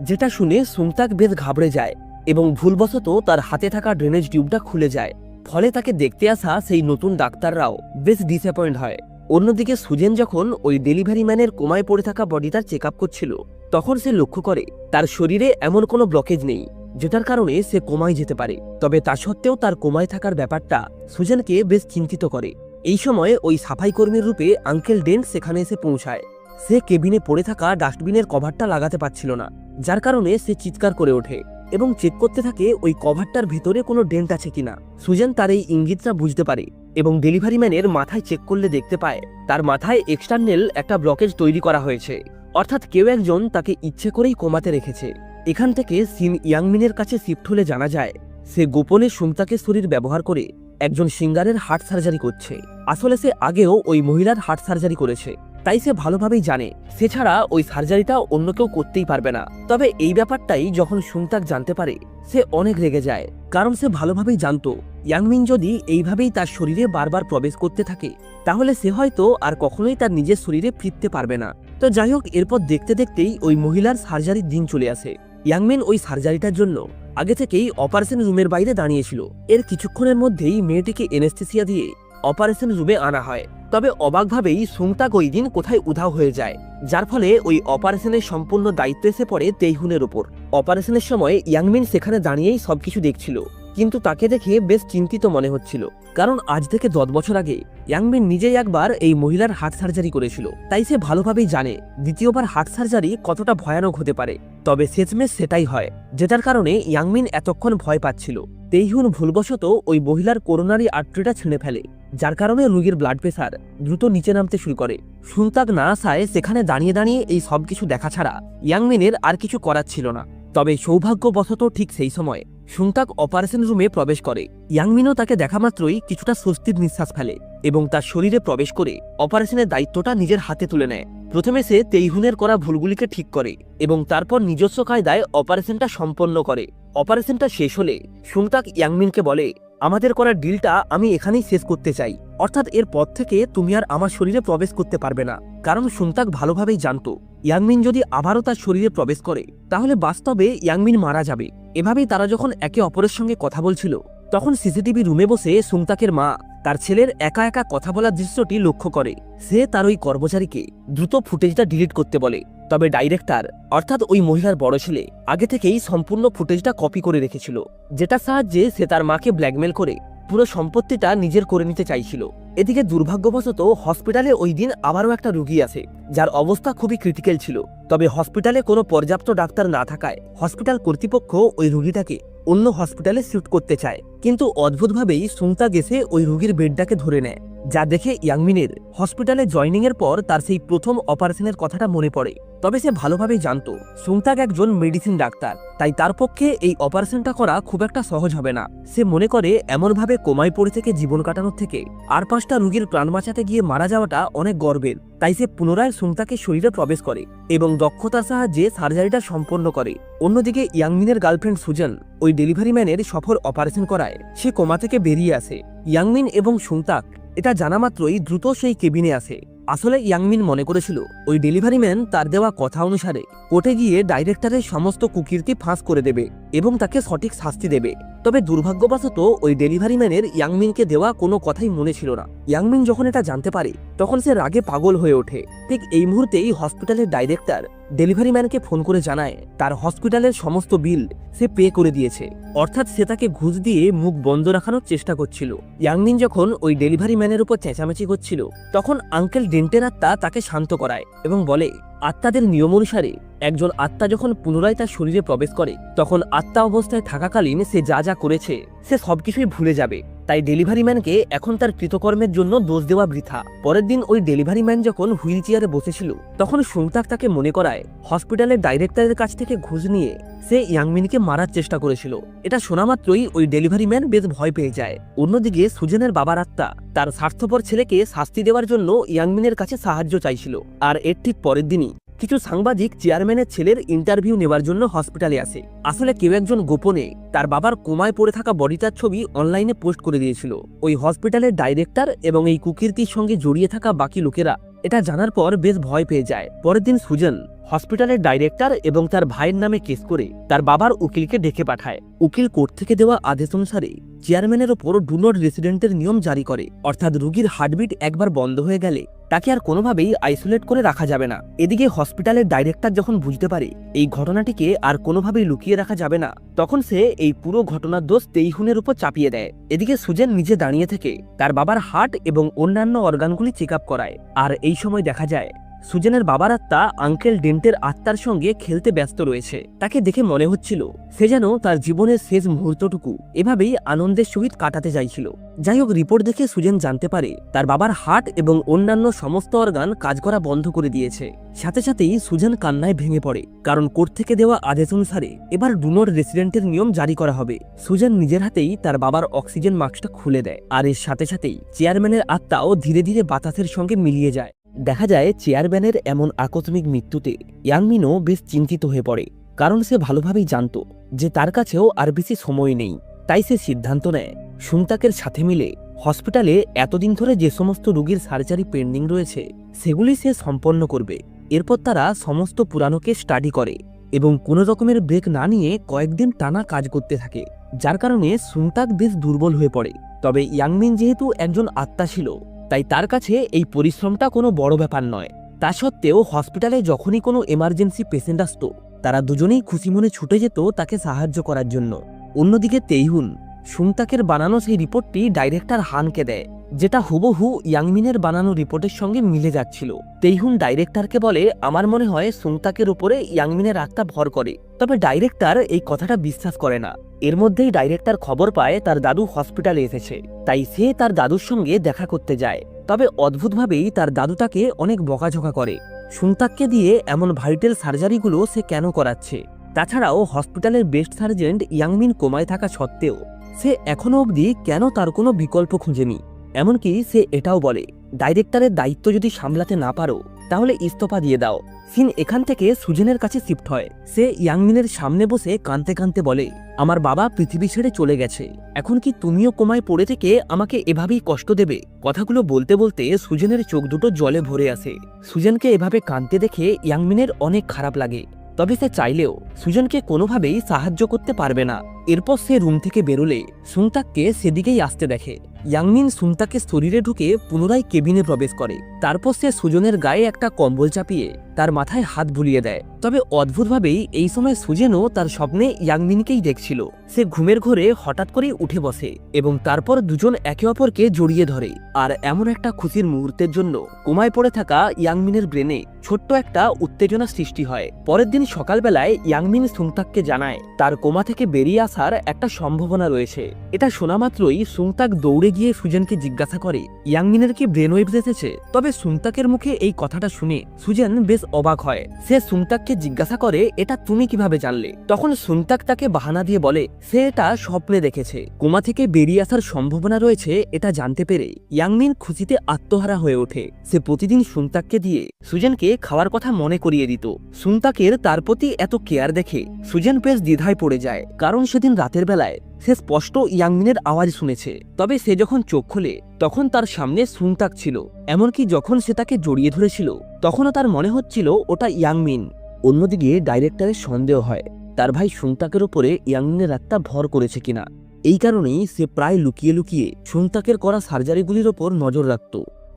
Speaker 1: যেটা শুনে সুংতাক বেশ ঘাবড়ে যায় এবং ভুলবশত তার হাতে থাকা ড্রেনেজ টিউবটা খুলে যায়। ফলে তাকে দেখতে আসা সেই নতুন ডাক্তাররাও বেশ ডিসঅ্যাপয়েন্ট হয়। অন্যদিকে সুজেন যখন ওই ডেলিভারি ম্যানের কোমায় পড়ে থাকা বডিটার চেক আপ করছিল তখন সে লক্ষ্য করে তার শরীরে এমন কোনো ব্লকেজ নেই যেটার কারণে সে কোমায় যেতে পারে। তবে তা সত্ত্বেও তার কোমায় থাকার ব্যাপারটা সুজেনকে বেশ চিন্তিত করে। এই সময়ে ওই সাফাই কর্মীর রূপে আঙ্কেল ডেন্ট সেখানে এসে পৌঁছায়। সে কেবিনে পড়ে থাকা ডাস্টবিনের কভারটা লাগাতে পারছিল না, যার কারণে সে চিৎকার করে ওঠে এবং চেক করতে থাকে ওই কভারটার ভিতরে কোনো ডেন্ট আছে কিনা। সুজেন তার এই ইঙ্গিতটা বুঝতে পারে এবং ডেলিভারি ম্যানের মাথায় চেক করলে দেখতে পায় তার মাথায় এক্সটার্নাল একটা ব্লকেজ তৈরি করা হয়েছে, অর্থাৎ কেউ একজন তাকে ইচ্ছে করেই কোমাতে রেখেছে। এখান থেকে সিন ইয়াংমিনের কাছে শিফট হলে জানা যায় সে গোপনে সুংতাকের শরীর ব্যবহার করে একজন সিঙ্গারের হার্ট সার্জারি করছে। আসলে সে আগেও ওই মহিলার হার্ট সার্জারি করেছে, তাই সে ভালোভাবেই জানে সে ছাড়া ওই সার্জারিটা অন্য কেউ করতেই পারবে না। তবে এই ব্যাপারটাই যখন সুংতাক জানতে পারে সে অনেক রেগে যায়, কারণ সে ভালোভাবেই জানতো ইয়াংমিন যদি এইভাবেই তার শরীরে বারবার প্রবেশ করতে থাকে তাহলে সে হয়তো আর কখনোই তার নিজের শরীরে ফিরতে পারবে না। তো যাই হোক, এরপর দেখতে দেখতেই ওই মহিলার সার্জারির দিন চলে আসে। ইয়াংমিন ওই সার্জারিটার জন্য আগে থেকেই অপারেশন রুমের বাইরে দাঁড়িয়েছিল। এর কিছুক্ষণের মধ্যেই মেয়েটিকে এনেস্থেসিয়া দিয়ে অপারেশন রুমে আনা হয়। তবে অবাকভাবেই সুংতাক ওই দিন কোথায় উধাও হয়ে যায়, যার ফলে ওই অপারেশনের সম্পূর্ণ দায়িত্ব এসে পড়ে তেইহুনের ওপর। অপারেশনের সময় ইয়াংমিন সেখানে দাঁড়িয়েই সবকিছু দেখছিল, কিন্তু তাকে দেখে বেশ চিন্তিত মনে হচ্ছিল, কারণ আজ থেকে 10 বছর আগে ইয়াংমিন নিজেই একবার এই মহিলার হার্ট সার্জারি করেছিল। তাই সে ভালোভাবেই জানে দ্বিতীয়বার হার্ট সার্জারি কতটা ভয়ানক হতে পারে। তবে শেষমেশ সেটাই হয়, যেটার কারণে ইয়াংমিন এতক্ষণ ভয় পাচ্ছিল। তেইহুন ভুলবশত ওই মহিলার করোনারি আর্টারিটা ছিঁড়ে ফেলে, যার কারণে রোগীর ব্লাড প্রেসার দ্রুত নিচে নামতে শুরু করে। সুংতাক না আসায় সেখানে দাঁড়িয়ে দাঁড়িয়ে এই সবকিছু দেখা ছাড়া ইয়াংমিনের আর কিছু করার ছিল না। তবে সৌভাগ্যবশত ঠিক সেই সময় সুংতাক অপারেশন রুমে প্রবেশ করে। ইয়াংমিনও তাকে দেখা মাত্রই কিছুটা স্বস্তির নিঃশ্বাস ফেলে এবং তার শরীরে প্রবেশ করে অপারেশনের দায়িত্বটা নিজের হাতে তুলে নেয়। প্রথমে সে তেইহুনের করা ভুলগুলিকে ঠিক করে এবং তারপর নিজস্ব কায়দায় অপারেশনটা সম্পন্ন করে। অপারেশনটা শেষ হলে সুংতাক ইয়াংমিনকে বলে, আমাদের করা ডিলটা আমি এখানেই শেষ করতে চাই। অর্থাৎ এরপর থেকে তুমি আর আমার শরীরে প্রবেশ করতে পারবে না। কারণ সুংতাক ভালোভাবেই জানতো ইয়াংমিন যদি আবারও তার শরীরে প্রবেশ করে তাহলে বাস্তবে ইয়াংমিন মারা যাবে। এভাবেই তারা যখন একে অপরের সঙ্গে কথা বলছিল তখন সিসিটিভি রুমে বসে সুংতাকের মা তার ছেলের একা একা কথা বলার দৃশ্যটি লক্ষ্য করে। সে তার ওই কর্মচারীকে দ্রুত ফুটেজটা ডিলিট করতে বলে। তবে ডাইরেক্টর অর্থাৎ ওই মহিলার বড় ছেলে আগে থেকেই সম্পূর্ণ ফুটেজটা কপি করে রেখেছিল, যেটার সাহায্যে সে তার মাকে ব্ল্যাকমেল করে পুরো সম্পত্তিটা নিজের করে নিতে চাইছিল। এদিকে দুর্ভাগ্যবশত হসপিটালে ওই দিন আবারও একটা রোগী আসে যার অবস্থা খুবই ক্রিটিক্যাল ছিল। তবে হসপিটালে কোনো পর্যাপ্ত ডাক্তার না থাকায় হসপিটাল কর্তৃপক্ষ ওই রোগীটাকে অন্য হসপিটালে শিফট করতে চায়। কিন্তু অদ্ভুতভাবেই সুংতাক এসে ওই রোগীর বেডটাকে ধরে নেয়, যা দেখে ইয়াংমিনের হসপিটালে জয়নিং এর পর তার সেই প্রথম অপারেশনের কথাটা মনে পড়ে। তবে সে ভালোভাবেই জানতো সুংতাক একজন মেডিসিন ডাক্তার, তাই তার পক্ষে এই অপারেশনটা করা খুব একটা সহজ হবে না। সে মনে করে এমনভাবে কোমায় পড়ে থেকে জীবন কাটানোর থেকে আর 5টা রোগীর প্রাণ বাঁচাতে গিয়ে মারা যাওয়াটা অনেক গর্বের। তাই সে পুনরায় সুংতাকের শরীরে প্রবেশ করে এবং দক্ষতার সাহায্যে সার্জারিটা সম্পন্ন করে। অন্যদিকে ইয়াংমিনের গার্লফ্রেন্ড সুজন ওই ডেলিভারি ম্যানের সফল অপারেশন করায় সে কোমা থেকে বেরিয়ে আসে। ইয়াংমিন এবং সুংতাক এটা জানা মাত্রই দ্রুত সেই কেবিনে আসে। আসলে ইয়াংমিন মনে করেছিল ওই ডেলিভারি ম্যান তার দেওয়া কথা অনুসারে কোর্টে গিয়ে ডাইরেক্টরের সমস্ত কুকীর্তি ফাঁস করে দেবে এবং তাকে সঠিক শাস্তি দেবে। তবে দুর্ভাগ্যবশত ওই ডেলিভারি ম্যানের ইয়াংমিনকে দেওয়া কোনো কথাই মনে ছিল না। ইয়াংমিন যখন এটা জানতে পারে তখন সে রাগে পাগল হয়ে ওঠে। ঠিক এই মুহূর্তেই হসপিটালের ডাইরেক্টর ডেলিভারি ম্যানকে ফোন করে জানায় তার হসপিটালের সমস্ত বিল সে পে করে দিয়েছে, অর্থাৎ সে তাকে ঘুষ দিয়ে মুখ বন্ধ রাখানোর চেষ্টা করছিল। ইয়াংমিন যখন ওই ডেলিভারি ম্যানের উপর চেঁচামেচি করছিল তখন আঙ্কেল ডেন্টের আত্মা তাকে শান্ত করায় এবং বলে আত্মাদের নিয়ম অনুসারে একজন আত্মা যখন পুনরায় তার শরীরে প্রবেশ করে তখন আত্মা অবস্থায় থাকাকালীন সে যা যা করেছে সে সবকিছুই ভুলে যাবে। তাই ডেলিভারি ম্যানকে এখন তার কৃতকর্মের জন্য দোষ দেওয়া বৃথা। পরের দিন ওই ডেলিভারি ম্যান যখন হুইল চেয়ারে বসেছিল তখন সুংতাক তাকে মনে করায় হসপিটালের ডাইরেক্টরের কাছ থেকে ঘুষ নিয়ে সে ইয়াংমিনকে মারার চেষ্টা করেছিল। এটা শোনা মাত্রই ওই ডেলিভারি ম্যান বেশ ভয় পেয়ে যায়। অন্যদিকে সুজনের বাবার আত্মা তার স্বার্থপর ছেলেকে শাস্তি দেওয়ার জন্য ইয়াংমিনের কাছে সাহায্য চাইছিল। আর এর ঠিক পরের দিনই কিছু সাংবাদিক চেয়ারম্যানের ছেলের ইন্টারভিউ নেওয়ার জন্য হসপিটালে আসে। আসলে কেউ একজন গোপনে তার বাবার কোমায় পড়ে থাকা বডিটার ছবি অনলাইনে পোস্ট করে দিয়েছিল। ওই হসপিটালের ডাইরেক্টর এবং এই কুকীর্তির সঙ্গে জড়িয়ে থাকা বাকি লোকেরা এটা জানার পর বেশ ভয় পেয়ে যায়। পরের দিন সুজন হসপিটালের ডাইরেক্টর এবং তার ভাইয়ের নামে কেস করে তার বাবার উকিলকে ডেকে পাঠায়। উকিল কোর্ট থেকে দেওয়া আদেশ অনুসারে চেয়ারম্যানের ওপর ডু নট রেসিডেন্টের নিয়ম জারি করে, অর্থাৎ রোগীর হার্টবিট একবার বন্ধ হয়ে গেলে তাকে আর কোনোভাবেই আইসোলেট করে রাখা যাবে না। এদিকে হসপিটালের ডাইরেক্টর যখন বুঝতে পারে এই ঘটনাটিকে আর কোনোভাবেই লুকিয়ে রাখা যাবে না তখন সে এই পুরো ঘটনার দোষ তেইহুনের উপর চাপিয়ে দেয়। এদিকে সুজেন নিজে দাঁড়িয়ে থেকে তার বাবার হার্ট এবং অন্যান্য অর্গানগুলি চেক আপ করায়। আর এই সময় দেখা যায় সুজেনের বাবার আত্মা আঙ্কেল ডেন্টের আত্মার সঙ্গে খেলতে ব্যস্ত রয়েছে। তাকে দেখে মনে হচ্ছিল সে যেন তার জীবনের শেষ মুহূর্তটুকু এভাবেই আনন্দের সহিত কাটাতে চাইছিল। যাই হোক, রিপোর্ট দেখে সুজেন জানতে পারে তার বাবার হার্ট এবং অন্যান্য সমস্ত অর্গান কাজ করা বন্ধ করে দিয়েছে। সাথে সাথেই সুজেন কান্নায় ভেঙে পড়ে, কারণ কোর্ট থেকে দেওয়া আদেশ অনুসারে এবার ডু নট রেসিডেন্টের নিয়ম জারি করা হবে। সুজেন নিজের হাতেই তার বাবার অক্সিজেন মাস্কটা খুলে দেয়, আর এর সাথে সাথেই চেয়ারম্যানের আত্মাও ধীরে ধীরে বাতাসের সঙ্গে মিলিয়ে যায়। দেখা যায় চেয়ারম্যানের এমন আকস্মিক মৃত্যুতে ইয়াংমিনও বেশ চিন্তিত হয়ে পড়ে, কারণ সে ভালোভাবেই জানত যে তার কাছেও আর বেশি সময় নেই। তাই সে সিদ্ধান্ত নেয় সুংতাকের সাথে মিলে হসপিটালে এতদিন ধরে যে সমস্ত রোগীর সার্জারি পেন্ডিং রয়েছে সেগুলি সে সম্পন্ন করবে। এরপর তারা সমস্ত পুরানোকে স্টাডি করে এবং কোনো রকমের ব্রেক না নিয়ে কয়েকদিন টানা কাজ করতে থাকে, যার কারণে সুংতাক বেশ দুর্বল হয়ে পড়ে। তবে ইয়াংমিন যেহেতু একজন আত্মা ছিল তাই তার কাছে এই পরিশ্রমটা কোনো বড় ব্যাপার নয়। তা সত্ত্বেও হসপিটালে যখনই কোনো এমার্জেন্সি পেশেন্ট আসত তারা দুজনেই খুশি মনে ছুটে যেত তাকে সাহায্য করার জন্য। অন্যদিকে তেইহুন সুংতাকের বানানো সেই রিপোর্টটি ডাইরেক্টর হানকে দেয়, যেটা হুবহু ইয়াংমিনের বানানো রিপোর্টের সঙ্গে মিলে যাচ্ছিল। তেইহুন ডাইরেক্টরকে বলে, আমার মনে হয় সুংতাকের উপরে ইয়াংমিনের আত্মা ভর করে। তবে ডাইরেক্টর এই কথাটা বিশ্বাস করে না। এর মধ্যেই ডাইরেক্টর খবর পায় তার দাদু হসপিটালে এসেছে, তাই সে তার দাদুর সঙ্গে দেখা করতে যায়। তবে অদ্ভুতভাবেই তার দাদু তাকে অনেক বকাঝকা করে। সুংতাককে দিয়ে এমন ভাইটাল সার্জারিগুলো সে কেন করাচ্ছে? তাছাড়াও হসপিটালের বেস্ট সার্জেন্ট ইয়াংমিন কোমায় থাকা সত্ত্বেও সে এখনো অবধি কেন তার কোনো বিকল্প খুঁজেনি? এমনকি সে এটাও বলে, ডাইরেক্টরের দায়িত্ব যদি সামলাতে না পারো তাহলে ইস্তফা দিয়ে দাও। সিন এখান থেকে সুজেনের কাছে শিফট হয়। সে ইয়াংমিনের সামনে বসে কাঁদতে কাঁদতে বলে, আমার বাবা পৃথিবী ছেড়ে চলে গেছে, এখন কি তুমিও কোমায় পড়ে থেকে আমাকে এভাবেই কষ্ট দেবে? কথাগুলো বলতে বলতে সুজেনের চোখ দুটো জলে ভরে আসে। সুজেনকে এভাবে কাঁদতে দেখে ইয়াংমিনের অনেক খারাপ লাগে, তবে সে চাইলেও সুজনকে কোনোভাবেই সাহায্য করতে পারবে না। এরপর সে রুম থেকে বেরোলে সুংতাককে সেদিকেই আসতে দেখে। ইয়াংমিন সুংতাকের শরীরে ঢুকে পুনরায় কেবিনে প্রবেশ করে। তারপর সে সুজনের গায়ে একটা কম্বল চাপিয়ে তার মাথায় হাত বুলিয়ে দেয়। তবে অদ্ভুতভাবেই এই সময় সুজেনও তার স্বপ্নে ইয়াংমিনকেই দেখছিল। সে ঘুমের ঘোরে হঠাৎ করেই উঠে বসে এবং তারপর দুজন একে অপরকে জড়িয়ে ধরে। আর এমন একটা খুশির মুহূর্তের জন্য কোমায় পড়ে থাকা ইয়াংমিনের ব্রেনে ছোট্ট একটা উত্তেজনা সৃষ্টি হয়। পরের দিন সকালবেলায় ইয়াংমিন সুংতাককে জানায় তার কোমা থেকে বেরিয়ে আসার একটা সম্ভাবনা রয়েছে। এটা শোনা মাত্রই সুংতাক দৌড়ে গিয়ে সুজেনকে জিজ্ঞাসা করে ইয়াংমিনের কি ব্রেন ওয়েভস এসেছে। তবে সুংতাকের মুখে এই কথাটা শুনে সুজেন বেশ অবাক হয়। সে সুংতাককে জিজ্ঞাসা করে এটা তুমি কিভাবে জানলে? তখন সুংতাক তাকে বাহানা দিয়ে বলে সে এটা স্বপ্নে দেখেছে। কোমা থেকে বেরিয়ে আসার সম্ভাবনা রয়েছে এটা জানতে পেরে ইয়াংমিন খুশিতে আত্মহারা হয়ে ওঠে। সে প্রতিদিন সুংতাককে দিয়ে সুজেনকে খাওয়ার কথা মনে করিয়ে দিত। সুংতাকের তার প্রতি এত কেয়ার দেখে সুজেন বেশ দ্বিধায় পড়ে যায়, কারণ সেদিন রাতের বেলায় সে স্পষ্ট ইয়াংমিনের আওয়াজ শুনেছে। তবে সে যখন চোখ খোলে তখন তার সামনে সুংতাক ছিল। এমনকি যখন সে তাকে জড়িয়ে ধরেছিল তখনও তার মনে হচ্ছিল ওটা ইয়াংমিন। অন্যদিকে ডাইরেক্টরের সন্দেহ হয় তার ভাই সুংতাকের ওপরে ইয়াংমিনের একটা ভর করেছে কিনা। এই কারণেই সে প্রায় লুকিয়ে লুকিয়ে সুংতাকের করা সার্জারিগুলির ওপর নজর রাখত,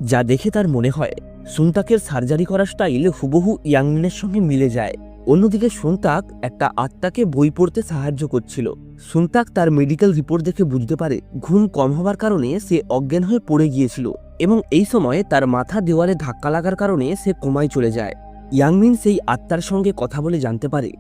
Speaker 1: যা দেখে তার মনে হয় সুংতাকের সার্জারি করার স্টাইল হুবহু ইয়াংমিনের সঙ্গে মিলে যায়। অন্যদিকে সুংতাক একটা আত্মাকে বই পড়তে সাহায্য করছিল। সুংতাক তার মেডিকেল রিপোর্ট দেখে বুঝতে পারে ঘুম কম হওয়ার কারণে সে অজ্ঞান হয়ে পড়ে গিয়েছিল এবং এই সময় তার মাথা দেওয়ালে ধাক্কা লাগার কারণে সে কোমায় চলে যায়। ইয়াংমিন সেই আত্মার সঙ্গে কথা বলে জানতে পারে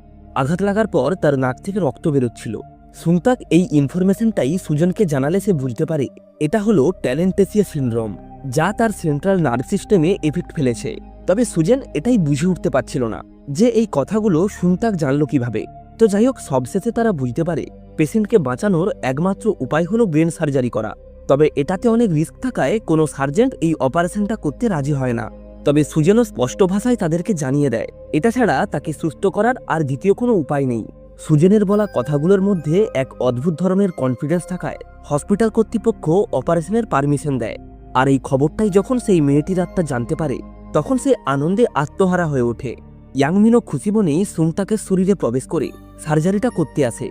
Speaker 1: আঘাত লাগার পর তার নাক থেকে রক্ত বেরোচ্ছিল। সুংতাক এই ইনফরমেশনটাই সুজনকে জানালে সে বুঝতে পারে এটা হলো ট্যালেন্টেসিয়া সিনড্রোম, যা তার সেন্ট্রাল নার্ভ সিস্টেমে এফেক্ট ফেলেছে। তবে সুজেন এটাই বুঝে উঠতে পারছিল না যে এই কথাগুলো সুংতাক জানলো কিভাবে। তো যাই হোক, সবশেষে তারা বুঝতে পারে পেশেন্টকে বাঁচানোর একমাত্র উপায় হলো ব্রেন সার্জারি করা। তবে এটাতে অনেক রিস্ক থাকায় কোনো সার্জেন্ট এই অপারেশনটা করতে রাজি হয় না। তবে সুজেনও স্পষ্ট ভাষায় তাদেরকে জানিয়ে দেয় এটা ছাড়া তাকে সুস্থ করার আর দ্বিতীয় কোনো উপায় নেই। সুজেনের বলা কথাগুলোর মধ্যে এক অদ্ভুত ধরনের কনফিডেন্স থাকায় হসপিটাল কর্তৃপক্ষ অপারেশনের পারমিশন দেয়। আর এই খবরটাই যখন সেই মেয়েটির আত্মা জানতে পারে তখন সে আনন্দে আত্মহারা হয়ে ওঠে। ইয়াংমিনও খুশি মনেই সুংতাকের শরীরে প্রবেশ করে সার্জারিটা করতে আসে।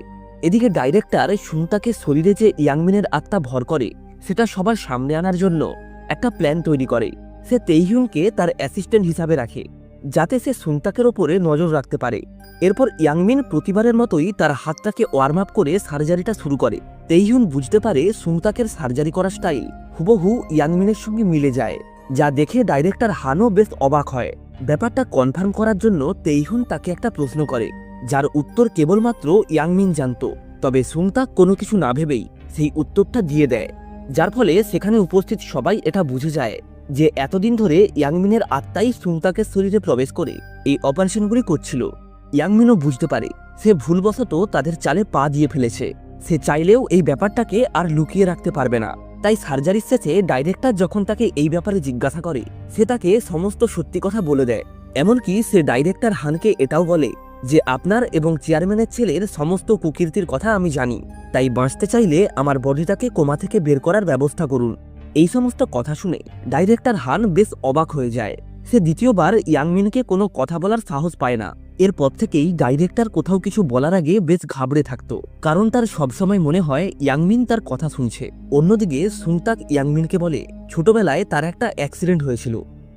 Speaker 1: এদিকে ডাইরেক্টর সুংতাকের শরীরে যে ইয়াংমিনের আত্মা ভর করে সেটা সবার সামনে আনার জন্য একটা প্ল্যান তৈরি করে। সে তেইহুনকে তার অ্যাসিস্ট্যান্ট হিসাবে রাখে যাতে সে সুংতাকের ওপরে নজর রাখতে পারে। এরপর ইয়াংমিন প্রতিবারের মতোই তার হাতটাকে ওয়ার্ম আপ করে সার্জারিটা শুরু করে। তেইহুন বুঝতে পারে সুংতাকের সার্জারি করার স্টাইল হুবহু ইয়াংমিনের সঙ্গে মিলে যায়, যা দেখে ডাইরেক্টর হানও বেশ অবাক হয়। ব্যাপারটা কনফার্ম করার জন্য তেইহুন তাকে একটা প্রশ্ন করে যার উত্তর কেবলমাত্র ইয়াংমিন জানত। তবে সুংতাক কোনো কিছু না ভেবেই সেই উত্তরটা দিয়ে দেয়, যার ফলে সেখানে উপস্থিত সবাই এটা বুঝে যায় যে এতদিন ধরে ইয়াংমিনের আত্মাই সুংতাকের শরীরে প্রবেশ করে এই অপারেশনগুলি করছিল। ইয়াংমিনও বুঝতে পারে সে ভুলবশত তাদের চালে পা দিয়ে ফেলেছে। সে চাইলেও এই ব্যাপারটাকে আর লুকিয়ে রাখতে পারবে না। তাই সার্জারির শেষে ডাইরেক্টর যখন তাকে এই ব্যাপারে জিজ্ঞাসা করে সে তাকে সমস্ত সত্যি কথা বলে দেয়। এমনকি সে ডাইরেক্টর হানকে এটাও বলে যে আপনার এবং চেয়ারম্যানের ছেলের সমস্ত কুকীর্তির কথা আমি জানি, তাই বাঁচতে চাইলে আমার বডিটাকে কোমা থেকে বের করার ব্যবস্থা করুন। এই সমস্ত কথা শুনে ডাইরেক্টর হান বেশ অবাক হয়ে যায়। সে দ্বিতীয়বার ইয়াংমিনকে কোনো কথা বলার সাহস পায় না। এরপর থেকেই ডাইরেক্টর কোথাও কিছু বলার আগে বেশ ঘাবড়ে থাকতো, কারণ তার সবসময় মনে হয় ইয়াংমিন তার কথা শুনছে। অন্যদিকে সুংতাক ইয়াংমিনকে বলে ছোটবেলায় তার একটা অ্যাক্সিডেন্ট হয়েছিল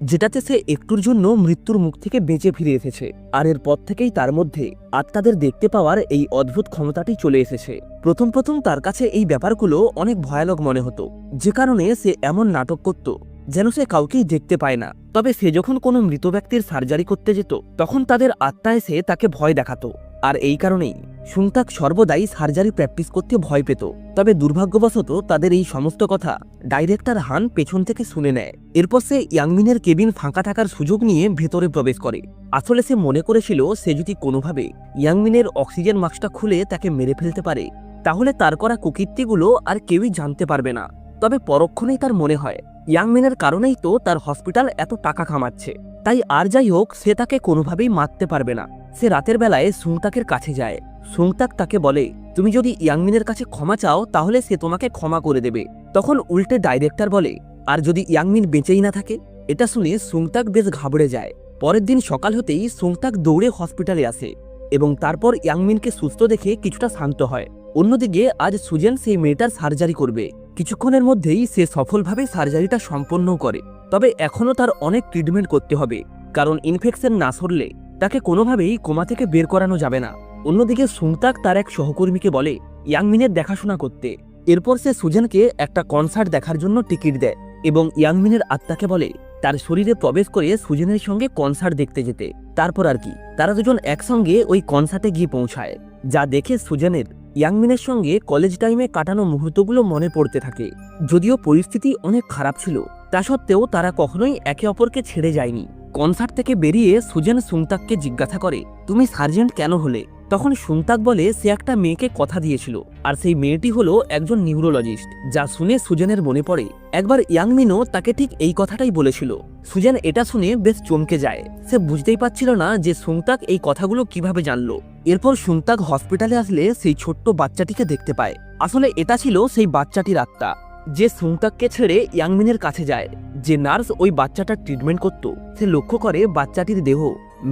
Speaker 1: যেটাতে সে একটুর জন্য মৃত্যুর মুখ থেকে বেঁচে ফিরে এসেছে, আর এরপর থেকেই তার মধ্যে আত্মাদের দেখতে পাওয়ার এই অদ্ভুত ক্ষমতাটি চলে এসেছে। প্রথম তার কাছে এই ব্যাপারগুলো অনেক ভয়ানক মনে হতো, যে কারণে সে এমন নাটক করত যেন সে কাউকেই দেখতে পায় না। তবে সে যখন কোনো মৃত ব্যক্তির সার্জারি করতে যেত তখন তাদের আত্মা এসে তাকে ভয় দেখাতো, আর এই কারণেই সুংতাক সর্বদাই সার্জারি প্র্যাকটিস করতে ভয় পেত। তবে দুর্ভাগ্যবশত তাদের এই সমস্ত কথা ডাইরেক্টর হান পেছন থেকে শুনে নেয়। এরপর সে ইয়াংমিনের কেবিন ফাঁকা থাকার সুযোগ নিয়ে ভেতরে প্রবেশ করে। আসলে সে মনে করেছিল সে যদি কোনোভাবে ইয়াংমিনের অক্সিজেন মাস্কটা খুলে তাকে মেরে ফেলতে পারে তাহলে তার করা কুকীর্তিগুলো আর কেউই জানতে পারবে না। তবে পরক্ষণেই তার মনে হয় ইয়াংমিনের কারণেই তো তার হসপিটাল এত টাকা কামাচ্ছে। তাই আর যাই হোক সে তাকে কোনোভাবেই মারতে পারবে না। সে রাতের বেলায় সুংতাকের কাছে যায়। সুংতাক তাকে বলে, তুমি যদি ইয়াংমিনের কাছে ক্ষমা চাও তাহলে সে তোমাকে ক্ষমা করে দেবে। তখন উল্টে ডাইরেক্টর বলে, আর যদি ইয়াংমিন বেঁচেই না থাকে? এটা শুনে সুংতাক বেশ ঘাবড়ে যায়। পরের দিন সকাল হতেই সুংতাক দৌড়ে হসপিটালে আসে এবং তারপর ইয়াংমিনকে সুস্থ দেখে কিছুটা শান্ত হয়। অন্যদিকে আজ সুজেন সেই মেয়েটার সার্জারি করবে। কিছুক্ষণের মধ্যেই সে সফলভাবে সার্জারিটা সম্পন্ন করে। তবে এখনও তার অনেক ট্রিটমেন্ট করতে হবে, কারণ ইনফেকশন না সরলে তাকে কোনোভাবেই কোমা থেকে বের করানো যাবে না। অন্যদিকে সুংতাক তার এক সহকর্মীকে বলে ইয়াংমিনের দেখাশোনা করতে। এরপর সে সুজেনকে একটা কনসার্ট দেখার জন্য টিকিট দেয় এবং ইয়াংমিনের আত্মাকে বলে তার শরীরে প্রবেশ করে সুজেনের সঙ্গে কনসার্ট দেখতে যেতে। তারপর আর কি, তারা দুজন একসঙ্গে ওই কনসার্টে গিয়ে পৌঁছায়, যা দেখে সুজেনের ইয়াংমিনের সঙ্গে কলেজ টাইমে কাটানো মুহূর্তগুলো মনে পড়তে থাকে। যদিও পরিস্থিতি অনেক খারাপ ছিল, তা সত্ত্বেও তারা কখনোই একে অপরকে ছেড়ে যায়নি। কনসার্ট থেকে বেরিয়ে সুজেন সুংতাককে জিজ্ঞাসা করে, তুমি সার্জেন্ট কেন হলে? তখন সুংতাক বলে সে একটা মেয়েকে কথা দিয়েছিল, আর সেই মেয়েটি হলো একজন নিউরোলজিস্ট। যা শুনে সুজেনের মনে পড়ে একবার ইয়াংমিনও তাকে ঠিক এই কথাটাই বলেছিল। সুজেন এটা শুনে বেশ চমকে যায়। সে বুঝতেই পারছিল না যে সুংতাক এই কথাগুলো কিভাবে জানলো। এরপর সুংতাক হসপিটালে আসলে সেই ছোট্ট বাচ্চাটিকে দেখতে পায়। আসলে এটা ছিল সেই বাচ্চাটির আত্মা, যে সুংতাককে ছেড়ে ইয়াংমিনের কাছে যায়। যে নার্স ওই বাচ্চাটার ট্রিটমেন্ট করত, সে লক্ষ্য করে বাচ্চাটির দেহ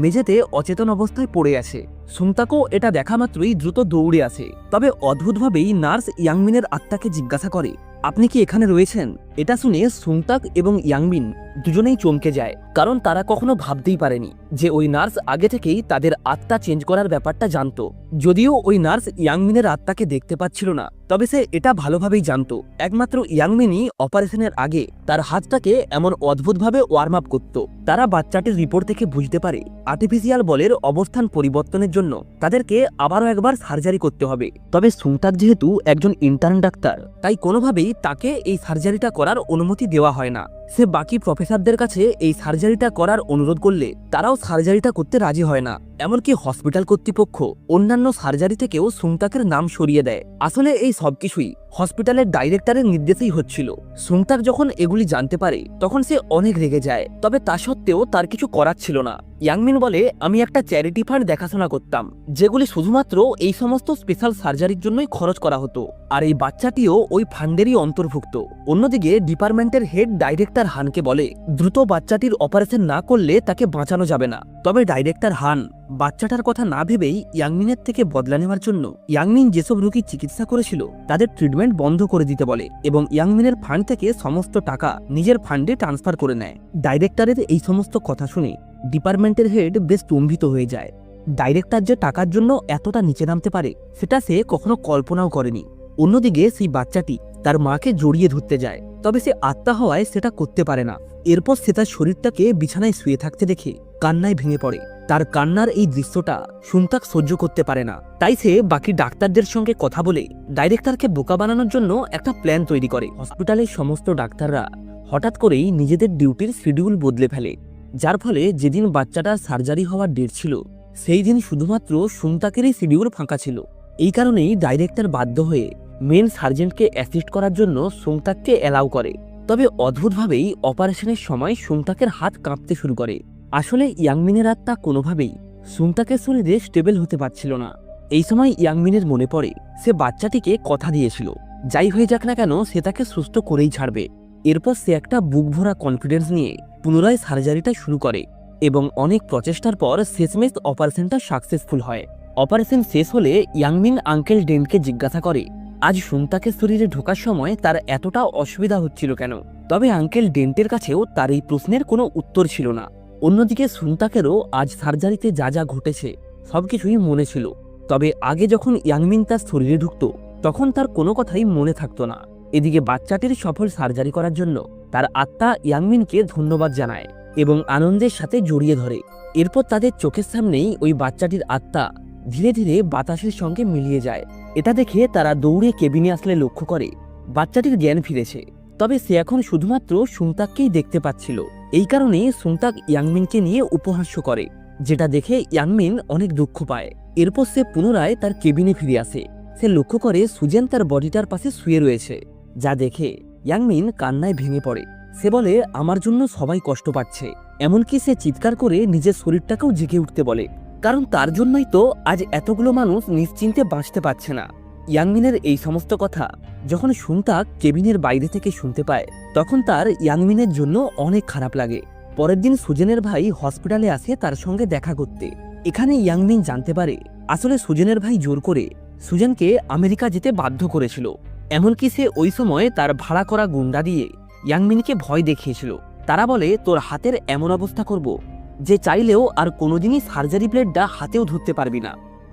Speaker 1: মেঝেতে অচেতন অবস্থায় পড়ে আছে। সুংতাকও এটা দেখা মাত্রই দ্রুত দৌড়ে আসে। তবে অদ্ভুতভাবেই নার্স ইয়াংমিনের আত্মাকে জিজ্ঞাসা করে, আপনি কি এখানে রয়েছেন? এটা শুনে সুংতাক এবং ইয়াংমিন দুজনেই চমকে যায়, কারণ তারা কখনো ভাবতেই পারেনি যে ওই নার্স আগে থেকেই তাদের আত্মা চেঞ্জ করার ব্যাপারটা জানতো। যদিও ওই নার্স ইয়াংমিনের আত্মাকে দেখতে পাচ্ছিল না, তবে সে এটা ভালোভাবেই জানতো একমাত্র ইয়াংমিনই অপারেশনের আগে তার হাতটাকে এমন অদ্ভুতভাবে ওয়ার্ম আপ করত। তারা বাচ্চাটির রিপোর্ট থেকে বুঝতে পারে আর্টিফিশিয়াল বলের অবস্থান পরিবর্তনের জন্য তাদেরকে আবারও একবার সার্জারি করতে হবে। তবে সুংতাক যেহেতু একজন ইন্টার্ন ডাক্তার, তাই কোনোভাবেই তাকে এই সার্জারিটা করার অনুমতি দেওয়া হয় না। সে বাকি প্রফেসরদের কাছে এই সার্জারিটা করার অনুরোধ করলে তারাও সার্জারিটা করতে রাজি হয় না। এমনকি হসপিটাল কর্তৃপক্ষ অন্যান্য সার্জারি থেকেও সুংতাকের নাম সরিয়ে দেয়। আসলে এই সবকিছুই হসপিটালের ডাইরেক্টরের নির্দেশেই হচ্ছিল। সুংতাক যখন এগুলি জানতে পারে তখন সে অনেক রেগে যায়, তবে তা সত্ত্বেও তার কিছু করার ছিল না। ইয়াংমিন বলে, আমি একটা চ্যারিটি ফান্ড দেখাশোনা করতাম, যেগুলি শুধুমাত্র এই সমস্ত স্পেশাল সার্জারির জন্যই খরচ করা হতো, আর এই বাচ্চাটিও ওই ফান্ডেরই অন্তর্ভুক্ত। অন্যদিকে ডিপার্টমেন্টের হেড ডাইরেক্টর হানকে বলে, দ্রুত বাচ্চাটির অপারেশন না করলে তাকে বাঁচানো যাবে না। তবে ডাইরেক্টর হান বাচ্চাটার কথা না ভেবেই ইয়াংমিনের থেকে বদলা নেওয়ার জন্য ইয়াংমিন যেসব রোগীর চিকিৎসা করেছিল তাদের ট্রিটমেন্ট বন্ধ করে দিতে বলে এবং ইয়াংমিনের ফান্ড থেকে সমস্ত টাকা নিজের ফান্ডে ট্রান্সফার করে নেয়। ডাইরেক্টরের এই সমস্ত কথা শুনে ডিপার্টমেন্টের হেড বেশ স্তম্ভিত হয়ে যায়। ডাইরেক্টর যে টাকার জন্য এতটা নিচে নামতে পারে সেটা সে কখনো কল্পনাও করেনি। অন্যদিকে সেই বাচ্চাটি তার মাকে জড়িয়ে ধরতে যায়, তবে সে আত্মা হওয়ায় সেটা করতে পারে না। এরপর সে তার শরীরটাকে বিছানায় শুয়ে থাকতে দেখে কান্নায় ভেঙে পড়ে। তার কান্নার এই দৃশ্যটা সুংতাক সহ্য করতে পারে না, তাই সে বাকি ডাক্তারদের সঙ্গে কথা বলে ডাইরেক্টরকে বোকা বানানোর জন্য একটা প্ল্যান তৈরি করে। হসপিটালের সমস্ত ডাক্তাররা হঠাৎ করেই নিজেদের ডিউটির শিডিউল বদলে ফেলে, যার ফলে যেদিন বাচ্চাটার সার্জারি হওয়ার ডেট ছিল সেই দিন শুধুমাত্র সুংতাকেরই শিডিউল ফাঁকা ছিল। এই কারণেই ডাইরেক্টর বাধ্য হয়ে মেন সার্জেন্টকে অ্যাসিস্ট করার জন্য সুংতাককে অ্যালাউ করে। তবে অদ্ভুতভাবেই অপারেশনের সময় সুংতাকের হাত কাঁপতে শুরু করে। আসলে ইয়াংমিনের আত্মা কোনোভাবেই সুংতাকের শরীরে স্টেবল হতে পারছিল না। এই সময় ইয়াংমিনের মনে পড়ে সে বাচ্চাটিকে কথা দিয়েছিল, যাই হয়ে যাক না কেন সে তাকে সুস্থ করেই ছাড়বে। এরপর সে একটা বুক ভরা কনফিডেন্স নিয়ে পুনরায় সার্জারিটা শুরু করে এবং অনেক প্রচেষ্টার পর শেষমেশ অপারেশনটা সাকসেসফুল হয়। অপারেশন শেষ হলে ইয়াংমিন আঙ্কেল ডেনকে জিজ্ঞাসা করে আজ সুংতাকের শরীরে ঢোকার সময় তার এতটা অসুবিধা হচ্ছিল কেন। তবে আঙ্কেল ডেন্টের কাছেও তার এই প্রশ্নের কোনো উত্তর ছিল না। অন্যদিকে সুংতাকেরও আজ সার্জারিতে যা যা ঘটেছে সবকিছুই মনে ছিল, তবে আগে যখন ইয়াংমিন তার শরীরে ঢুকত তখন তার কোনো কথাই মনে থাকতো না। এদিকে বাচ্চাটির সফল সার্জারি করার জন্য তার আত্মা ইয়াংমিনকে ধন্যবাদ জানায় এবং আনন্দের সাথে জড়িয়ে ধরে। এরপর তাদের চোখের সামনেই ওই বাচ্চাটির আত্মা ধীরে ধীরে বাতাসের সঙ্গে মিলিয়ে যায়। এটা দেখে তারা দৌড়ে কেবিনে আসলে লক্ষ্য করে বাচ্চাটির জ্ঞান ফিরেছে, তবে সে এখন শুধুমাত্র সুংতাককেই দেখতে পাচ্ছিল। এই কারণে সুংতাক ইয়াংমিনকে নিয়ে উপহাস্য করে, যেটা দেখে ইয়াংমিন অনেক দুঃখ পায়। এরপর সে পুনরায় তার কেবিনে ফিরে আসে। সে লক্ষ্য করে সুজেন তার বডিটার পাশে শুয়ে রয়েছে, যা দেখে ইয়াংমিন কান্নায় ভেঙে পড়ে। সে বলে, আমার জন্য সবাই কষ্ট পাচ্ছে, এমনকি সে চিৎকার করে নিজের শরীরটাকেও জেগে উঠতে বলে, কারণ তার জন্যই তো আজ এতগুলো মানুষ নিশ্চিন্তে বাঁচতে পারছে না। ইয়াংমিনের এই সমস্ত কথা যখন সুংতাক কেবিনের বাইরে থেকে শুনতে পায়, তখন তার ইয়াংমিনের জন্য অনেক খারাপ লাগে। পরের দিন সুজেনের ভাই হসপিটালে আসে তার সঙ্গে দেখা করতে। এখানে ইয়াংমিন জানতে পারে আসলে সুজেনের ভাই জোর করে সুজেনকে আমেরিকা যেতে বাধ্য করেছিল। এমনকি সে ওই সময় তার ভাড়া করা গুন্ডা দিয়ে ইয়াংমিনকে ভয় দেখিয়েছিল। তারা বলে, তোর হাতের এমন অবস্থা করব যে চাইলেও আর কোনোদিনই সার্জারি ব্লেডটা হাতেও ধরতে পারবি না।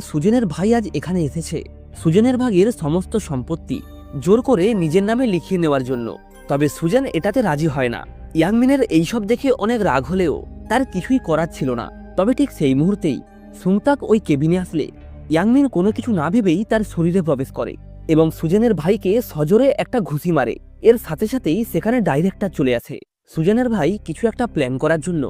Speaker 1: সুজেনের ভাই আজ এখানে এসেছে সুজেনের ভাগের সমস্ত সম্পত্তি জোর করে নিজের নামে লিখিয়ে নেওয়ার জন্য। তবে সুজেন এটাতে রাজি হয় না। ইয়াংমিনের এইসব দেখে অনেক রাগ হলেও তার কিছুই করার ছিল না। তবে ঠিক সেই মুহূর্তেই সুংতাক ওই কেবিনে আসলে ইয়াংমিন কোনো কিছু না ভেবেই তার শরীরে প্রবেশ করে এবং সুজেনের ভাইকে সজোরে একটা ঘুষি মারে। এর সাথে সাথেই সেখানে ডাইরেক্টর চলে আসে। সুজেনের ভাই কিছু একটা প্ল্যান করার জন্য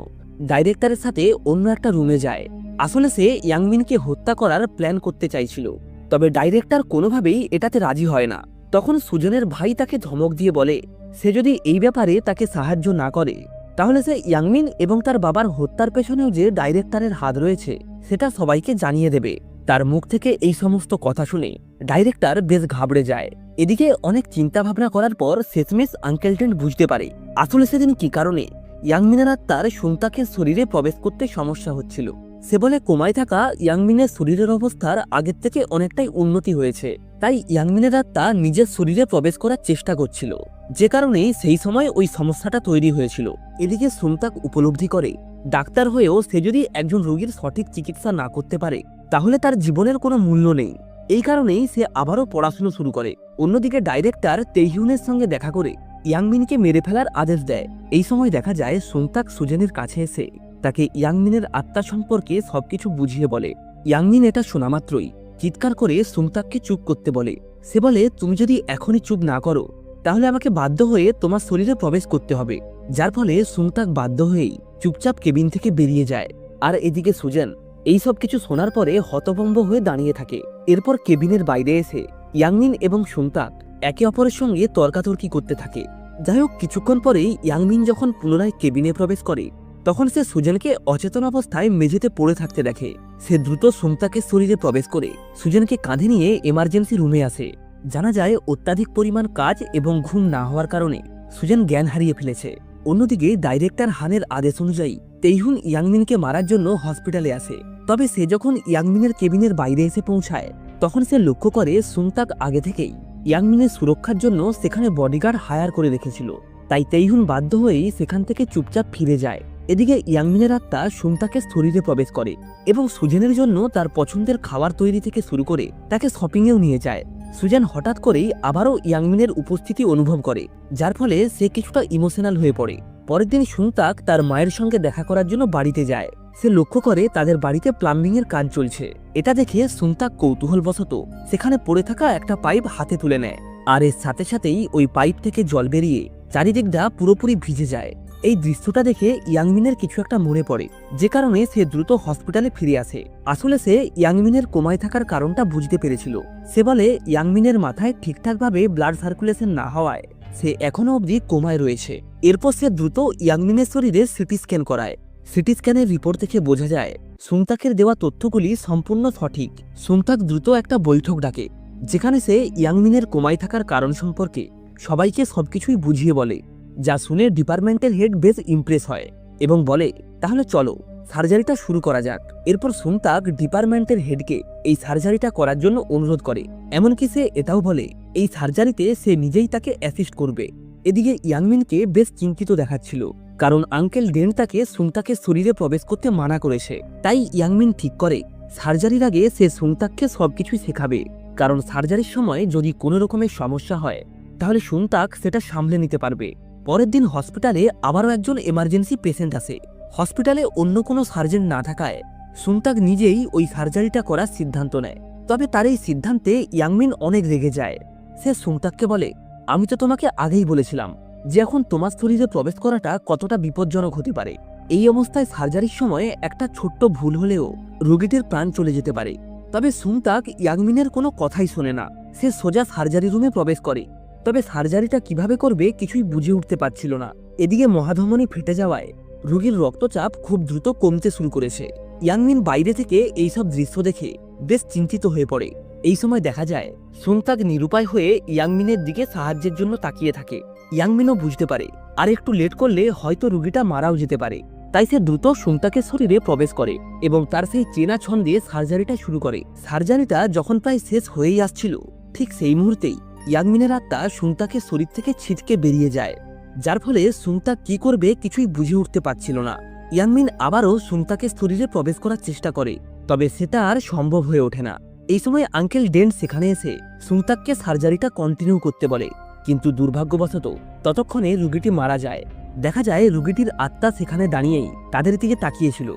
Speaker 1: ডাইরেক্টরের সাথে অন্য একটা রুমে যায়। আসলে সে ইয়াংমিনকে হত্যা করার প্ল্যান করতে চাইছিল, তবে ডাইরেক্টর কোনোভাবেই এটাতে রাজি হয় না। তখন সুজেনের ভাই তাকে ধমক দিয়ে বলে, সে যদি এই ব্যাপারে তাকে সাহায্য না করে তাহলে সে ইয়াংমিন এবং তার বাবার হত্যার পেছনেও যে ডাইরেক্টরের হাত রয়েছে সেটা সবাইকে জানিয়ে দেবে। তার মুখ থেকে এই সমস্ত কথা শুনে ডাইরেক্টর বেশ ঘাবড়ে যায়। এদিকে অনেক চিন্তা ভাবনা করার পর শেষমেশ আঙ্কেল টেন্ট বুঝতে পারে আসলে সেদিন কি কারণে ইয়াংমিনের আত্মার সুংতাকের শরীরে প্রবেশ করতে সমস্যা হচ্ছিল। সে বলে, কোমায় থাকা ইয়াংমিনের শরীরের অবস্থার আগের থেকে অনেকটাই উন্নতি হয়েছে, তাই ইয়াংমিনের আত্মা নিজের শরীরে প্রবেশ করার চেষ্টা করছিল, যে কারণে সেই সময় ওই সমস্যাটা তৈরি হয়েছিল। এদিকে সুংতাক উপলব্ধি করে ডাক্তার হয়েও সে যদি একজন রোগীর সঠিক চিকিৎসা না করতে পারে তাহলে তার জীবনের কোনো মূল্য নেই। এই কারণেই সে আবারও পড়াশুনো শুরু করে। অন্যদিকে ডাইরেক্টর তেইহুনের সঙ্গে দেখা করে ইয়াংমিনকে মেরে ফেলার আদেশ দেয়। এই সময় দেখা যায় সুংতাক সুজেনের কাছে এসে তাকে ইয়াংমিনের আত্মা সম্পর্কে সবকিছু বুঝিয়ে বলে। ইয়াংমিন এটা শোনা মাত্রই চিৎকার করে সুংতাককে চুপ করতে বলে। সে বলে, তুমি যদি এখনই চুপ না করো তাহলে আমাকে বাধ্য হয়ে তোমার শরীরে প্রবেশ করতে হবে। যার ফলে সুংতাক বাধ্য হয়েই চুপচাপ কেবিন থেকে বেরিয়ে যায়। আর এদিকে সুজেন এইসব কিছু শোনার পরে হতভম্ব হয়ে দাঁড়িয়ে থাকে। এরপর কেবিনের বাইরে এসে ইয়াংমিন এবং সুংতাক একে অপরের সঙ্গে তর্কাতর্কি করতে থাকে। যাই হোক, কিছুক্ষণ পরেই ইয়াংমিন যখন পুনরায় কেবিনে প্রবেশ করে তখন সে সুজেনকে অচেতন অবস্থায় মেঝেতে পড়ে থাকতে দেখে। সে দ্রুত সুংতাকের শরীরে প্রবেশ করে সুজেনকে কাঁধে নিয়ে এমার্জেন্সি রুমে আসে। জানা যায় অত্যাধিক পরিমাণ কাজ এবং ঘুম না হওয়ার কারণে সুজেন জ্ঞান হারিয়ে ফেলেছে। অন্যদিকে ডাইরেক্টর হানের আদেশ অনুযায়ী তেইহুন ইয়াংমিনকে মারার জন্য হসপিটালে আসে। তবে সে যখন ইয়াংমিনের কেবিনের বাইরে এসে পৌঁছায় তখন সে লক্ষ্য করে সুংতাক আগে থেকেই ইয়াংমিনের সুরক্ষার জন্য সেখানে বডিগার্ড হায়ার করে রেখেছিল। তাই তেইহুন বাধ্য হয়েই সেখান থেকে চুপচাপ ফিরে যায়। এদিকে ইয়াংমিনের আত্মা সুংতাকের শরীরে প্রবেশ করে এবং সুজেনের জন্য তার পছন্দের খাবার তৈরি থেকে শুরু করে তাকে শপিংয়েও নিয়ে যায়। সুজেন হঠাৎ করেই আবারও ইয়াংমিনের উপস্থিতি অনুভব করে, যার ফলে সে কিছুটা ইমোশনাল হয়ে পড়ে। পরের দিন সুংতাক তার মায়ের সঙ্গে দেখা করার জন্য বাড়িতে যায়। সে লক্ষ্য করে তাদের বাড়িতে প্লাম্বিংয়ের কাজ চলছে। এটা দেখে সুংতাক কৌতূহলবশত সেখানে পড়ে থাকা একটা পাইপ হাতে তুলে নেয়, আর এর সাথে সাথেই ওই পাইপ থেকে জল বেরিয়ে চারিদিকটা পুরোপুরি ভিজে যায়। এই দৃশ্যটা দেখে ইয়াংমিনের কিছু একটা মনে পড়ে, যে কারণে সে দ্রুত হসপিটালে ফিরে আসে। আসলে সে ইয়াংমিনের কোমায় থাকার কারণটা বুঝতে পেরেছিল। সে বলে, ইয়াংমিনের মাথায় ঠিকঠাকভাবে ব্লাড সার্কুলেশন না হওয়ায় সে এখনো অবধি কোমায় রয়েছে। এরপর সে দ্রুত ইয়াংমিনের শরীরে সিটি স্ক্যান করায়। সিটি স্ক্যানের রিপোর্ট দেখে বোঝা যায় সুংতাকের দেওয়া তথ্যগুলি সম্পূর্ণ সঠিক। সুংতাক দ্রুত একটা বৈঠক ডাকে, যেখানে সে ইয়াংমিনের কোমায় থাকার কারণ সম্পর্কে সবাইকে সবকিছুই বুঝিয়ে বলে, যা শুনে ডিপার্টমেন্টের হেড বেশ ইমপ্রেস হয় এবং বলে, তাহলে চলো সার্জারিটা শুরু করা যাক। এরপর সুংতাক ডিপার্টমেন্টের হেডকে এই সার্জারিটা করার জন্য অনুরোধ করে। এমনকি সে এটাও বলে এই সার্জারিতে সে নিজেই তাকে অ্যাসিস্ট করবে। এদিকে ইয়াংমিনকে বেশ চিন্তিত দেখাচ্ছিল, কারণ আঙ্কেল ডেন তাকে সুংতাকের শরীরে প্রবেশ করতে মানা করেছে। তাই ইয়াংমিন ঠিক করে সার্জারির আগে সে সুংতাককে সবকিছুই শেখাবে, কারণ সার্জারির সময় যদি কোনো রকমের সমস্যা হয় তাহলে সুংতাক সেটা সামলে নিতে পারবে। পরের দিন হসপিটালে আবারও একজন এমার্জেন্সি পেশেন্ট আসে। হসপিটালে অন্য কোনো সার্জন না থাকায় সুংতাক নিজেই ওই সার্জারিটা করার সিদ্ধান্ত নেয়। তবে তার এই সিদ্ধান্তে ইয়াংমিন অনেক রেগে যায়। সে সুংতাককে বলে, আমি তো তোমাকে আগেই বলেছিলাম যে এখন তোমার শরীরে প্রবেশ করাটা কতটা বিপজ্জনক হতে পারে। এই অবস্থায় সার্জারির সময় একটা ছোট্ট ভুল হলেও রোগীটির প্রাণ চলে যেতে পারে। তবে সুংতাক ইয়াংমিনের কোনো কথাই শোনে না। সে সোজা সার্জারি রুমে প্রবেশ করে, তবে সার্জারিটা কিভাবে করবে কিছুই বুঝে উঠতে পারছিল না। এদিকে মহাধমনী ফেটে যাওয়ায় রোগীর রক্তচাপ খুব দ্রুত কমতে শুরু করেছে। ইয়াংমিন বাইরে থেকে এইসব দৃশ্য দেখে বেশ চিন্তিত হয়ে পড়ে। এই সময় দেখা যায় সুংতাক নিরুপায় হয়ে ইয়াংমিনের দিকে সাহায্যের জন্য তাকিয়ে থাকে। ইয়াংমিনও বুঝতে পারে আর একটু লেট করলে হয়তো রোগীটা মারাও যেতে পারে। তাই সে দ্রুত সুংতাকের শরীরে প্রবেশ করে এবং তার সেই চেনা ছন্দে সার্জারিটা শুরু করে। সার্জারিটা যখন প্রায় শেষ হয়েই আসছিল, ঠিক সেই মুহূর্তেই ইয়াংমিনের আত্মা সুংতাকের শরীর থেকে ছিটকে বেরিয়ে যায়, যার ফলে সুংতাক কি করবে কিছুই বুঝে উঠতে পারছিল না। ইয়াংমিন আবারও সুংতাকের শরীরে প্রবেশ করার চেষ্টা করে, তবে সেটা আর সম্ভব হয়ে ওঠে না। এই সময় আঙ্কেল ডেন্ট সেখানে এসে সুংতাককে সার্জারিটা কন্টিনিউ করতে বলে, কিন্তু দুর্ভাগ্যবশত ততক্ষণে রোগীটি মারা যায়। দেখা যায় রোগীটির আত্মা সেখানে দাঁড়িয়েই তাদের দিকে তাকিয়েছিল।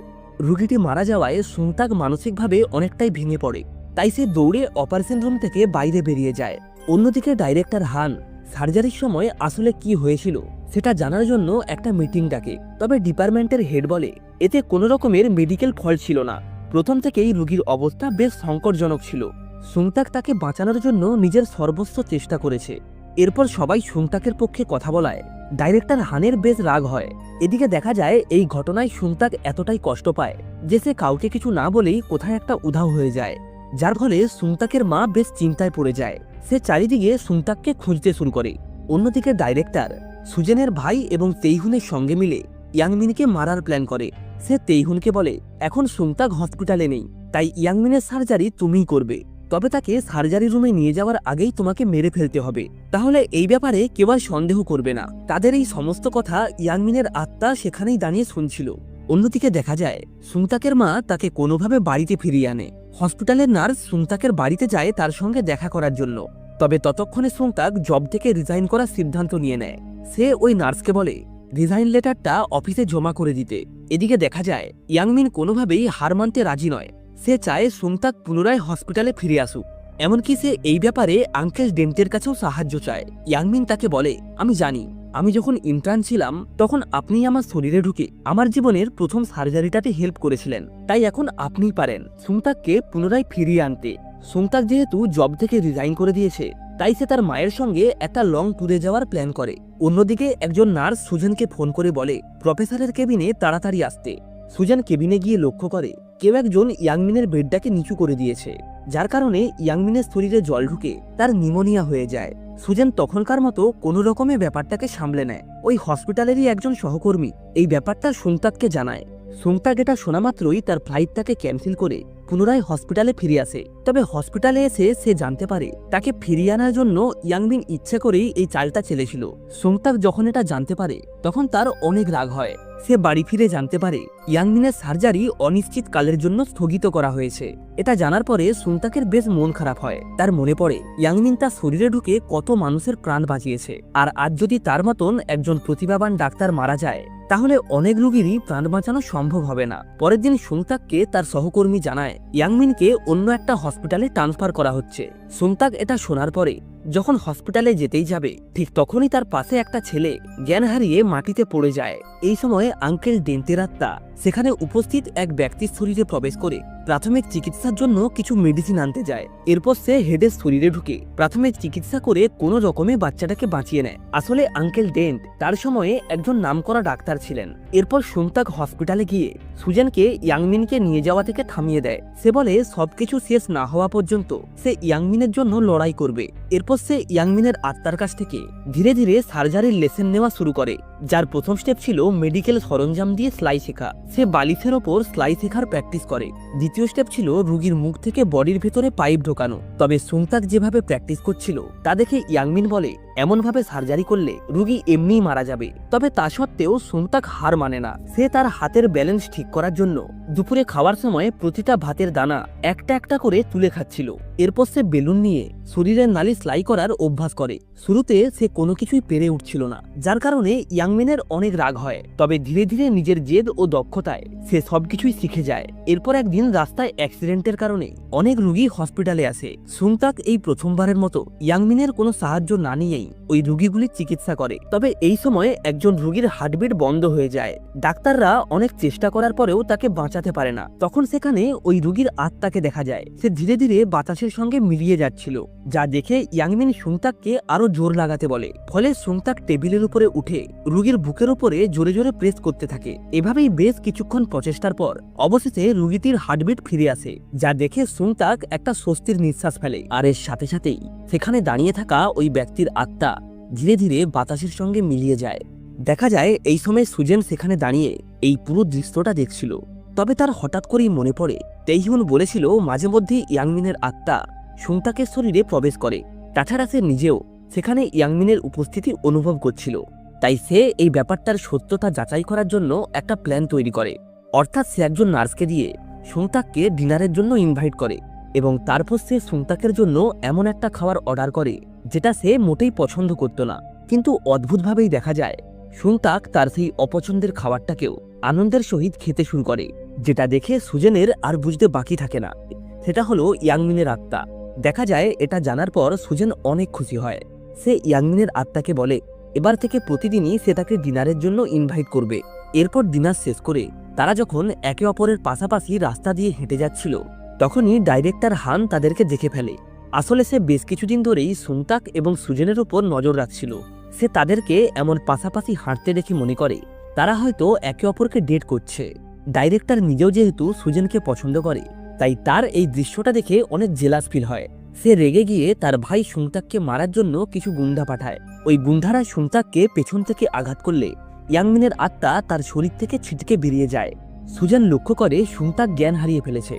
Speaker 1: রোগীটি মারা যাওয়ায় সুংতাক মানসিকভাবে অনেকটাই ভেঙে পড়ে, তাই সে দৌড়ে অপারেশন রুম থেকে বাইরে বেরিয়ে যায়। অন্যদিকে ডাইরেক্টর হান সার্জারির সময় আসলে কি হয়েছিল সেটা জানার জন্য একটা মিটিং ডাকে, তবে ডিপার্টমেন্টের হেড বলে এতে কোনো রকমের মেডিকেল ফল্ট ছিল না। প্রথম থেকেই রোগীর অবস্থা বেশ সংকটজনক ছিল। সুংতাক তাকে বাঁচানোর জন্য নিজের সর্বোচ্চ চেষ্টা করেছে। এরপর সবাই সুংতাকের পক্ষে কথা বলায় ডাইরেক্টর হানের বেশ রাগ হয়। এদিকে দেখা যায় এই ঘটনায় সুংতাক এতটাই কষ্ট পায় যে সে কাউকে কিছু না বলেই কোথায় একটা উধাও হয়ে যায়, যার ফলে সুংতাকের মা বেশ চিন্তায় পড়ে যায়। সে চারিদিকে সুংতাককে খুঁজতে শুরু করে। অন্যদিকে ডাইরেক্টর সুজেনের ভাই এবং তেইহুনের সঙ্গে মিলে ইয়াংমিনকে মারার প্ল্যান করে। সে তেইহুনকে বলে এখন সুংতাক হসপিটালে নেই, তাই ইয়াংমিনের সার্জারি তুমিই করবে, তবে তাকে সার্জারি রুমে নিয়ে যাওয়ার আগেই তোমাকে মেরে ফেলতে হবে, তাহলে এই ব্যাপারে কেউ আর সন্দেহ করবে না। তাদের এই সমস্ত কথা ইয়াংমিনের আত্মা সেখানেই দাঁড়িয়ে শুনছিল। অন্যদিকে দেখা যায় সুংতাকের মা তাকে কোনোভাবে বাড়িতে ফিরিয়ে আনে। হসপিটালের নার্স সুংতাকের বাড়িতে যায় তার সঙ্গে দেখা করার জন্য, তবে ততক্ষণে সুংতাক জব থেকে রিজাইন করার সিদ্ধান্ত নিয়ে নেয়। সে ওই নার্সকে বলে রিজাইন লেটারটা অফিসে জমা করে দিতে। এদিকে দেখা যায় ইয়াংমিন কোনোভাবেই হার মানতে রাজি নয়। সে চায় সুংতাক পুনরায় হসপিটালে ফিরে আসুক, এমনকি সে এই ব্যাপারে আঙ্কেল ডেন্টের কাছেও সাহায্য চায়। ইয়াংমিন তাকে বলে আমি জানি আমি যখন ইন্টার্ন ছিলাম তখন আপনি আমার শরীরে ঢুকে আমার জীবনের প্রথম সার্জারিটাতে হেল্প করেছিলেন, তাই এখন আপনিই পারেন সুংতাককে পুনরায় ফিরিয়ে আনতে। সুংতাক যেহেতু জব থেকে রিজাইন করে দিয়েছে, তাই সে তার মায়ের সঙ্গে একটা লং ট্যুরে যাওয়ার প্ল্যান করে। অন্যদিকে একজন নার্স সুজেনকে ফোন করে বলে প্রফেসরের কেবিনে তাড়াতাড়ি আসতে। সুজেন কেবিনে গিয়ে লক্ষ্য করে কেউ একজন ইয়াংমিনের বেডটাকে নিচু করে দিয়েছে, যার কারণে ইয়াংমিনের শরীরে জল ঢুকে তার নিউমোনিয়া হয়ে যায়। সুজেন তখনকার মতো কোনো রকমে ব্যাপারটাকে সামলে নেয়। ওই হসপিটালেরই একজন সহকর্মী এই ব্যাপারটা সুংতাককে জানায়। সুংতাক এটা শোনা মাত্রই তার ফ্লাইটটাকে ক্যান্সেল করে পুনরায় হসপিটালে ফিরে আসে। তবে হসপিটালে এসে সে জানতে পারে তাকে ফিরিয়ে আনার জন্য ইয়াংমিন ইচ্ছে করেই এই চালটা চেলেছিল। সুংতাক যখন এটা জানতে পারে তখন তার অনেক রাগ হয়। সে বাড়ি ফিরে জানতে পারে ইয়াংমিনের সার্জারি অনিশ্চিতকালের জন্য স্থগিত করা হয়েছে। এটা জানার পরে সুংতাকের বেশ মন খারাপ হয়। তার মনে পড়ে ইয়াংমিন তার শরীরে ঢুকে কত মানুষের প্রাণ বাঁচিয়েছে, আর আজ যদি তার মতন একজন প্রতিভাবান ডাক্তার মারা যায় তাহলে অনেক রোগীরই প্রাণ বাঁচানো সম্ভব হবে না। পরের দিন সুংতাককে তার সহকর্মী জানায় ইয়াংমিনকে অন্য একটা হসপিটালে ট্রান্সফার করা হচ্ছে। সুংতাক এটা শোনার পরে যখন হসপিটালে যেতেই যাবে ঠিক তখনই তার পাশে একটা ছেলে জ্ঞান হারিয়ে মাটিতে পড়ে যায়। এই সময় আঙ্কেল ডেন্টের আত্মা সেখানে উপস্থিত এক ব্যক্তির শরীরে প্রবেশ করে প্রাথমিক চিকিৎসার জন্য কিছু মেডিসিন আনতে যায়। এরপর সে হেডের শরীরে ঢুকে প্রাথমিক চিকিৎসা করে কোনো রকমে বাচ্চাটাকে বাঁচিয়ে নেয়। আসলে আঙ্কেল ডেন্ট তার সময়ে একজন নামকরা ডাক্তার ছিলেন। এরপর সুংতাক হসপিটালে গিয়ে সুজেনকে ইয়াংমিনকে নিয়ে যাওয়া থেকে থামিয়ে দেয়। সে বলে সবকিছু শেষ না হওয়া পর্যন্ত সে ইয়াংমিনের জন্য লড়াই করবে। এরপর সে ইয়াংমিনের আত্মার কাছ থেকে ধীরে ধীরে সার্জারির লেসন নেওয়া শুরু করে, যার প্রথম স্টেপ ছিল মেডিকেল সরঞ্জাম দিয়ে সেলাই শেখা। সে বালিশের ওপর সেলাই শেখার প্র্যাকটিস করে। দ্বিতীয় স্টেপ ছিল রোগীর মুখ থেকে বডির ভেতরে পাইপ ঢোকানো। তবে সুংতাক যেভাবে প্র্যাকটিস করছিল তা দেখে ইয়াংমিন বলে এমনভাবে সার্জারি করলে রোগী এমনিই মারা যাবে। তবে তা সত্ত্বেও সুংতাক হার মানে না। সে তার হাতের ব্যালেন্স ঠিক করার জন্য দুপুরে খাওয়ার সময় প্রতিটা ভাতের দানা একটা একটা করে তুলে খাচ্ছিল। এরপর সে বেলুন নিয়ে শরীরের নালি সেলাই করার অভ্যাস করে। শুরুতে সে কোনো কিছুই পেরে উঠছিল না, যার কারণে ইয়াংমিনের অনেক রাগ হয়। তবে ধীরে ধীরে নিজের জেদ ও দক্ষতায় সে সবকিছুই শিখে যায়। এরপর একদিন রাস্তায় অ্যাক্সিডেন্টের কারণে অনেক রোগী হসপিটালে আসে। সুংতাক এই প্রথমবারের মতো ইয়াংমিনের কোনো সাহায্য না নিয়েই নিয়েই ওই রুগীগুলির চিকিৎসা করে। তবে এই সময় একজন রুগীর হার্টবিট বন্ধ হয়ে যায়। ডাক্তাররা অনেক চেষ্টা করার পরেও তাকে বাঁচাতে পারে না। তখন সেখানে ওই রুগীর আত্মাকে দেখা যায়। সে ধীরে ধীরে বাতাসের সঙ্গে মিলিয়ে যাচ্ছিল, যা দেখে ইয়াংমিন সুংতাককে আরো জোর লাগাতে বলে। ফলে সুংতাক টেবিলের উপরে উঠে রুগীর বুকের উপরে জোরে জোরে প্রেস করতে থাকে। এভাবেই বেশ কিছুক্ষণ প্রচেষ্টার পর অবশেষে রুগীটির হার্টবিট ফিরে আসে, যা দেখে সুংতাক একটা স্বস্তির নিঃশ্বাস ফেলে। আর এর সাথে সাথেই সেখানে দাঁড়িয়ে থাকা ওই ব্যক্তির আত্মা ধীরে ধীরে বাতাসের সঙ্গে মিলিয়ে যায়। দেখা যায় এই সময় সুজেন সেখানে দাঁড়িয়ে এই পুরো দৃশ্যটা দেখছিল। তবে তার হঠাৎ করেই মনে পড়ে তেইহুন বলেছিল মাঝে মধ্যে ইয়াংমিনের আত্মা সুংতাকের শরীরে প্রবেশ করে। তাছাড়া সে নিজেও সেখানে ইয়াংমিনের উপস্থিতি অনুভব করছিল। তাই সে এই ব্যাপারটার সত্যতা যাচাই করার জন্য একটা প্ল্যান তৈরি করে। অর্থাৎ সে একজন নার্সকে দিয়ে সুংতাককে ডিনারের জন্য ইনভাইট করে এবং তারপর সে সুংতাকের জন্য এমন একটা খাবার অর্ডার করে যেটা সে মোটেই পছন্দ করত না। কিন্তু অদ্ভুতভাবেই দেখা যায় সুংতাক তার সেই অপছন্দের খাবারটাকেও আনন্দের সহিত খেতে শুরু করে, যেটা দেখে সুজেনের আর বুঝতে বাকি থাকে না সেটা হলো ইয়াংমিনের আত্মা। দেখা যায় এটা জানার পর সুজেন অনেক খুশি হয়। সে ইয়াংমিনের আত্মাকে বলে এবার থেকে প্রতিদিনই সে তাকে ডিনারের জন্য ইনভাইট করবে। এরপর ডিনার শেষ করে তারা যখন একে অপরের পাশাপাশি রাস্তা দিয়ে হেঁটে যাচ্ছিল, তখনই ডাইরেক্টর হান তাদেরকে দেখে ফেলে। আসলে সে বেশ কিছুদিন ধরেই সুংতাক এবং সুজেনের উপর নজর রাখছিল। সে তাদেরকে এমন পাশাপাশি হাঁটতে দেখে মনে করে তারা হয়তো একে অপরকে ডেট করছে। ডাইরেক্টর নিজেও যেহেতু সুজেনকে পছন্দ করে, তাই তার এই দৃশ্যটা দেখে অনেক জেলাস ফিল হয়। সে রেগে গিয়ে তার ভাই সুংতাককে মারার জন্য কিছু গুন্ডা পাঠায়। ওই গুন্ডারা সুংতাককে পেছন থেকে আঘাত করলে ইয়াংমিনের আত্মা তার শরীর থেকে ছিটকে বেরিয়ে যায়। সুজেন লক্ষ্য করে সুংতাক জ্ঞান হারিয়ে ফেলেছে।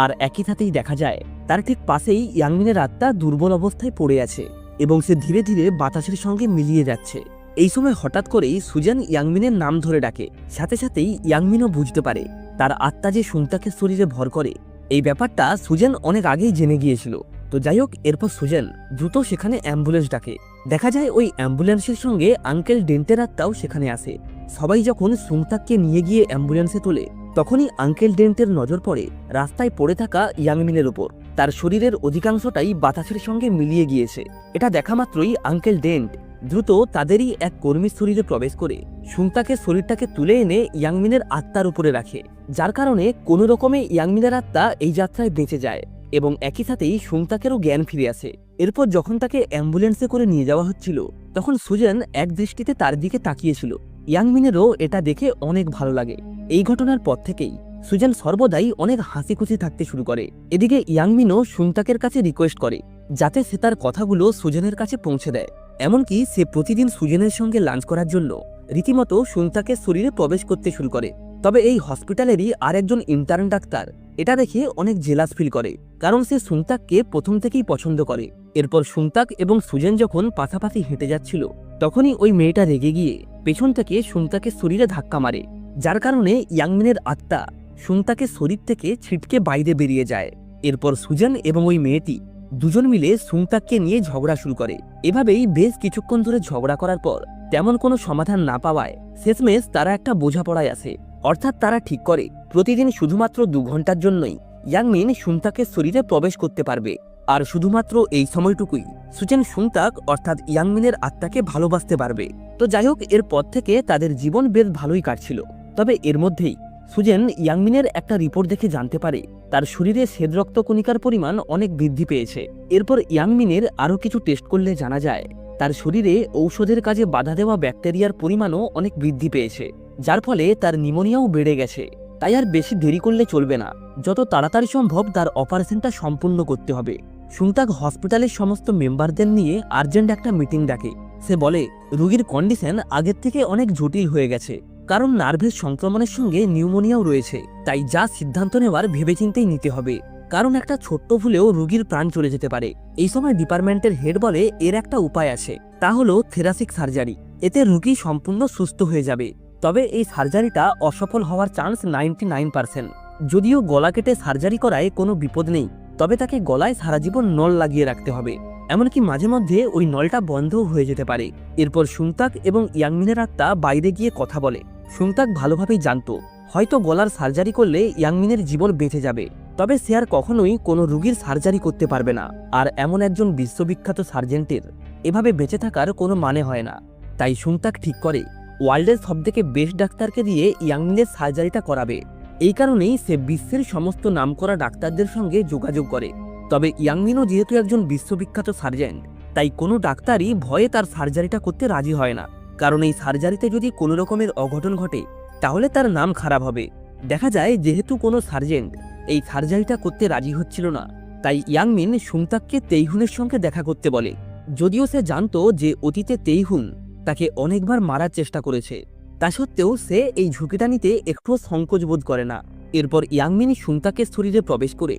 Speaker 1: আর একই সাথেই দেখা যায় তার ঠিক পাশেই ইয়াংমিনের আত্মা দুর্বল অবস্থায় পড়ে আছে এবং সে ধীরে ধীরে বাতাসের সঙ্গে মিলিয়ে যাচ্ছে। এই সময় হঠাৎ করেই সুজেন ইয়াংমিনের নাম ধরে ডাকে। সাথে সাথেই ইয়াংমিনও বুঝতে পারে তার আত্মা যে সুংতাকের শরীরে ভর করে। এই ব্যাপারটা সুজেন অনেক আগেই জেনে গিয়েছিল। তো যাই হোক, এরপর সুজেন দ্রুত সেখানে অ্যাম্বুলেন্স ডাকে। দেখা যায় ওই অ্যাম্বুলেন্সের সঙ্গে আঙ্কেল ডেন্টের আত্মাও সেখানে আসে। সবাই যখন সুংতাককে নিয়ে গিয়ে অ্যাম্বুলেন্সে তোলে, তখনই আঙ্কেল ডেন্টের নজর পড়ে রাস্তায় পড়ে থাকা ইয়াংমিনের উপর। তার শরীরের অধিকাংশটাই বাতাসের সঙ্গে মিলিয়ে গিয়েছে। এটা দেখা মাত্রই আঙ্কেল ডেন্ট দ্রুত তাদেরই এক কর্মীর শরীরে প্রবেশ করে সুংতাকের শরীরটাকে তুলে এনে ইয়াংমিনের আত্মার উপরে রাখে, যার কারণে কোনো রকমে ইয়াংমিনের আত্মা এই যাত্রায় বেঁচে যায় এবং একই সাথেই সুংতাকেরও জ্ঞান ফিরে আসে। এরপর যখন তাকে অ্যাম্বুলেন্সে করে নিয়ে যাওয়া হচ্ছিল, তখন সুজেন এক দৃষ্টিতে তার দিকে তাকিয়েছিল। ইয়াংমিনেরও এটা দেখে অনেক ভালো লাগে। এই ঘটনার পর থেকেই সুজেন সর্বদাই অনেক হাসি খুশি থাকতে শুরু করে। এদিকে ইয়াংমিনও সুংতাকের কাছে রিকোয়েস্ট করে যাতে সে তার কথাগুলো সুজেনের কাছে পৌঁছে দেয়। এমনকি সে প্রতিদিন সুজেনের সঙ্গে লাঞ্চ করার জন্য রীতিমতো সুংতাকের শরীরে প্রবেশ করতে শুরু করে। তবে এই হসপিটালেরই আর একজন ইন্টার্ন ডাক্তার এটা দেখে অনেক জেলাস ফিল করে, কারণ সে সুংতাককে প্রথম থেকেই পছন্দ করে। এরপর সুংতাক এবং সুজেন যখন পাশাপাশি হেঁটে যাচ্ছিল, তখনই ওই মেয়েটা রেগে গিয়ে পেছন থেকে সুংতাকের শরীরে ধাক্কা মারে, যার কারণে ইয়াংমিনের আত্মা সুংতাকের শরীর থেকে ছিটকে বাইরে বেরিয়ে যায়। এরপর সুজেন এবং ওই মেয়েটি দুজন মিলে সুংতাককে নিয়ে ঝগড়া শুরু করে। এভাবেই বেশ কিছুক্ষণ ধরে ঝগড়া করার পর তেমন কোনো সমাধান না পাওয়ায় শেষমেশ তারা একটা বোঝাপড়ায় আসে। অর্থাৎ তারা ঠিক করে প্রতিদিন শুধুমাত্র 2 ঘন্টার জন্যই ইয়াংমিন সুংতাকের শরীরে প্রবেশ করতে পারবে। আর শুধুমাত্র এই সময়টুকুই সুজেন সুংতাক অর্থাৎ ইয়াংমিনের আত্মাকে ভালোবাসতে পারবে। তো যাই হোক, এরপর থেকে তাদের জীবন বেশ ভালোই কাটছিল। তবে এর মধ্যেই সুজেন ইয়াংমিনের একটা রিপোর্ট দেখে জানতে পারে তার শরীরে শ্বেত রক্তকণিকার পরিমাণ অনেক বৃদ্ধি পেয়েছে। এরপর ইয়াংমিনের আরও কিছু টেস্ট করলে জানা যায় তার শরীরে ঔষধের কাজে বাধা দেওয়া ব্যাকটেরিয়ার পরিমাণও অনেক বৃদ্ধি পেয়েছে, যার ফলে তার নিউমোনিয়াও বেড়ে গেছে। তাই আর বেশি দেরি করলে চলবে না, যত তাড়াতাড়ি সম্ভব তার অপারেশনটা সম্পূর্ণ করতে হবে। সুংতাক হসপিটালের সমস্ত মেম্বারদের নিয়ে আর্জেন্ট একটা মিটিং ডাকে। সে বলে রোগীর কন্ডিশন আগের থেকে অনেক জটিল হয়ে গেছে, কারণ নার্ভের সংক্রমণের সঙ্গে নিউমোনিয়াও রয়েছে। তাই যা সিদ্ধান্ত নেওয়ার ভেবেচিন্তেই নিতে হবে, কারণ একটা ছোট্ট ভুলেও রোগীর প্রাণ চলে যেতে পারে। এই সময় ডিপার্টমেন্টের হেড বলে এর একটা উপায় আছে, তা হলো থেরাসিক সার্জারি। এতে রোগী সম্পূর্ণ সুস্থ হয়ে যাবে। তবে এই সার্জারিটা অসফল হওয়ার চান্স 99%। যদিও গলা কেটে সার্জারি করায় কোনো বিপদ নেই, তবে তাকে গলায় সারা জীবন নল লাগিয়ে রাখতে হবে, এমনকি মাঝে মধ্যে ওই নলটা বন্ধও হয়ে যেতে পারে। এরপর সুংতাক এবং ইয়াংমিনের আত্মা বাইরে গিয়ে কথা বলে। সুংতাক ভালোভাবেই জানতো হয়তো গলার সার্জারি করলে ইয়াংমিনের জীবন বেঁচে যাবে, তবে সে আর কখনোই কোনো রোগীর সার্জারি করতে পারবে না। আর এমন একজন বিশ্ববিখ্যাত সার্জেন্টের এভাবে বেঁচে থাকার কোনো মানে হয় না। তাই সুংতাক ঠিক করে ওয়ার্ল্ডের সবথেকে বেস্ট ডাক্তারকে দিয়ে ইয়াংমিনের সার্জারিটা করাবে। এই কারণেই সে বিশ্বের সমস্ত নামকরা ডাক্তারদের সঙ্গে যোগাযোগ করে। তবে ইয়াংমিনও যেহেতু একজন বিশ্ববিখ্যাত সার্জন, তাই কোনো ডাক্তারই ভয়ে তার সার্জারিটা করতে রাজি হয় না। কারণ এই সার্জারিতে যদি কোনো রকমের অঘটন ঘটে তাহলে তার নাম খারাপ হবে। দেখা যায় যেহেতু কোনো সার্জন এই সার্জারিটা করতে রাজি হচ্ছিল না, তাই ইয়াংমিন সুংতাককে তেইহুনের সঙ্গে দেখা করতে বলে। যদিও সে জানতো যে অতীতে তেইহুন তাকে অনেকবার মারার চেষ্টা করেছে, তা সত্ত্বেও সে এই ঝুঁকিটা নিতে একটুও সংকোচ বোধ করে না। এরপর ইয়াংমিন সুংতাকের শরীরে প্রবেশ করে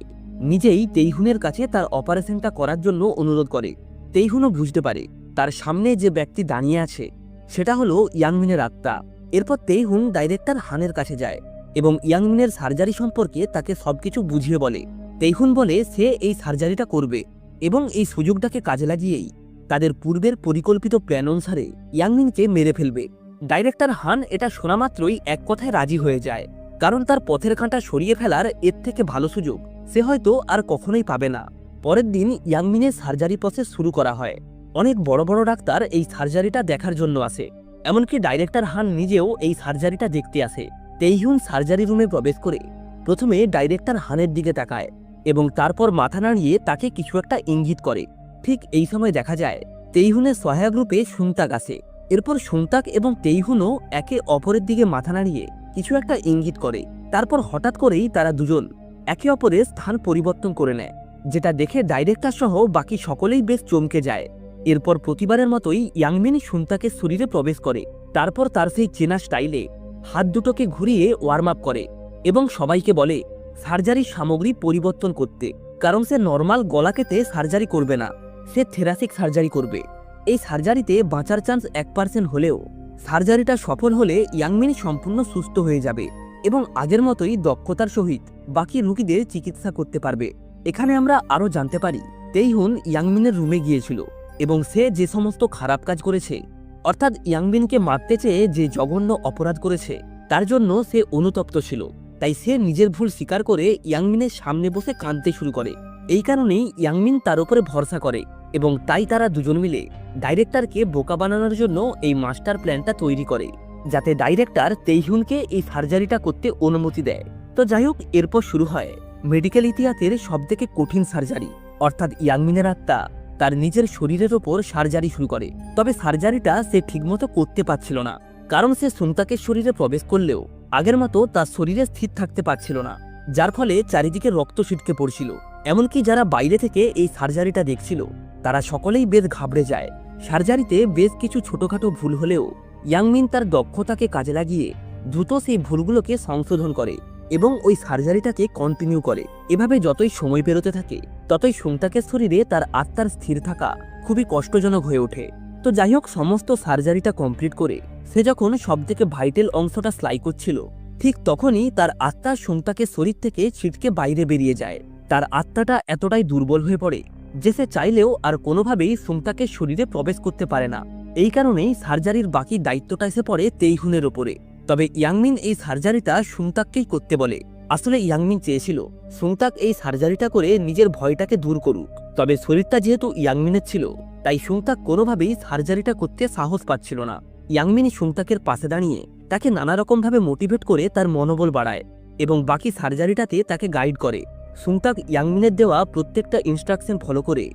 Speaker 1: নিজেই তেইহুনের কাছে তার অপারেশনটা করার জন্য অনুরোধ করে। তেইহুনও বুঝতে পারে তার সামনে যে ব্যক্তি দাঁড়িয়ে আছে সেটা হলো ইয়াংমিনের আত্মা। এরপর তেইহুন ডাইরেক্টর হানের কাছে যায় এবং ইয়াংমিনের সার্জারি সম্পর্কে তাকে সবকিছু বুঝিয়ে বলে। তেইহুন বলে সে এই সার্জারিটা করবে এবং এই সুযোগটাকে কাজে লাগিয়েই তাদের পূর্বের পরিকল্পিত প্ল্যান অনুসারে ইয়াংমিনকে মেরে ফেলবে। ডাইরেক্টর হান এটা শোনা মাত্রই এক কথায় রাজি হয়ে যায়, কারণ তার পথের কাঁটা সরিয়ে ফেলার এর থেকে ভালো সুযোগ সে হয়তো আর কখনোই পাবে না। পরের দিন ইয়াংমিনের সার্জারি প্রসেস শুরু করা হয়। অনেক বড় বড় ডাক্তার এই সার্জারিটা দেখার জন্য আসে, এমনকি ডাইরেক্টর হান নিজেও এই সার্জারিটা দেখতে আসে। তেইহুন সার্জারি রুমে প্রবেশ করে প্রথমে ডাইরেক্টর হানের দিকে তাকায় এবং তারপর মাথা নাড়িয়ে তাকে কিছু একটা ইঙ্গিত করে। ঠিক এই সময় দেখা যায় তেইহুনের সহায়ক রূপে সুংতাক আসে। এরপর সুংতাক এবং তেইহুনও একে অপরের দিকে মাথা নাড়িয়ে কিছু একটা ইঙ্গিত করে। তারপর হঠাৎ করেই তারা দুজন একে অপরের স্থান পরিবর্তন করে নেয়, যেটা দেখে ডাইরেক্টর সহ বাকি সকলেই বেশ চমকে যায়। এরপর প্রতিবারের মতোই ইয়াংমিন সুংতাকের শরীরে প্রবেশ করে। তারপর তার সেই চেনা স্টাইলে হাত দুটোকে ঘুরিয়ে ওয়ার্ম আপ করে এবং সবাইকে বলে সার্জারির সামগ্রী পরিবর্তন করতে, কারণ সে নর্মাল গলা কেটে সার্জারি করবে না, সে থেরাসিক সার্জারি করবে। এই সার্জারিতে বাঁচার চান্স 1% হলেও সার্জারিটা সফল হলে ইয়াংমিন সম্পূর্ণ সুস্থ হয়ে যাবে এবং আগের মতোই দক্ষতার সহিত বাকি রোগীদের চিকিৎসা করতে পারবে। এখানে আমরা আরও জানতে পারি তেইহুন ইয়াংমিনের রুমে গিয়েছিল এবং সে যে সমস্ত খারাপ কাজ করেছে, অর্থাৎ ইয়াংমিনকে মারতে চেয়ে যে জঘন্য অপরাধ করেছে তার জন্য সে অনুতপ্ত ছিল। তাই সে নিজের ভুল স্বীকার করে ইয়াংমিনের সামনে বসে কাঁদতে শুরু করে। এই কারণেই ইয়াংমিন তার উপরে ভরসা করে এবং তাই তারা দুজন মিলে ডাইরেক্টরকে বোকা বানানোর জন্য এই মাস্টার প্ল্যানটা তৈরি করে, যাতে ডাইরেক্টর তেইহুনকে এই সার্জারিটা করতে অনুমতি দেয়। তো যাই হোক, এরপর শুরু হয় মেডিকেল ইতিহাসের সবথেকে কঠিন সার্জারি, অর্থাৎ ইয়াংমিনের আত্মা তার নিজের শরীরের ওপর সার্জারি শুরু করে। তবে সার্জারিটা সে ঠিকমতো করতে পারছিল না, কারণ সে সুংতাকের শরীরে প্রবেশ করলেও আগের মতো তার শরীরে স্থির থাকতে পারছিল না, যার ফলে চারিদিকে রক্ত ছিটকে পড়ছিল। এমনকি যারা বাইরে থেকে এই সার্জারিটা দেখছিল তারা সকলেই বেশ ঘাবড়ে যায়। সার্জারিতে বেশ কিছু ছোটখাটো ভুল হলেও ইয়াংমিন তার দক্ষতাকে কাজে লাগিয়ে দ্রুত সেই ভুলগুলোকে সংশোধন করে এবং ওই সার্জারিটাকে কন্টিনিউ করে। এভাবে যতই সময় পেরোতে থাকে ততই সুংতাকের শরীরে তার আত্মার স্থির থাকা খুবই কষ্টজনক হয়ে ওঠে। তো যাই হোক, সমস্ত সার্জারিটা কমপ্লিট করে সে যখন সবথেকে ভাইটাল অংশটা সেলাই করছিল, ঠিক তখনই তার আত্মা সুংতাকের শরীর থেকে ছিটকে বাইরে বেরিয়ে যায়। তার আত্মাটা এতটাই দুর্বল হয়ে পড়ে যে সে চাইলেও আর কোনোভাবেই সুংতাকের শরীরে প্রবেশ করতে পারে না। এই কারণেই সার্জারির বাকি দায়িত্বটা এসে পড়ে তেইহুনের ওপরে। তবে ইয়াংমিন এই সার্জারিটা সুংতাককেই করতে বলে। আসলে ইয়াংমিন চেয়েছিল সুংতাক এই সার্জারিটা করে নিজের ভয়টাকে দূর করুক, তবে শরীরটা যেহেতু ইয়াংমিনের ছিল তাই সুংতাক কোনোভাবেই সার্জারিটা করতে সাহস পাচ্ছিল না। ইয়াংমিন সুংতাকের পাশে দাঁড়িয়ে তাকে নানা রকমভাবে মোটিভেট করে তার মনোবল বাড়ায় এবং বাকি সার্জারিটাতে তাকে গাইড করে। সুংতাক ইয়াংমিনের দেওয়া প্রত্যেকটা ইনস্ট্রাকশন ফলো করে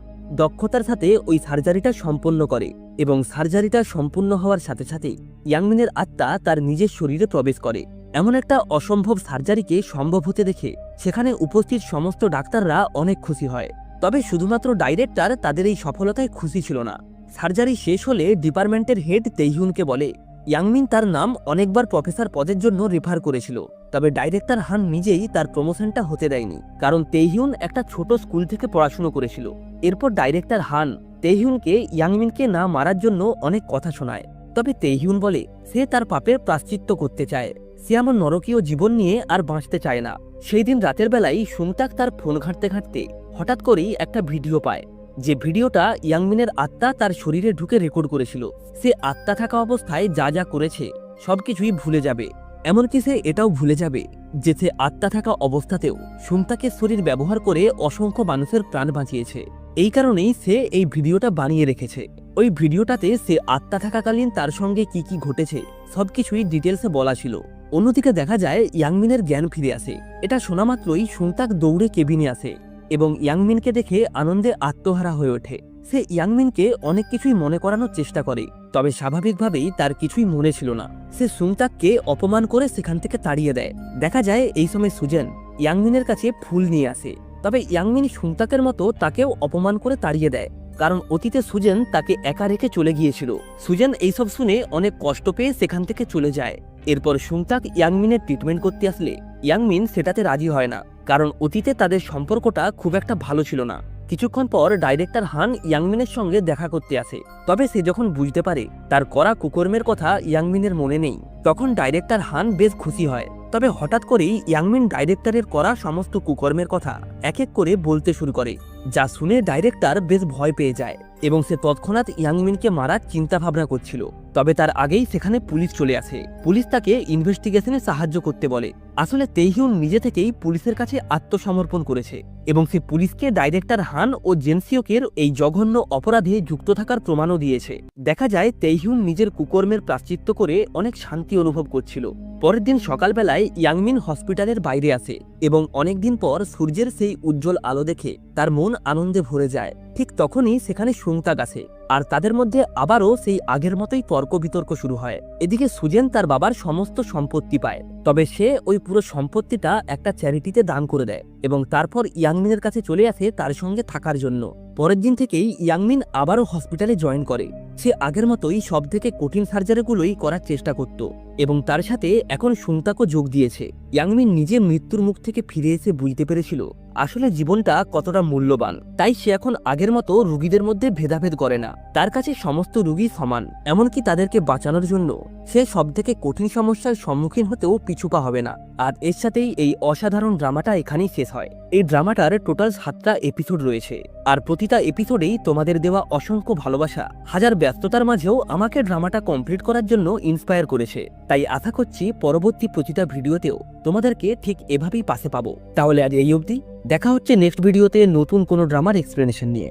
Speaker 1: দক্ষতার সাথে ওই সার্জারিটা সম্পন্ন করে এবং সার্জারিটা সম্পূর্ণ হওয়ার সাথে সাথে ইয়াংমিনের আত্মা তার নিজের শরীরে প্রবেশ করে। এমন একটা অসম্ভব সার্জারিকে সম্ভব হতে দেখে সেখানে উপস্থিত সমস্ত ডাক্তাররা অনেক খুশি হয়। তবে শুধুমাত্র ডাইরেক্টর তাদের এই সফলতায় খুশি ছিল না। সার্জারি শেষ হলে ডিপার্টমেন্টের হেড তেইহুনকে বলে ইয়াংমিন তার নাম অনেকবার প্রফেসর পদের জন্য রেফার করেছিল, তবে ডাইরেক্টর হান নিজেই তার প্রমোশনটা হতে দেয়নি, কারণ তেইহুন একটা ছোট স্কুল থেকে পড়াশুনো করেছিল। এরপর ডাইরেক্টর হান তেইহুনকে ইয়াংমিনকে না মারার জন্য অনেক কথা শোনায়, তবে তেইহুন বলে সে তার পাপের প্রায়শ্চিত্ত করতে চায়, সে আমার নরকীয় জীবন নিয়ে আর বাঁচতে চায় না। সেই দিন রাতের বেলায় সুংতাক তার ফোন ঘাঁটতে ঘাঁটতে হঠাৎ করেই একটা ভিডিও পায়, যে ভিডিওটা ইয়াংমিনের আত্মা তার শরীরে ঢুকে রেকর্ড করেছিল। সে আত্মা থাকা অবস্থায় যা যা করেছে সবকিছুই ভুলে যাবে, এমনকি সে এটাও ভুলে যাবে যে সে আত্মা থাকা অবস্থাতেও সুংতাকের শরীর ব্যবহার করে অসংখ্য মানুষের প্রাণ বাঁচিয়েছে। এই কারণেই সে এই ভিডিওটা বানিয়ে রেখেছে। ওই ভিডিওটাতে সে আত্মা থাকাকালীন তার সঙ্গে কি কি ঘটেছে সবকিছুই ডিটেলসে বলা ছিল। অন্যদিকে দেখা যায় ইয়াংমিনের জ্ঞান ফিরে আসে। এটা শোনা মাত্রই সুংতাক দৌড়ে কেবিনে আসে এবং ইয়াংমিনকে দেখে আনন্দে আত্মহারা হয়ে ওঠে। সে ইয়াংমিনকে অনেক কিছুই মনে করানোর চেষ্টা করে, তবে স্বাভাবিকভাবেই তার কিছুই মনে ছিল না। সে সুংতাককে অপমান করে সেখান থেকে তাড়িয়ে দেয়। দেখা যায় এই সময় সুজেন ইয়াংমিনের কাছে ফুল নিয়ে আসে, তবে ইয়াংমিন সুংতাকের মতো তাকেও অপমান করে তাড়িয়ে দেয়, কারণ অতীতে সুজেন তাকে একা রেখে চলে গিয়েছিল। সুজেন এইসব শুনে অনেক কষ্ট পেয়ে সেখান থেকে চলে যায়। এরপর সুংতাক ইয়াংমিনের ট্রিটমেন্ট করতে আসলে ইয়াংমিন সেটাতে রাজি হয় না, কারণ অতীতে তাদের সম্পর্কটা খুব একটা ভালো ছিল না। কিছুক্ষণ পর ডাইরেক্টর হান ইয়াংমিনের সঙ্গে দেখা করতে আসে, তবে সে যখন বুঝতে পারে তার করা কুকর্মের কথা ইয়াংমিনের মনে নেই, তখন ডাইরেক্টর হান বেশ খুশি হয়। তবে হঠাৎ করেই ইয়াংমিন ডাইরেক্টরের করা সমস্ত কুকর্মের কথা এক এক করে বলতে শুরু করে, যা শুনে ডাইরেক্টর বেশ ভয় পেয়ে যায় এবং সে তৎক্ষণাৎ ইয়াংমিনকে মারার চিন্তা ভাবনা করছিল। তবে তার আগেই সেখানে পুলিশ চলে আসে। পুলিশ তাকে ইনভেস্টিগেশনে সাহায্য করতে বলে। আসলে তেইহুন নিজে থেকেই পুলিশের কাছে আত্মসমর্পণ করেছে এবং সে পুলিশকে ডাইরেক্টর হান ও জেনসিওকের এই জঘন্য অপরাধে যুক্ত থাকার প্রমাণও দিয়েছে। দেখা যায় তেইহুন নিজের কুকর্মের প্রায়শ্চিত্ত করে অনেক শান্তি অনুভব করছিল। পরের দিন সকালবেলায় ইয়াংমিন হসপিটালের বাইরে আসে এবং অনেকদিন পর সূর্যের সেই উজ্জ্বল আলো দেখে তার মন আনন্দে ভরে যায়। ঠিক তখনই সেখানে সুংতাক আসে, আর তাদের মধ্যে আবারও সেই আগের মতোই তর্ক বিতর্ক শুরু হয়। এদিকে সুজেন তার বাবার সমস্ত সম্পত্তি পায়, তবে সে ওই পুরো সম্পত্তিটা একটা চ্যারিটিতে দান করে দেয় এবং তারপর ইয়াংমিনের কাছে চলে আসে তার সঙ্গে থাকার জন্য। পরের দিন থেকেই ইয়াংমিন আবারও হসপিটালে জয়েন করে। সে আগের মতোই সব থেকে কঠিন সার্জারিগুলোই করার চেষ্টা করত এবং তার সাথে এখন সুংতাকও যোগ দিয়েছে। ইয়াংমিন নিজে মৃত্যুর মুখ থেকে ফিরে এসে বুঝতে পেরেছিল আসলে জীবনটা কতটা মূল্যবান। তাই সে এখন আগের মতো রোগীদের মধ্যে ভেদাভেদ করে না। তার কাছে সমস্ত রোগী সমান, এমনকি তাদেরকে বাঁচানোর জন্য সে সব থেকে কঠিন সমস্যার সম্মুখীন হতেও পিছুপা হবে না। আর এর সাথেই এই অসাধারণ ড্রামাটা এখানেই শেষ হয়। এই ড্রামাটার টোটাল 7টা এপিসোড রয়েছে, আর প্রতিটা এপিসোডেই তোমাদের দেওয়া অসংখ্য ভালোবাসা হাজার ব্যস্ততার মাঝেও আমাকে ড্রামাটা কমপ্লিট করার জন্য ইন্সপায়ার করেছে। তাই আশা করছি পরবর্তী প্রতিটা ভিডিওতেও তোমাদেরকে ঠিক এভাবেই পাশে পাবো। তাহলে আজ এই অবধি, দেখা হচ্ছে নেক্সট ভিডিওতে নতুন কোনো ড্রামার এক্সপ্লেনেশন নিয়ে।